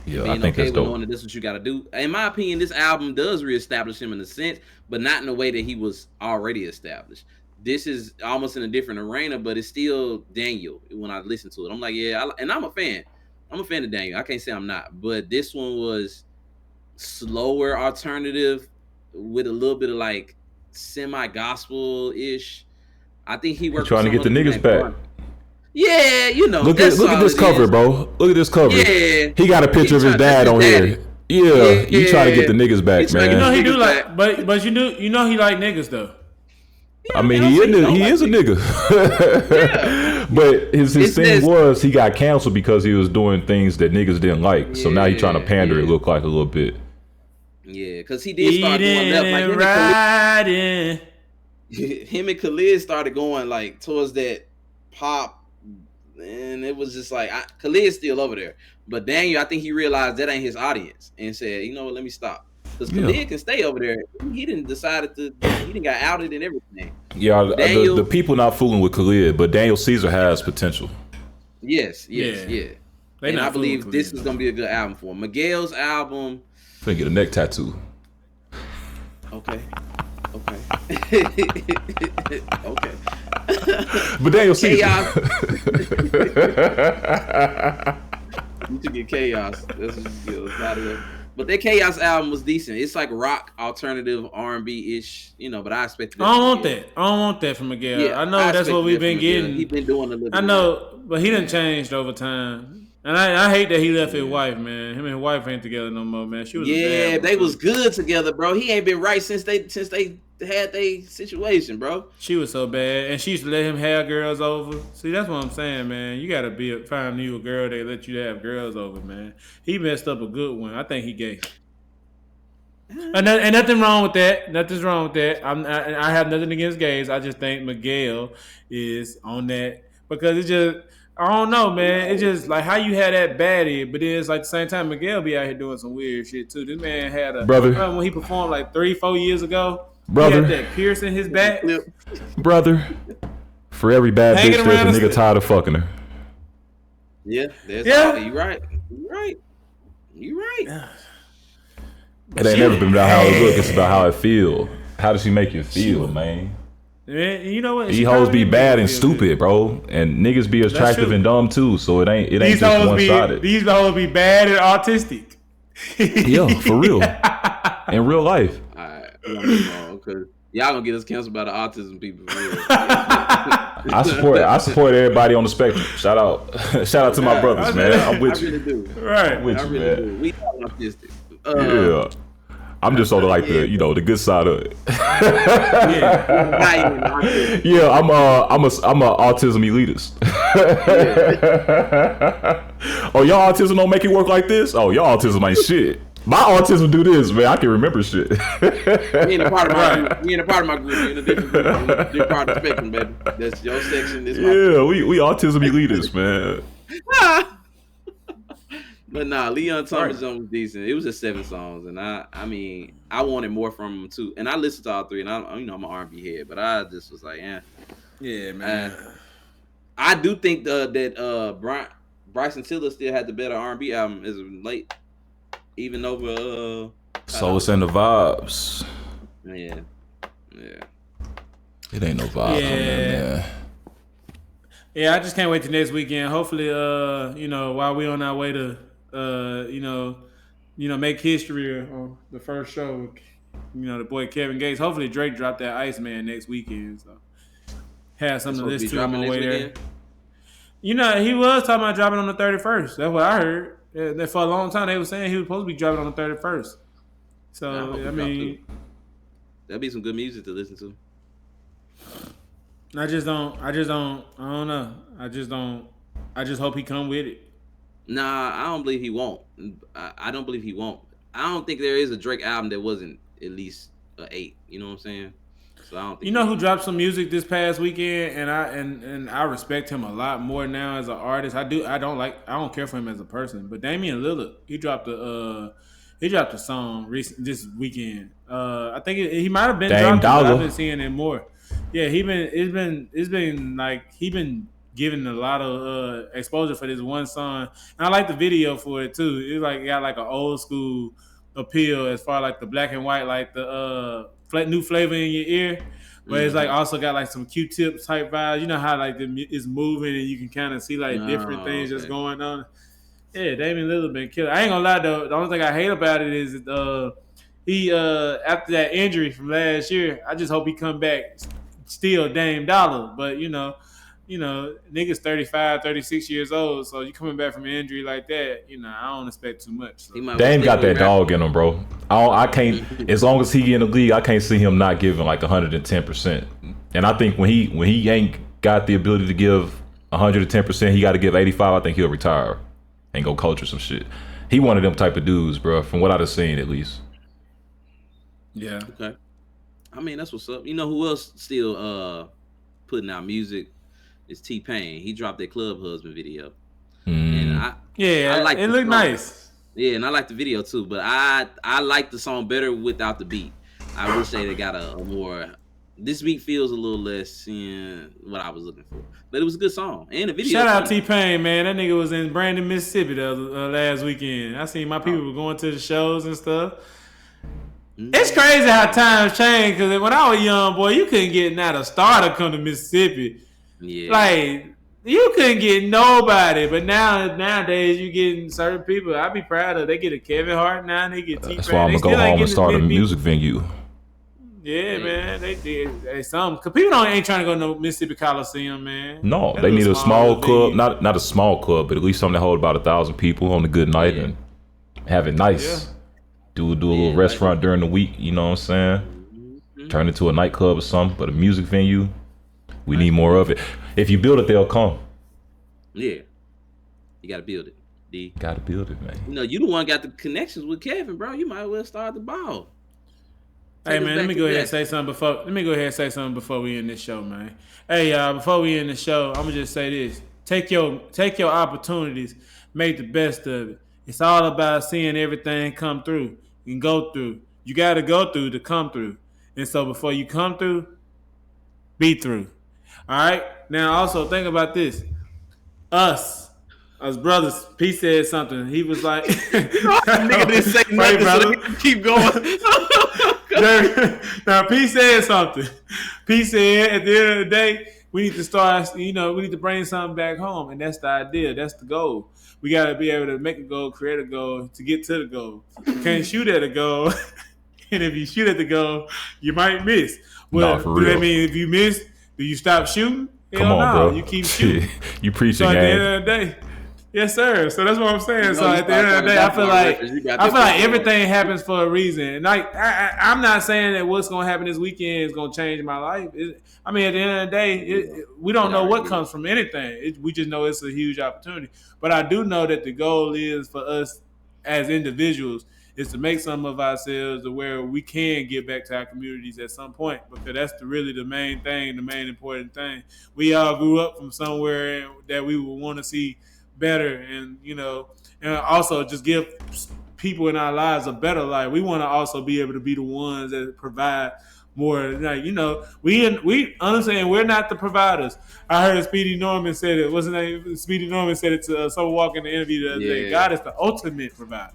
Yeah, I think that's dope. Knowing that this is what you gotta do. In my opinion, this album does reestablish him in a sense, but not in a way that he was already established. This is almost in a different arena, but it's still Daniel when I listen to it. I'm like, and I'm a fan. I'm a fan of Daniel. I can't say I'm not. But this one was slower alternative with a little bit of like semi-gospel-ish. I think he worked trying to get the niggas back. Yeah, you know. Look at this cover, bro. Look at this cover. Yeah. He got a picture of his dad on here. Yeah, he trying to get the niggas back, man. You know he do like, but you know he like niggas though. Yeah, I mean, he is a nigga. Yeah. But his thing was he got canceled because he was doing things that niggas didn't like. Yeah, so now he's trying to pander it look like a little bit. Yeah, because he did start going left. Like him and Khalid started going like towards that pop, and it was just like Khalid's still over there. But Daniel, I think he realized that ain't his audience and said, you know what, let me stop. Because Khalid can stay over there. He didn't got outed and everything. Yeah, the people not fooling with Khalid, but Daniel Caesar has potential. Yes. And I believe this is going to be a good album for him. Miguel's album. I'm gonna get a neck tattoo. Okay. Okay. But Daniel Caesar. Chaos. You should get Chaos. That's what you get. But that Chaos album was decent. It's like rock, alternative, R&B ish, but I expected. I don't want that. I don't want that from Miguel. Yeah, I know that's what we've been getting. He's been doing a little bit. I know, but he done changed over time. And I hate that he left his wife, man. Him and his wife ain't together no more, man. She was they was good together, bro. He ain't been right since they had their situation, bro. She was so bad, and she used to let him have girls over. See, that's what I'm saying, man. You gotta find you a girl that let you have girls over, man. He messed up a good one. I think he gay. And nothing wrong with that. Nothing's wrong with that. I have nothing against gays. I just think Miguel is on that because it just. I don't know, man. It's just like how you had that baddie, but then it's like the same time Miguel be out here doing some weird shit too. This man had a brother when he performed like 3-4 years ago. Brother, he had that pierce in his back. Brother, for every bad bitch, there's a nigga tired of fucking her. Yeah, you right. You right. It ain't never been about how it look. It's about how it feel. How does she make you feel, man? Man, you know what? These hoes be bad and stupid, bro, and niggas be attractive and dumb too. So it ain't just one sided. These hoes be bad and autistic. Yeah, for real. In real life. All right, because y'all gonna get us canceled by the autism people. I support everybody on the spectrum. Shout out to my brothers, man. I'm with you. I really do. Right, I'm with you, man. Do. We all autistic. Yeah. I'm just on the the good side of it. Yeah, I'm a autism elitist. Oh, y'all autism don't make it work like this? Oh, y'all autism ain't shit. My autism do this, man. I can remember shit. We ain't a part of my group. We in a different group. In a different part of the spectrum, baby. That's your section. This we autism elitists, man. But nah, Leon Thomas Jones was decent. It was just 7 songs, and I wanted more from him too. And I listened to all 3, and I'm an R&B head, but I just was like, yeah, man. I do think that Bryson Tiller still had the better R&B album as of late, even over. So it's in the vibes. Yeah. It ain't no vibe on there, man. Yeah, I just can't wait till next weekend. Hopefully, while we on our way to, make history on the first show, the boy Kevin Gates. Hopefully Drake dropped that Iceman next weekend. So have something to listen to on my way there. He was talking about dropping on the 31st. That's what I heard. That for a long time they were saying he was supposed to be dropping on the 31st. So I mean, that'd be some good music to listen to. I don't know. I just hope he come with it. Nah, I don't believe he won't. I don't believe he won't. I don't think there is a Drake album that wasn't at least an 8. You know what I'm saying? So I don't think who dropped some music this past weekend, and I respect him a lot more now as an artist. I don't care for him as a person, but Damian Lillard, he dropped a song this weekend. I think he might have been dropped, but I've been seeing it more. Yeah, he been given a lot of exposure for this one song. And I like the video for it too. It's like got like an old school appeal as far like the black and white, like the new flavor in your ear. But it's like also got like some Q-tip type vibes. You know how like it's moving and you can kind of see like different things that's going on. Yeah, Damian Lillard been killed. I ain't gonna lie though. The only thing I hate about it is he after that injury from last year, I just hope he come back still Dame Dollar. But niggas 35, 36 years old, so you coming back from an injury like that, I don't expect too much. So. Dame got that dog in him, bro. I can't. As long as he in the league, I can't see him not giving like 110%. And I think when he ain't got the ability to give 110%, he got to give 85. I think he'll retire and go coach or some shit. He one of them type of dudes, bro. From what I've seen, at least. Yeah. Okay. I mean, that's what's up. You know who else still putting out music? It's T-Pain. He dropped that Club Husband video. And I like it looked nice. Yeah, and I like the video too, but I like the song better without the beat. I wish they got a more. This beat feels a little less what I was looking for, but it was a good song and the video. Shout out T-Pain, man. That nigga was in Brandon, Mississippi last weekend. I seen my people were going to the shows and stuff. It's crazy how times change, because when I was young, boy, you couldn't get not a star to come to Mississippi. Yeah. Like, You couldn't get nobody, but nowadays you getting certain people. I'd be proud of. They get a Kevin Hart now. They get T. That's why I'm gonna go home and start a music venue. Yeah, man, they did. Hey, cause people ain't trying to go to no Mississippi Coliseum, man. No, they need a small club, not a small club, but at least something that hold about 1,000 people on a good night and have it nice. Yeah. Do a little restaurant during the week. You know what I'm saying? Turn it to a nightclub or something. But a music venue, we need more of it. If you build it, they'll come. Yeah, you gotta build it. D. Gotta build it, man. You know, you the one got the connections with Kevin, bro. You might as well start the ball. Hey man, let me go ahead and say something before we end this show, man. Hey y'all, before we end the show, I'm gonna just say this: take your opportunities, make the best of it. It's all about seeing everything come through and go through. You got to go through to come through, and so before you come through, be through. All right. Now also think about this: us brothers. P said something. He was like, "Nigga didn't say nothing, brother. So keep going." Now, P said something. P said, at the end of the day, we need to start, we need to bring something back home. And that's the idea. That's the goal. We got to be able to make a goal, create a goal to get to the goal. You can't shoot at a goal. And if you shoot at the goal, you might miss. Well, for real. I mean, if you miss, do you stop shooting? Come on, bro. You keep shooting. You preaching, so at the end of the day, yes, sir. So that's what I'm saying. So at the end of the day, I feel like everything happens for a reason. And I'm not saying that what's going to happen this weekend is going to change my life. At the end of the day, we don't know what comes from anything. We just know it's a huge opportunity. But I do know that the goal is for us as individuals is to make some of ourselves to where we can get back to our communities at some point, because that's really the main thing, the main important thing. We all grew up from somewhere that we would want to see better, and and also just give people in our lives a better life. We want to also be able to be the ones that provide more. We understand we're not the providers. I heard Speedy Norman said it. What's his name? Speedy Norman said it to someone walking the interview the other day. God is the ultimate provider.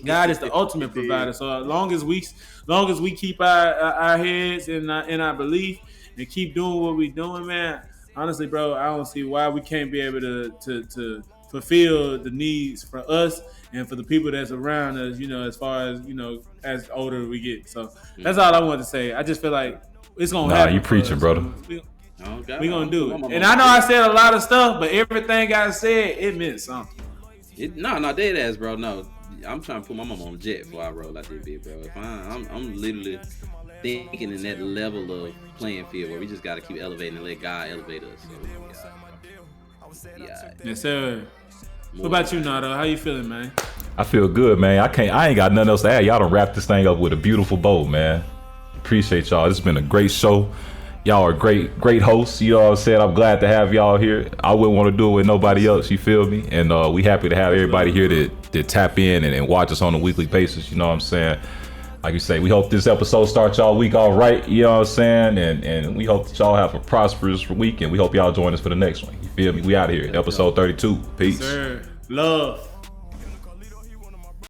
God is the ultimate provider. So as long as we keep our heads in our belief and keep doing what we're doing, man. Honestly, bro, I don't see why we can't be able to fulfill the needs for us and for the people that's around us, as far as, as older we get. So that's all I wanted to say. I just feel like it's going to happen. You preaching, brother. We're going to do it. And I know I said a lot of stuff, but everything I said, it meant something. No, dead ass, bro. No, I'm trying to put my mom on the jet before I roll out this bit, bro. If I'm literally thinking in that level of playing field where we just got to keep elevating and let God elevate us. So, yeah. Yes, sir. What about you, Nardo? How you feeling, man? I feel good, man. I ain't got nothing else to add. Y'all done wrap this thing up with a beautiful bow, man. Appreciate y'all. This has been a great show. Y'all are great hosts. You know what I'm saying? I'm glad to have y'all here. I wouldn't want to do it with nobody else, you feel me? And we happy to have everybody here that tap in and watch us on a weekly basis, you know what I'm saying? Like you say, we hope this episode starts y'all week all right, you know what I'm saying? And we hope that y'all have a prosperous week, and we hope y'all join us for the next one. You feel me? We out here, episode 32. Peace. Yes, sir. Love.